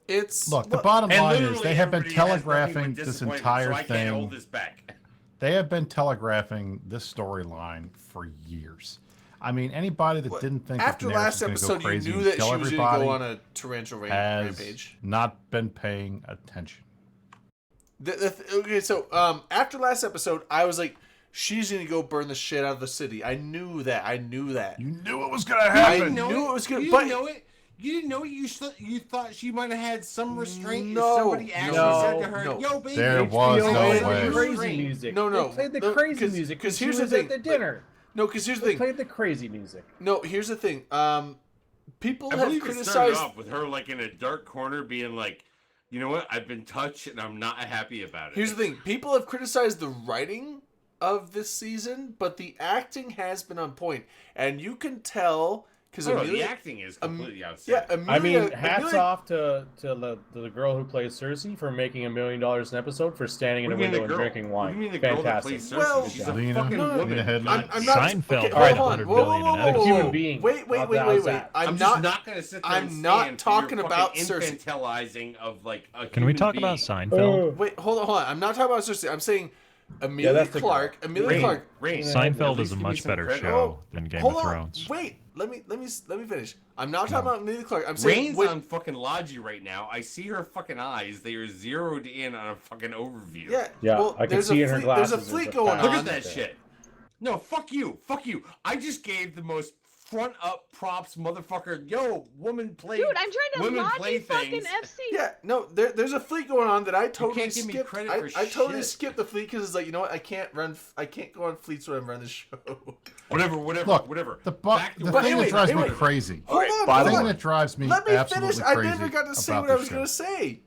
It's Look, the look, bottom And line is literally they have been everybody has nothing but telegraphing this disappointment, entire so I can't hold thing. this back. They have been telegraphing this storyline for years. I mean, anybody that didn't think that after Daenerys last was episode, gonna go you crazy knew and that kill she was going to everybody go on a torrential has rampage. not been paying attention. Okay, so after last episode, I was like, she's going to go burn the shit out of the city. I knew that. You knew it was going to happen. I knew it was going to. You But didn't know it. You didn't know it. You thought she might have had some restraint. No, if somebody actually no, said to her, no. "Yo, baby, There HBO was no has way. Crazy restraint." music. No. They played the crazy music. Because She here's was the thing. at the dinner. No, because here's the They thing. played the crazy music. No, here's the thing. People I have believe it started criticized. off with her like in a dark corner, being like, "You know what? I've been touched, and I'm not happy about it." Here's the thing. People have criticized the writing of this season, but the acting has been on point, and you can tell because the acting is completely outstanding. Yeah, I mean, Amelia, hats Amelia- off to the girl who plays Cersei for making $1 million an episode for standing in a What do you mean window the and girl? drinking What wine. do you mean the girl that Fantastic. plays Cersei? Well, She's a Lena- fucking Lena woman. Headey. I'm not. Seinfeld Okay, had hold on. 100 Whoa, billion whoa, in whoa, A whoa, human whoa. being. Wait. How's that? I'm just not. not going to sit there I'm and not stand for talking your about fucking Cersei. infantilizing of like a Can we human talk being. about Seinfeld? Wait, hold on. I'm not talking about Cersei. I'm saying Amelia that's the Clark. girl. Amelia Rain, Clark. Rain. Seinfeld At least is a give me much some better credit. show than Game Hold of on. Thrones. Wait. Let me finish. I'm not talking about Amelia Clark. I'm saying Rain's on fucking Logi right now. I see her fucking eyes. They are zeroed in on a fucking overview. Yeah. Yeah, well, I can there's see a in her fleet, glasses. There's a fleet there's going Look on. at that shit. No, fuck you. Fuck you. I just gave the most front up props, motherfucker. Yo, woman play. Dude, I'm trying to women log play in fucking things. FC. Yeah, no, there's a fleet going on that I totally can't give me skipped. credit for I totally shit. skipped the fleet because it's like, you know what? I can't go on fleets when I'm running the show. Whatever. Look, whatever. the Back to thing what- that drives me crazy. Hold on, The hold thing on. that drives me Let me absolutely finish. I crazy never got to say about what I this was show. going to say.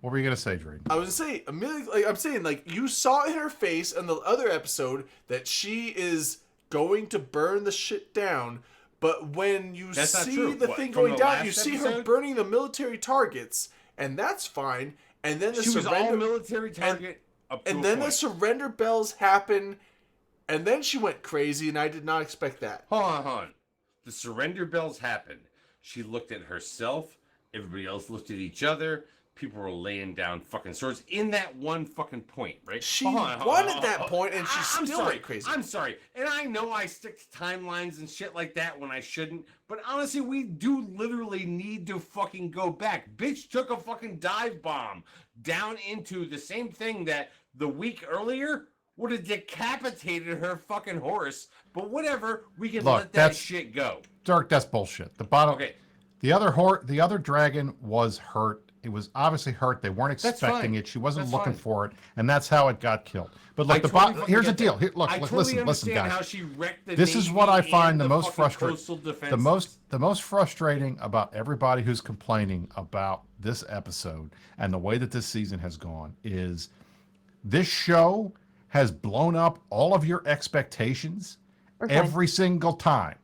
What were you gonna say, Drake? I was gonna say, Amelia, like I'm saying, like you saw in her face in the other episode that she is going to burn the shit down. But when you That's not see true. the What, thing from going the down, last you see her episode? burning the military targets, and that's fine. And then the She was all surrender, military target. up to and a then the point. surrender bells happen, and then she went crazy, and I did not expect that. Hold on. The surrender bells happened. She looked at herself. Everybody else looked at each other. People were laying down fucking swords in that one fucking point, right? She Hold on, won at that point, and she I'm still sorry. went crazy. I'm sorry. And I know I stick to timelines and shit like that when I shouldn't. But honestly, we do literally need to fucking go back. Bitch took a fucking dive bomb down into the same thing that the week earlier would have decapitated her fucking horse. But whatever, we can Look, let that that's- shit go. Dirk, that's bullshit. The bottom. Okay. The other dragon was hurt. It was obviously hurt. They weren't That's expecting fine. it. She wasn't That's looking fine. for it, and that's how it got killed. But look, I the totally bottom. fucking Here's the get deal. that. Here, look, I totally listen, understand guys. how she wrecked the This is Navy what I and find the most fucking frustrating. coastal The defenses. most frustrating about everybody who's complaining about this episode and the way that this season has gone is this show has blown up all of your expectations We're fine. every single time.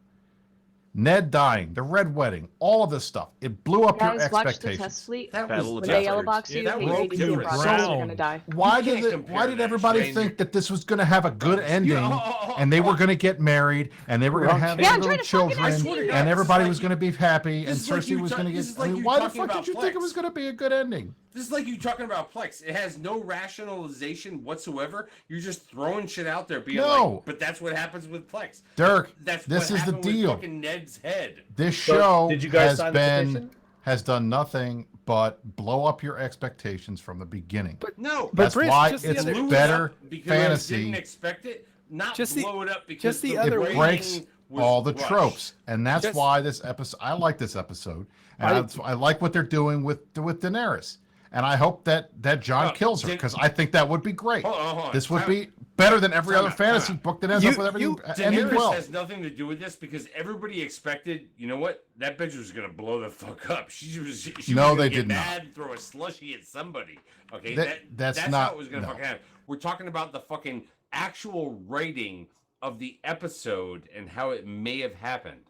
Ned dying, the red wedding, all of this stuff. It blew up your Guys, watch the expectations. test fleet. That Battle When of they yellow Bastards. box you, Yeah, that get was ready to broke get the processed, you're ground. gonna die. Why You did can't compare why did that everybody shit. think that this was going to have a good ending, oh, and they were going to get married, and they were going to have Yeah, I'm little trying to fucking children, swear to God, and this everybody is was like going to be happy, and this is like Cersei you was ta- going to this get. is like you Why the talking fuck about did you think it Plex. was going to be a good ending? This is like you talking about Plex. It has no rationalization whatsoever. You're just throwing shit out there, being No. like, "But that's what happens with Plex." Dirk, That's this what is the happened with deal. fucking Ned's head. This So, show did you guys has sign the petition? done nothing but blow up your expectations from the beginning. No, That's Britt, why just the it's other- blew it better up because fantasy. I didn't expect it. Not Just the- blow it up because just the It other writing breaks was all the rushed. tropes, and that's Just- why this episode. I like this episode, and I like what they're doing with Daenerys. and I hope that John No, kills her because I think that would be great. Hold on. This would Time- be better than every time other out, fantasy time out. book that ends up with everything ending Daenerys well. has nothing to do with this because everybody expected, you know what? That bitch was gonna blow the fuck up. She was No, gonna they get did not. mad, and throw a slushy at somebody. Okay, That's how not- it was gonna no. fucking happen. We're talking about the fucking actual writing of the episode and how it may have happened.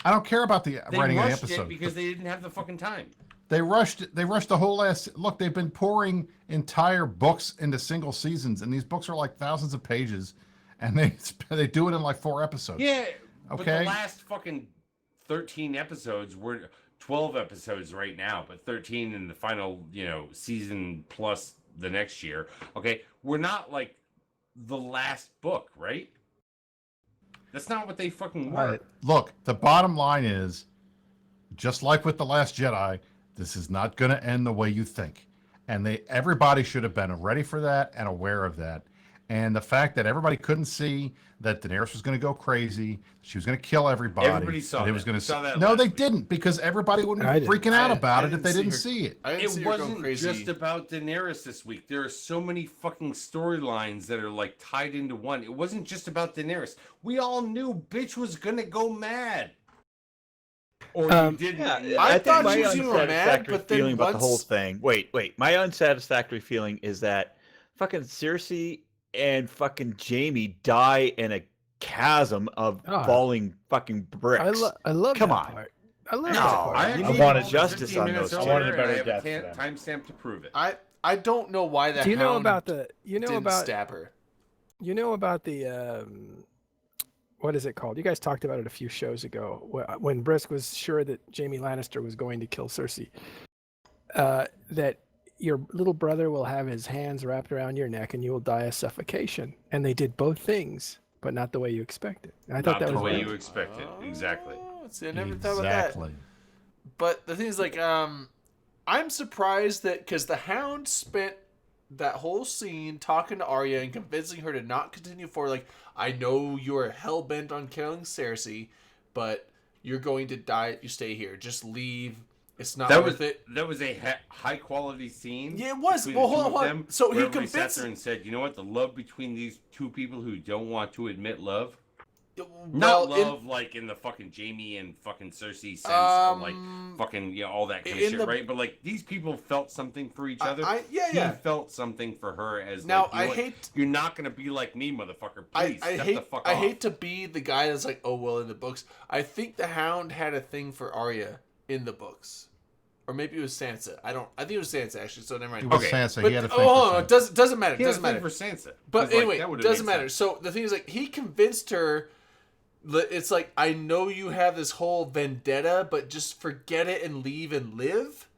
I don't care about the They writing of the rushed episode. it because they didn't have the fucking time. They rushed the whole last look. They've been pouring entire books into single seasons, and these books are like thousands of pages, and they do it in like 4 episodes. Yeah, but Okay. the last fucking 13 episodes were 12 episodes right now, but 13 in the final, season plus the next year. Okay, we're not like the last book, right? That's not what they fucking were. Look, the bottom line is, just like with The Last Jedi, this is not going to end the way you think. And everybody should have been ready for that and aware of that. And the fact that everybody couldn't see that Daenerys was going to go crazy, she was going to kill everybody. Everybody saw and it that. was going We to saw that No, last they week. didn't, because everybody would be I didn't. freaking out I about it if didn't they see didn't her- see it. I didn't see It her go wasn't crazy. just about Daenerys this week. There are so many fucking storylines that are like tied into one. It wasn't just about Daenerys. We all knew bitch was gonna go mad. Or you didn't. Yeah, I think thought my you were mad, unsatisfactory but then feeling about the whole once- thing. Wait. My unsatisfactory feeling is that fucking Cersei and fucking Jamie die in a chasm of Ah. falling fucking bricks. I love Come that on. part. I love No, that part. I need wanted all the justice 15 on minutes those earlier, two. I wanted a and better I have death for them. timestamp to prove it. I don't know why the Do you know Hound about the? You know didn't about stab her. You know about the what is it called? You guys talked about it a few shows ago when Brisk was sure that Jaime Lannister was going to kill Cersei. That your little brother will have his hands wrapped around your neck and you will die of suffocation. And they did both things, but not the way you expected. And I thought Not that the was way great. you expected. Exactly. See, I never thought about that. Exactly. But the thing is, like, I'm surprised that because the Hound spent that whole scene talking to Arya and convincing her to not continue forward. Like, I know you're hell bent on killing Cersei, but you're going to die if you stay here. Just leave. It's not worth it. That was a high quality scene. Yeah, it was. between Well, the two hold of on. them, So where he everybody convinced- sat there and said, "You know what? The love between these two people who don't want to admit love." Well, Not love like in the fucking Jamie and fucking Cersei sense, or like fucking all that kind of in shit, the- right? But like these people felt something for each other. yeah, he yeah. felt something for her as Now, like, you know I what? hate- You're not gonna be like me, motherfucker. Please I step hate the fuck I off. hate to be the guy that's like, oh well, in the books. I think the Hound had a thing for Arya in the books, or maybe it was Sansa. I think it was Sansa actually. So never mind. It was Sansa. But, He had a thing hold for on, Sansa. doesn't matter. He had a Doesn't thing matter for Sansa. But 'Cause, like, anyway, that would've doesn't made matter. sense. So the thing is, like, he convinced her. It's like, I know you have this whole vendetta, but just forget it and leave and live.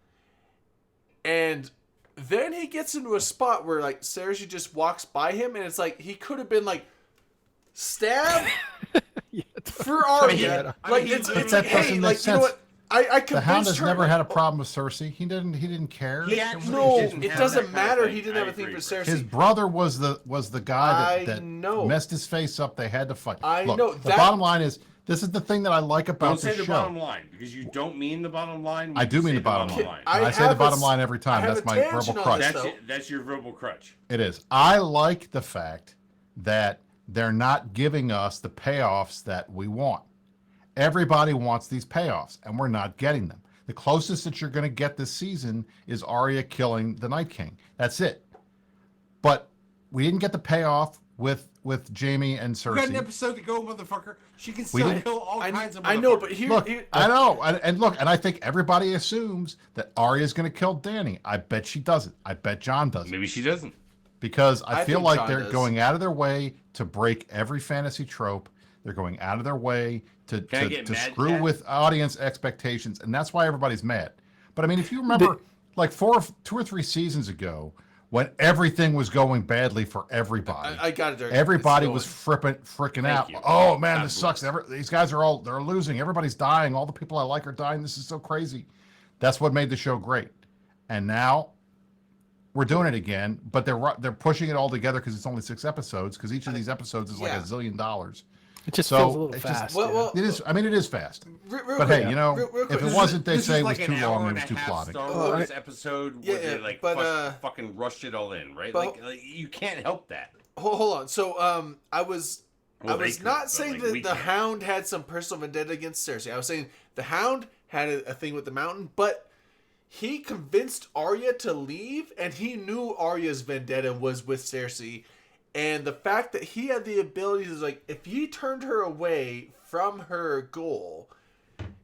And then he gets into a spot where like Cersei just walks by him, and it's like he could have been like stabbed for Arya. Like it's But that hey, doesn't make like sense. you know what? I The Hound convinced has her. never had a problem with Cersei. He didn't care. He actually No, didn't it have doesn't that kind of matter. thing. He didn't I have a thing agree, for Rick. Cersei. His brother was the guy I that know. messed his face up. They had to fight. I Look, know, the that- bottom line is, this is the thing that I like about Don't say this the show. bottom line because you don't mean the bottom line. when I do you mean say the bottom line. line. I say the bottom line every time. I have That's a my tangent verbal on crutch. this, though. That's your verbal crutch. It is. I like the fact that they're not giving us the payoffs that we want. Everybody wants these payoffs, and we're not getting them. The closest that you're going to get this season is Arya killing the Night King. That's it. But we didn't get the payoff with Jamie and We got an Cersei. episode to go, motherfucker. She can We still didn't- kill all kinds of motherfuckers. I know, but here, Look, I know, and look, and I think everybody assumes that Arya's going to kill Dany. I bet she doesn't. I bet John doesn't. Maybe she doesn't. Because I feel think like John they're does. going out of their way to break every fantasy trope. They're going out of their way to Can I get mad, screw Cat? with audience expectations, and that's why everybody's mad. But I mean, if you remember, like 2 or 3 seasons ago, when everything was going badly for everybody, I got it, Derek. everybody It's was going. freaking Thank out. you. Oh man, this Absolutely. sucks. These guys are they're losing. Everybody's dying. All the people I like are dying. This is so crazy. That's what made the show great. And now we're doing it again, but they're pushing it all together because it's only 6 episodes. Because each of these episodes is like Yeah. $1 zillion. It just So, feels a little it's just- fast. Well, It is. I mean, it is fast. Real But quick, hey, you know, real if quick. it wasn't, they'd This say is it like was an too hour long and and it a was too half plotting. Star Oh, Wars okay. episode Yeah, where yeah, they like but, fucking rushed it all in, right? but- Like you can't help that. Hold on. So I was Well, they not could, but, saying like, that we the can't. Hound had some personal vendetta against Cersei. I was saying the Hound had a thing with the Mountain, but he convinced Arya to leave, and he knew Arya's vendetta was with Cersei. And the fact that he had the ability to, like, if he turned her away from her goal,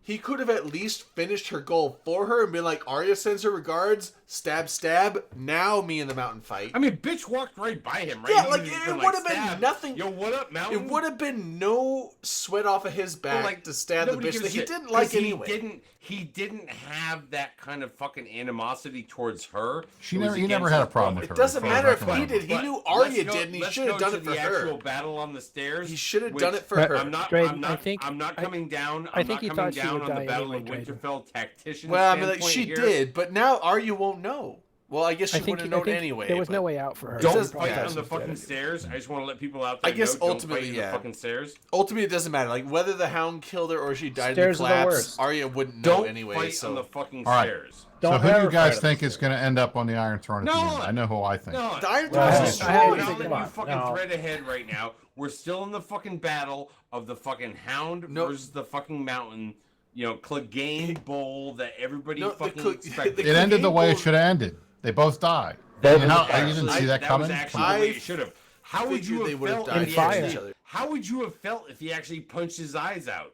he could have at least finished her goal for her and been like, Arya sends her regards, stab, stab, now me and the Mountain fight. I mean, bitch walked right by him, right? Yeah, He like, was it been, would have been stab. nothing. Yo, what up, Mountain? It would have been no sweat off of his back Well, to stab the nobody bitch gives that a he shit, didn't like 'cause anyway. He didn't have that kind of fucking animosity towards her. She It was never. He never against had a his problem brother. with her. It doesn't as far as matter I if can he remember. did. He But knew let's Arya go- did, and he let's should have go done to it for the her. actual battle on the stairs. He should have which- done it for But- her. I'm not. Drayden, I'm not. I think- I'm not coming down. I I'm think not he coming thought she down would on the die Battle anyway, of Drayden. Winterfell tactician. Well, I mean, like, standpoint she here. did, but now Arya won't know. Well, I guess she I think, would have known I think anyway. there was but no way out for her. Don't says- fight yeah. on the fucking stairs. I just want to let people out there I guess know, ultimately, don't fight yeah. in the fucking stairs. Ultimately, it doesn't matter. Like, whether the Hound killed her or she died Stairs in are the the collapse, worst. Arya wouldn't know Don't anyway. fight So on the fucking All right. stairs. So Don't who do ever you guys fight think on is going to end up on the Iron Throne at the No. end? I know who I think. No, the Iron Well, Throne I is have Now to destroyed. think that about you it. fucking No. thread ahead right now. We're still in the fucking battle of the fucking Hound No. versus the fucking Mountain. You know, Clegane Bowl that everybody No, the fucking Cleg- expected. It ended the way it Clegane should have ended. They both died. That You was know, actually- you didn't see that was coming. actually I the way it should have. How would you figured they have would've felt died if he against actually? each other. How would you have felt if he actually punched his eyes out?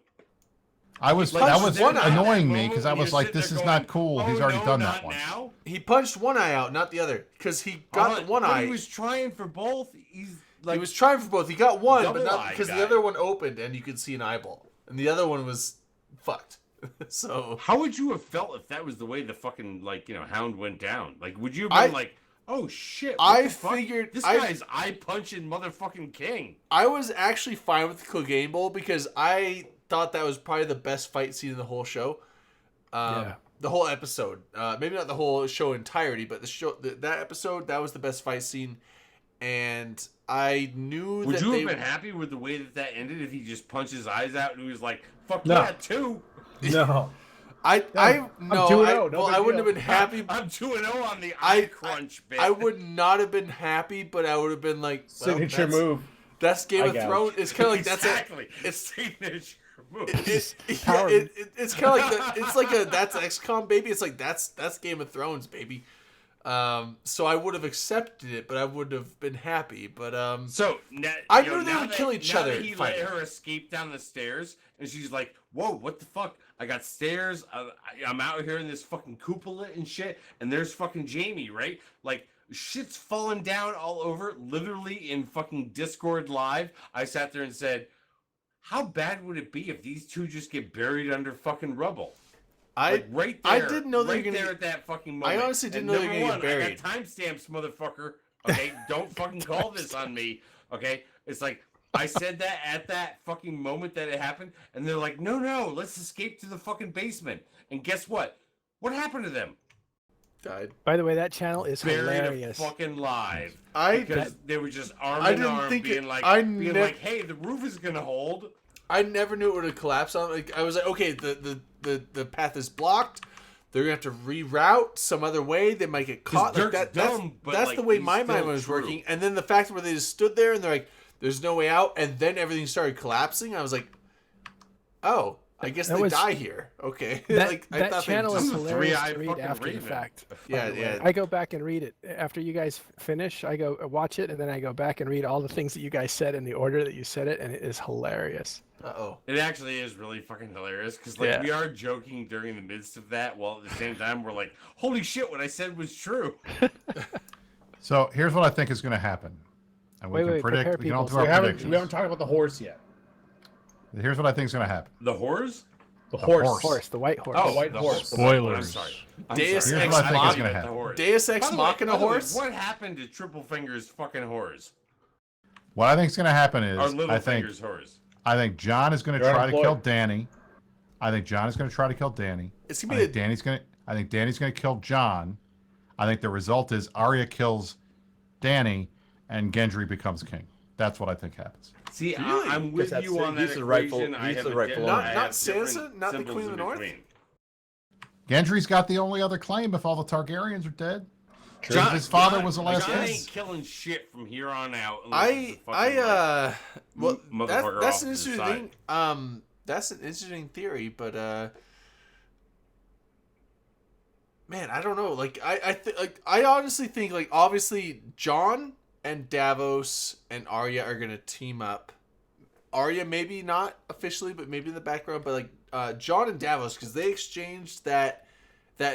I was Like, that was there at that annoying me moment because I when was you're like, sitting this there is going, not cool. He's "Oh, already no, done not that once. now." He punched one eye out, not the other, because he got one but eye. He was trying for both. He's like, He was trying for both. He got one, but Double not eye because guy. the other one opened and you could see an eyeball, and the other one was fucked. So how would you have felt if that was the way the fucking Hound went down? Like, would you have been like, oh shit? What I the fuck? figured- this I- guy's eye punching motherfucking king. I was actually fine with the Clegane Bowl because I thought that was probably the best fight scene in the whole show. Yeah. The whole episode, maybe not the whole show entirety, but the show that episode, that was the best fight scene, and I knew Would that you they have been happy with the way that ended if he just punched his eyes out and he was like, "Fuck No. yeah, two"? No. I no, 2-0, no well, big I wouldn't deal. have been happy. I'm 2-0 on the eye crunch bit. I would not have been happy, but I would have been like, well, Signature that's- move. That's Game I of gouge. Thrones. It's kind of like exactly. It's signature move. it's Power move. it's kind of like it's like a that's XCOM baby. It's like that's Game of Thrones baby. So I would have accepted it, but I would have been happy. But So I you know, knew they now would that- kill each now other that he fighting. let her escape down the stairs, and she's like, "Whoa, what the fuck? I got stairs. I'm out here in this fucking cupola and shit, and there's fucking Jamie, right? Like shit's falling down all over. Literally in fucking Discord live, I sat there and said, how bad would it be if these two just get buried under fucking rubble?" Right there. I didn't know they were right gonna there get- at that fucking I moment. honestly didn't And know they were number gonna get one, buried. I got timestamps, motherfucker. Okay, don't fucking call this on me. Okay, it's like I said that at that fucking moment that it happened, and they're like, no, let's escape to the fucking basement. And guess what? What happened to them? Died. By the way, that channel is Buried hilarious. fucking live. I because they were just arm I in didn't arm, think being it- like, I being nev- like, hey, the roof is gonna hold. I never knew it would have collapsed on. Like I was like, okay, the path is blocked. They're gonna have to reroute some other way. They might get caught. Like Dirk's dumb, but, that's like, the way he's my mind still was true. working. And then the fact where they just stood there and they're like, "There's no way out," and then everything started collapsing. I was like, "Oh, I guess That they was- die here." Okay, That, like I that thought channel they is just... hilarious three-eyed to read fucking after the raven. fact. Yeah, by the way. yeah. I go back and read it after you guys finish. I go watch it, and then I go back and read all the things that you guys said in the order that you said it, and it is hilarious. Uh-oh. It actually is really fucking hilarious because like Yeah. we are joking during the midst of that, while at the same time we're like, "Holy shit, what I said was true." So here's what I think is going to happen, and we Wait, can wait, predict. prepare We can all people. do We our haven't predictions. talked about the horse yet. Here's what I think is going to happen. The whores? The The horse. Horse, the white horse. Oh, white the horse. the white one. I'm Spoilers. sorry. Deus sorry. Ex Here's what I think is Machina. gonna The happen. horse. Deus Ex By the way- Machina by the way, horse. What happened to Triple Fingers fucking whores? What I think is going to happen is, Or Little I think Fingers whores? John is going to You're try to kill unemployed. Danny. I think John is going to try to kill Danny. It's I gonna be think Danny's going to kill John. I think the result is Arya kills Danny, and Gendry becomes king. That's what I think happens. See, Really? I'm with Because you that's on the- that he's the rightful- equation. I he's have the a rightful different- owner. I Not have Sansa, different not the symbols Queen of the in North? between. Gendry's got the only other claim if all the Targaryens are dead. John, His father was the last John king. ain't killing shit from here on out. Well, motherfucker that's off an to the interesting side. thing. That's an interesting theory, but man, I don't know. Like, I honestly think, like, obviously Jon and Davos and Arya are gonna team up. Arya maybe not officially, but maybe in the background. But like Jon and Davos, because they exchanged that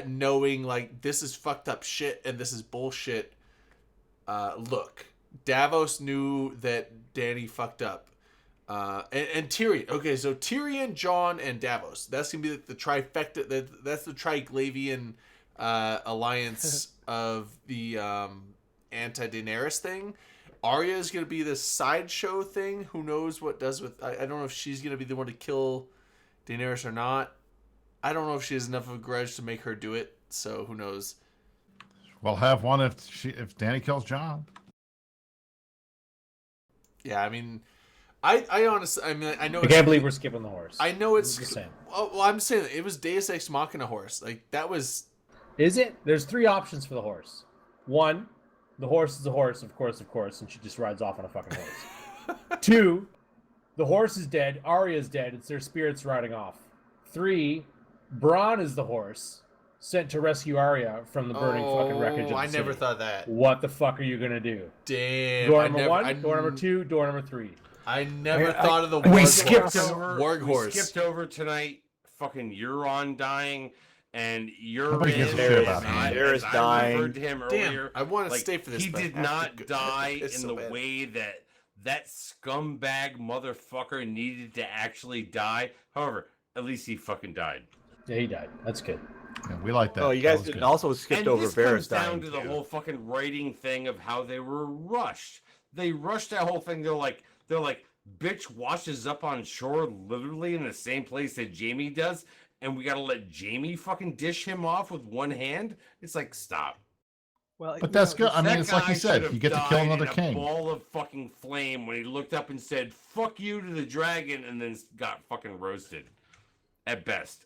knowing, like, this is fucked up shit and this is bullshit. Look, Davos knew that Dany fucked up. And Tyrion. Okay, so Tyrion, Jon, and Davos. That's gonna be like the trifecta. That's the Triglavian alliance of the anti-Daenerys thing. Arya is gonna be the sideshow thing. Who knows what does with? I don't know if she's gonna be the one to kill Daenerys or not. I don't know if she has enough of a grudge to make her do it. So who knows? We'll have one if Dany kills Jon. Yeah, I mean, I honestly, I mean, I know. I can't believe we're skipping the horse. I know it's. I'm just saying. Well, I'm saying it was Deus Ex Machina horse. Like, that was. Is it? There's 3 options for the horse. 1, the horse is a horse, of course, and she just rides off on a fucking horse. 2, the horse is dead, Arya's dead, it's their spirits riding off. 3, Bronn is the horse, sent to rescue Arya from the burning fucking wreckage of the I never city. thought that. What the fuck are you gonna do? Damn. Door number 1, door number 2, door number 3. I never thought of the We warg skipped horse. over. Warg We horse. skipped over tonight. Fucking Euron dying, and Nobody gives a Euron. shit about him. Daenerys I dying. referred to him Damn, earlier. I want to like, stay for this. He but I did have to not go. die It's in so the bad. way that scumbag motherfucker needed to actually die. However, at least he fucking died. Yeah, he died. That's good. Yeah, we like that. Oh, you That guys was didn't good. also skipped And over this Varys comes down dying to the too. whole fucking writing thing of how they were rushed. They rushed that whole thing. They're like, bitch washes up on shore literally in the same place that Jamie does, and we gotta let Jamie fucking dish him off with one hand. It's like, stop. Well, But that's good. I mean, That it's like you guy said, should you get to have kill died another in a king. ball of fucking flame when he looked up and said "fuck you" to the dragon, and then got fucking roasted. At best.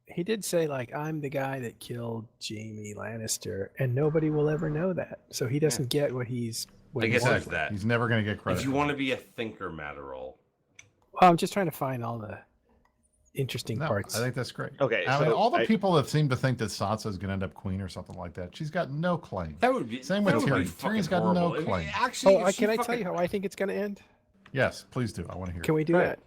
He did say, like, I'm the guy that killed Jaime Lannister, and nobody will ever know that. So he doesn't get what he's. What I he guess wants. that's that. He's never going to get credit. If you want to be a thinker, Matterall. Well, I'm just trying to find all the interesting No, parts. I think that's great. Okay, I mean, so all the people that seem to think that Sansa's going to end up queen or something like that, she's got no claim. That would be Same with that would be Tyrion. fucking Tyrion's got horrible. no I mean, claim. actually, Oh, if she can I tell fucking- you how I think it's going to end? Yes, please do. I want to hear. Can we do that?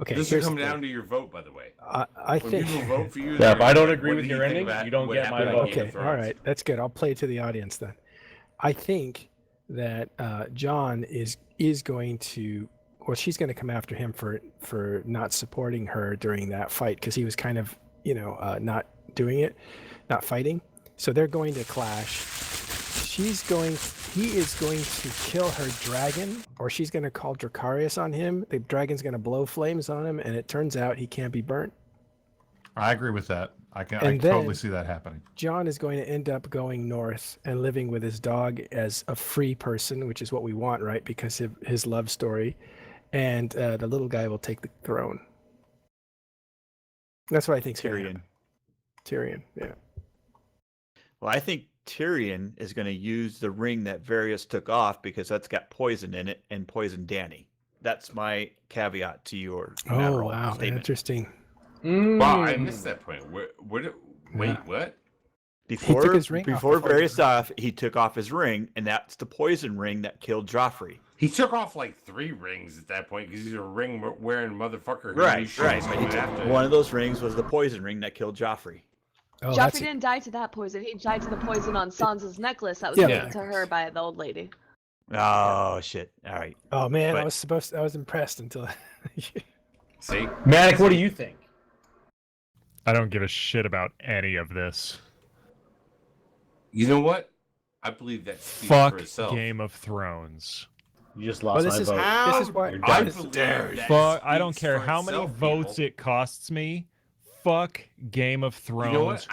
Okay, This will here's come the down thing. to your vote, by the way. I When think. people vote for you, Yeah, they're if I don't like, agree what with do your think ending, about you don't what get my happened in vote. Game of Okay, all Thrones? right, that's good. I'll play to the audience then. I think that John is going to, or she's going to come after him for not supporting her during that fight because he was kind of, not doing it, not fighting. So they're going to clash. He is going to kill her dragon, or she's going to call Dracarys on him. The dragon's going to blow flames on him, and it turns out he can't be burnt. I agree with that. I can And totally then- see that happening. John is going to end up going north and living with his dog as a free person, which is what we want, right? Because of his love story. And the little guy will take the throne. That's what I think. Tyrion. Tyrion, yeah. Well, I think Tyrion is going to use the ring that Varys took off because that's got poison in it and poison Dany. That's my caveat to your Oh, Matterall wow. statement. Interesting. Wow, I missed that point. Wait, Yeah. what? Before, took his ring off before before Varys died, he took off his ring, and that's the poison ring that killed Joffrey. He took off like 3 rings at that point because he's a ring-wearing motherfucker. who knew Right, shit right. was But he coming took, after him. one of those rings was the poison ring that killed Joffrey. Oh, Joffrey didn't die to that poison. He died to the poison on Sansa's necklace that was given to her by the old lady. Oh shit! All right. Oh man, But- I was impressed until. See, Manic, what do you think? I don't give a shit about any of this. You know what? I believe that speaks Fuck for itself. Game of Thrones. You just Well, lost this my is vote. this is why. You're I done. believe that Fuck! I don't speaks care for how many itself, votes people. it costs me. fuck Game of Thrones. You know what?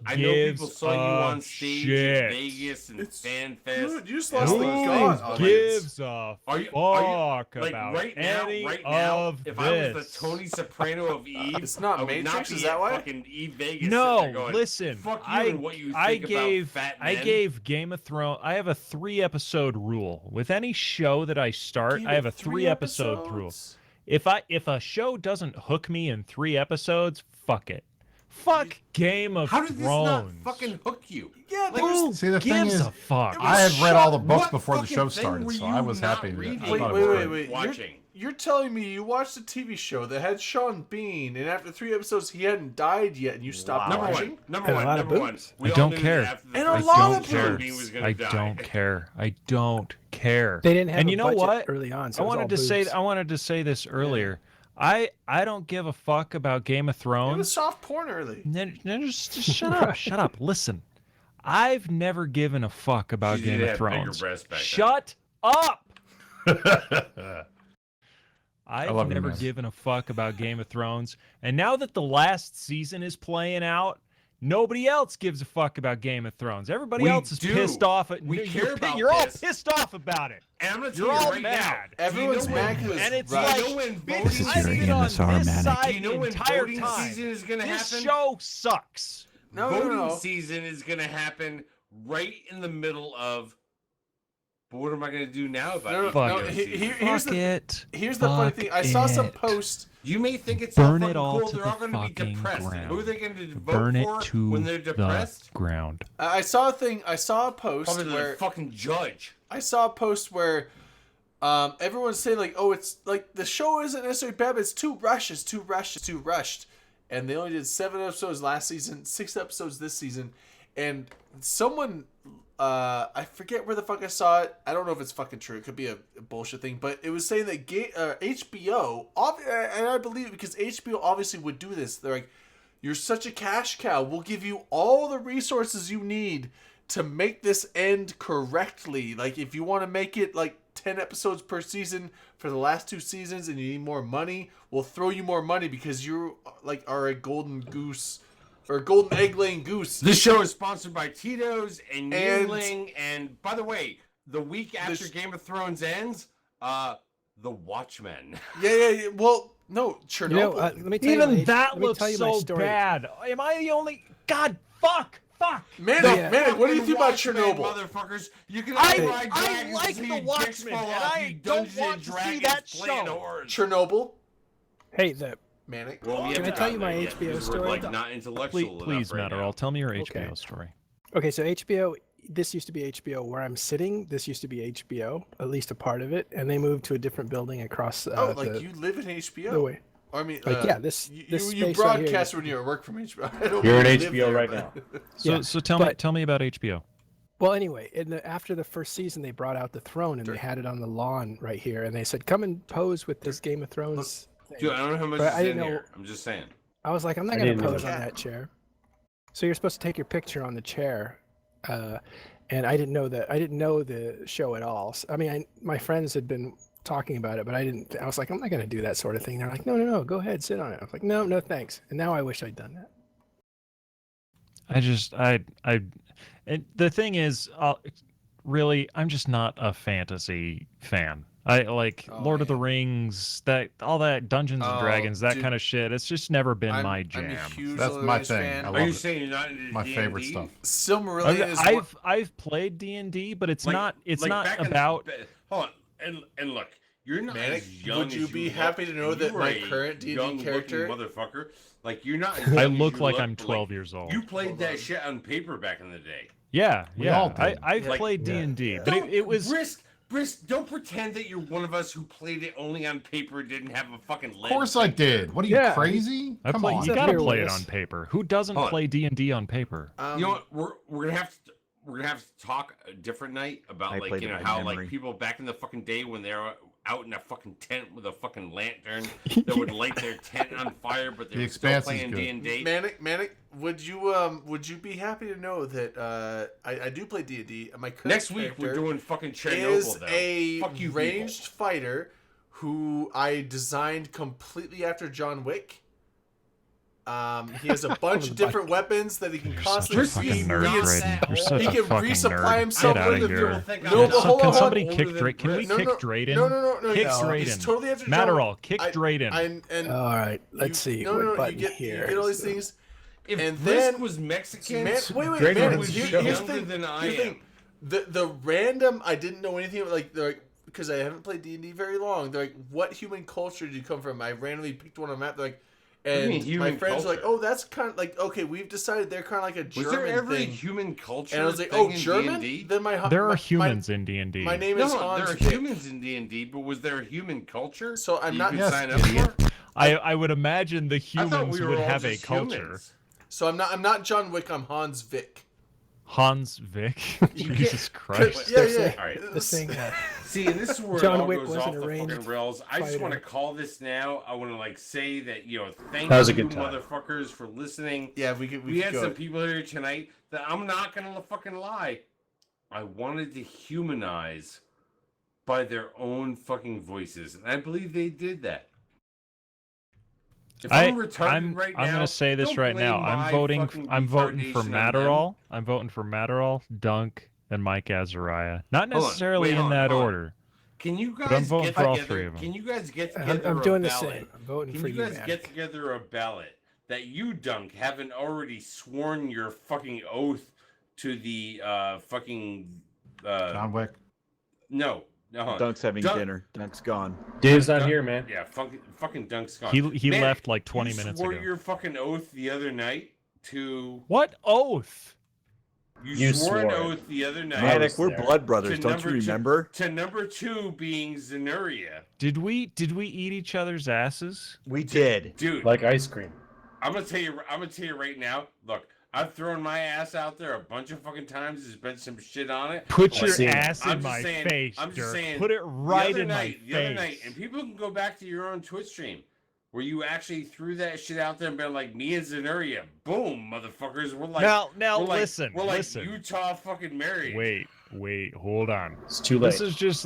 I know people saw you on stage in Vegas and Fan Fest. Dude, you just lost the god. Who gives a Are you fuck like about right any now, of if this? I was the Tony Soprano of Eve, It's not I would Matrix, not be is that at why? fucking Eve Vegas. No, sitting there going, listen. Fuck you I and what you think gave about fat I men. gave Game of Thrones. I have a 3-episode rule with any show that I start. I have a 3-episode rule. If a show doesn't hook me in 3 episodes, fuck it. Fuck Game of How did this Thrones. not fucking hook you? Yeah, Who See, the thing gives is, a fuck? I had read all the books What before the fucking show thing started, were so you I was not happy. reading? I thought it was Wait, great. wait. Watching. You're telling me you watched a TV show that had Sean Bean, and after 3 episodes he hadn't died yet, and you stopped watching? And a lot of boobs. I don't care. And a I lot don't of care. boobs. I don't care. I don't care. They didn't have and a you know budget what? early on, so I it was wanted all to say boobs. I wanted to say this earlier. I don't give a fuck about Game of It Thrones. was soft porn early. Just shut up. Shut up. Listen. I've never given a fuck about She Game did of have bigger Thrones. breasts back then. Shut up. I I've love you, never man. given a fuck about Game of Thrones. And now that the last season is playing out, nobody else gives a fuck about Game of Thrones. Everybody We else is do. pissed off. We care about You're all this. pissed off about it. And I'm gonna You're tell you all right mad. now. Everyone's do you know mad when- because And it's Rush. like, Do you know when bitch, voting I've season- been on AMSR this manic. side Do you know the when entire voting time. season is gonna This happen? show sucks. Voting season is gonna happen right in the middle of. But what am I gonna do now about it? Fuck Here's Fuck it. Here's the funny Fuck thing. I saw some it. post. You may think it's Burn all it fucking all cool. to They're the all gonna be fucking depressed. ground. Who are they gonna vote Burn it for to when they're depressed? the ground. I saw a thing. I saw a post Probably the where fucking judge. I saw a post where everyone's saying like, "Oh, it's like the show isn't necessarily bad, but it's too rushed. It's too rushed. It's too rushed." And they only did 7 episodes last season, 6 episodes this season, and someone. I forget where the fuck I saw it. I don't know if it's fucking true. It could be a bullshit thing, but it was saying that HBO, and I believe it because HBO obviously would do this. They're like, "You're such a cash cow. We'll give you all the resources you need to make this end correctly. Like, if you want to make it like 10 episodes per season for the last 2 seasons, and you need more money, we'll throw you more money because you like are a golden goose." Or golden egg laying goose. This show is sponsored by Tito's and And- Yingling. And by the way, the week after Game of Thrones ends, The Watchmen. Yeah. Well, no, Chernobyl. You know, let me tell you Even my- that let me looks tell you my so story. bad. Am I the only? God, fuck. Manic, what do you think about Watchmen, Chernobyl? Motherfuckers, you can I ride dragons like until The your dicks Watchmen, fall and off, I you don't Dungeons want and to see Dragons that playing show. hordes. Chernobyl. Hey, the Manic. Well, we Can I haven't tell you gotten my there yet HBO because story? We're like not intellectual Please, enough right Matter. now. I'll tell me your Okay. HBO story. Okay, so HBO, this used to be HBO where I'm sitting. This used to be HBO, at least a part of it, and they moved to a different building across. Oh, like the, you live in HBO. the way. I mean, Like, yeah, this you space right here broadcast is- when you're at work from HBO. I don't You're in really live HBO there, right but- now. So, Yeah, so tell me about HBO. Well, anyway, after the first season, they brought out the throne and they had it on the lawn right here, and they said, "Come and pose with this Game of Thrones." thing." Dude, I don't know how much But is I in didn't know- here. I'm just saying. I was like, "I'm not I going didn't to know pose on that. that chair." So you're supposed to take your picture on the chair, and I didn't know that. I didn't know the show at all. I mean, my friends had been talking about it, but I didn't. I was like, "I'm not going to do that sort of thing." They're like, "No, go ahead, sit on it." I was like, "No, thanks." And now I wish I'd done that. And the thing is, really, I'm just not a fantasy fan. I like Oh, Lord of the Rings, all that Dungeons and Oh, Dragons, that dude. kind of shit. It's just never been I'm- my I'm a jam. huge That's Lord of the my Rings thing. fan. I Are love you it. saying you're not into My D&D? favorite stuff. Silmarillion is I've played D&D, but it's Like- not like not back in the- about. hold on, and look, you're not Manic, as young would you as be look, happy to know and that you my are a current D&D young-looking character- motherfucker, like you're not. As I young as look you like look, I'm but, 12 years old. You played that shit on paper back in the day. Yeah, We all yeah. did. I've Like- played D&D, but Don't- it was Brisk, don't pretend that you're one of us who played it only on paper, didn't have a fucking. Of course I did. What are you, Yeah. crazy? I Come play, on. you up gotta here play with it us. on paper. Who doesn't Hold on. play D&D on paper? You know what? We're gonna have to talk a different night about I like played you know it by how memory. like people back in the fucking day when they're out in a fucking tent with a fucking lantern that would light their tent on fire, but The they're still Expanse is playing good. D&D. Manic. Would you be happy to know that I do play D&D? My current Next week we're character doing fucking Chernobyl is though. a Fuck you, ranged fighter who I designed completely after John Wick. He has a bunch of different weapons that he can constantly fucking nerd, Drayden. You're such he a can fucking resupply nerd. himself Get out of with here. No, but hold on. Can somebody kick Drayden? Can we kick Drayden? No. Kick He's Drayden. totally after Matterall, kick Drayden. All right, let's see. What button you here? get all these things. If And Brisk then was Mexican, wait, Drayden man, was here's younger the thing. than I Here's the am. thing. The random, I didn't know anything about, like because I haven't played D&D very long. They're like, what human culture did you come from? I randomly picked one on a map. They're like, and my friends were like, oh, that's kind of like, okay, we've decided they're kind of like a German Was there ever thing. a human culture? And I was like, thing oh, in German? D&D? Then There are humans in D&D. My name is No, Hans there are Vick. humans in D&D, but was there a human culture? So I'm that not- you Yes, could sign up for? I would imagine the I thought humans we were would all have a just culture. humans. So I'm not John Wick. I'm Hans Vick. Hans Vick. Jesus Christ. Yeah. All right. This thing. See, and this is where John it all Wick goes was off an the arranged fucking rails. I just want to fighter. call this now. I want to like say that thank That was a you, good time. motherfuckers, for listening. Yeah, we We had go. some people here tonight that I'm not gonna fucking lie. I wanted to humanize by their own fucking voices, and I believe they did that. If I'm retarded right now, I'm gonna say this don't right now. blame my I'm voting. fucking I'm voting for retardation on them. Matterall. I'm voting for Matterall, Dunk, and Mike Azariah. Not Hold on, necessarily wait, in hold that on. order. Can you guys But I'm voting get for all together? three of them. Can you guys get I'm together? doing a the ballot? same. I'm voting Can for you you, guys man. get together a ballot that you, Dunk, haven't already sworn your fucking oath to the fucking John Wick. No. Dunk's having Dunk- dinner. Dunk's gone. Dave's not Dunk- here, man. Yeah, fucking Dunk's gone. He Man, left like 20 you minutes swore ago. your fucking oath the other night to. What oath? You swore an swore it. oath the other night. Manic, we're there. blood brothers. to Don't number you two- remember? To number 2 being Zenuria. Did we eat each other's asses? We did. Dude, Like ice cream. I'm gonna tell you right now. Look, I've thrown my ass out there a bunch of fucking times. There's been some shit on it. Put But your seen it. ass I'm in just my saying- face, I'm just Dirk. saying, Put it right in the other night, face. and people can go back to your own Twitch stream where you actually threw that shit out there and been like, me and Zenuria, boom, motherfuckers. We're like, Now, we're like, listen, we're like listen. Utah fucking married. Wait, hold on. It's too late. This is just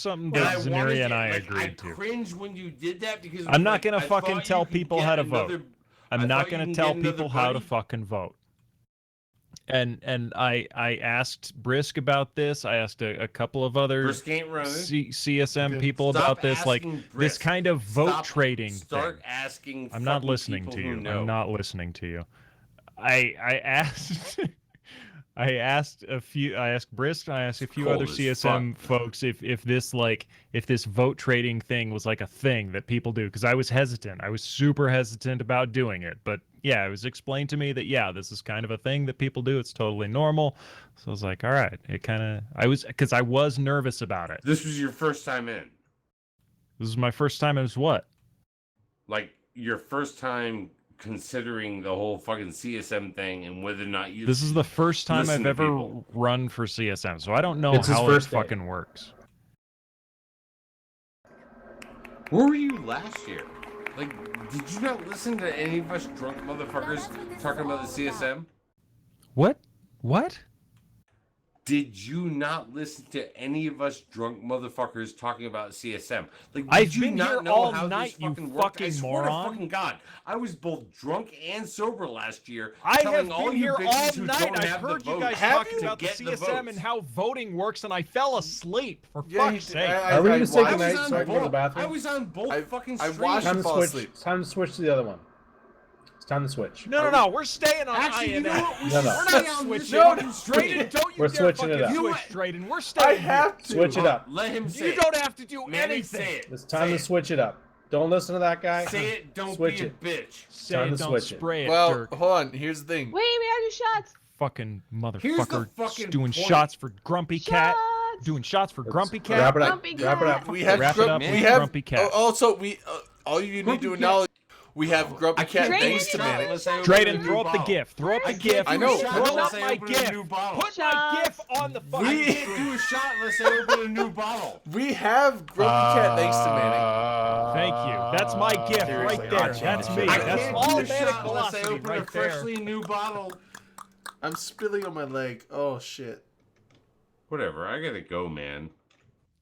something And that I wanted Zenuria and to- I like, agreed I to. cringed when you did that because I'm not like, gonna I fucking thought tell you could people get how to another- vote. I I'm not thought you gonna can tell get another people how to buddy. fucking vote. And I asked Brisk about this. I asked a couple of other Brisk ain't running. CSM people Stop about this, like asking this Brisk. kind of vote Stop- trading Start thing. asking. I'm not fucking listening people to who you. know. I'm not listening to you. I asked I asked Brisk, I asked a few Cold other as CSM folks if this vote trading thing was like a thing that people do, because I was hesitant. I was super hesitant about doing it. But yeah, it was explained to me that this is kind of a thing that people do. It's totally normal. So I was like, all right. I was nervous about it. This was your first time in. This is my first time as what? Like your first time considering the whole fucking CSM thing and whether or not you. This is the first time listen I've to ever people. run for CSM, so I don't know It's his how it first day. fucking works. Where were you last year? Like, did you not listen to any of us drunk motherfuckers talking about the CSM? What? Did you not listen to any of us drunk motherfuckers talking about CSM? Like, did I've you been not here know all how night, this you fucking worked? I fucking swear moron. to fucking God, I was both drunk and sober last year. I have telling all been you here bitches all who night. don't I've have the heard you votes guys to talking about the get the CSM and votes. how voting works, and I fell asleep. For Yeah, fuck's he- sake. Are we gonna say watched- goodnight on so I can go to the both- bathroom? I was on both fucking I streams. watched Time him to fall switch. asleep. It's time to switch to the other one. It's time to switch. No, we're staying on Actually, you know INF. what? We No, should no. We're stay not on this switching. fucking Drayden, don't you We're dare switching it fucking up. You know switch, what? Drayden. We're staying I here. have to. Switch it up. Let him say You it. don't have to do Manny, anything. say it. It's time Say to it. switch it up. Don't listen to that guy. Say it. Don't Switch be a it. bitch. Say Time it, to don't switch it. spray it, Well, Dirk. hold on. Here's the thing. Wait, we gotta do shots. Fucking Here's the motherfucker fucking doing point. shots for Grumpy Cat. Shots. Doing shots for Grumpy Cat. Wrap it up. Grumpy Wrap it up. cat. We have Wrap it up, we man. have Grumpy Cat. also we all you need Grumpy to Cat. acknowledge we have Grumpy I Cat can't thanks do to a shot Manic. unless I open a Drayden, new throw up the bottle. GIF. Throw up the I GIF. can't I do know. a shot Throw unless up I my open a GIF. new bottle. Put my Shots. GIF on the I fucking. can't do a shot unless I open a new bottle. We have Grumpy Cat thanks to Manic. Thank you. That's my gift Seriously, right there. gotcha. That's me. I That's can't all do a Manic shot unless I Velocity open a right there. freshly new bottle. I'm spilling on my leg. Oh shit. Whatever. I gotta go, man.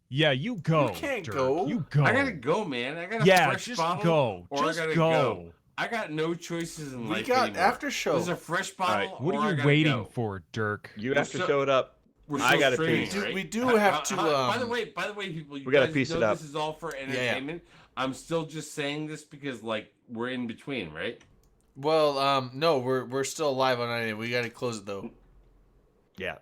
Yeah, you go. You can't Dirk. go. You go. I gotta go, man. I got a Yeah, fresh just bottle. go. Or Just I gotta go. I got no choices in life. We got anymore. after show. There's a fresh bottle. What or are I you gotta waiting go. for, Dirk? You We're have to so- show it up. We're I so got to strange, pee. right? We do have to. By the way, people, you We gotta guys piece know it up. this is all for entertainment. I'm still just saying this because like we're in between, right? Well, no, we're still live on 98. We got to close it though. Yeah.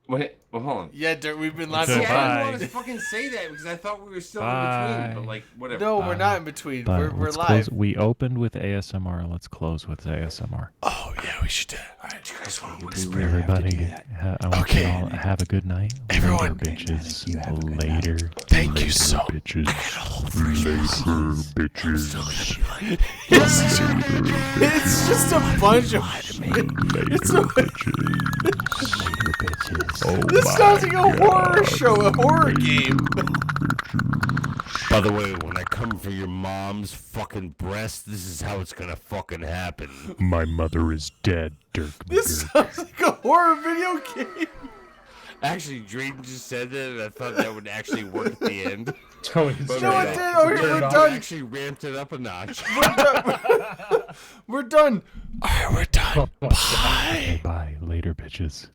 Wait, well, hold on. Yeah, Dirk, we've been live. So See, I bye. didn't want to fucking say that because I thought we were still in Bye. between, but like whatever. No, we're not in between. But We're let's live. close. We opened with ASMR. Let's close with ASMR. Oh yeah, we should do it. All right, you guys want to whisper? Everybody, I want Okay. you all to have a good night. Everyone- Later, bitches. Later. Thank you Later, so- bitches. It's just a bunch of shit. It's a, this sounds like a horror show, a horror game. By the way, when I come for your mom's fucking breast, this is how it's gonna fucking happen. My mother is dead, Dirk. This sounds like a horror video game. Actually, Drayden just said that, and I thought that would actually work at the end. Joey, But No, it did. Oh, here, we're I done. actually ramped it up a notch. We're done. All right, we're done. Bye. Okay, bye. Later, bitches.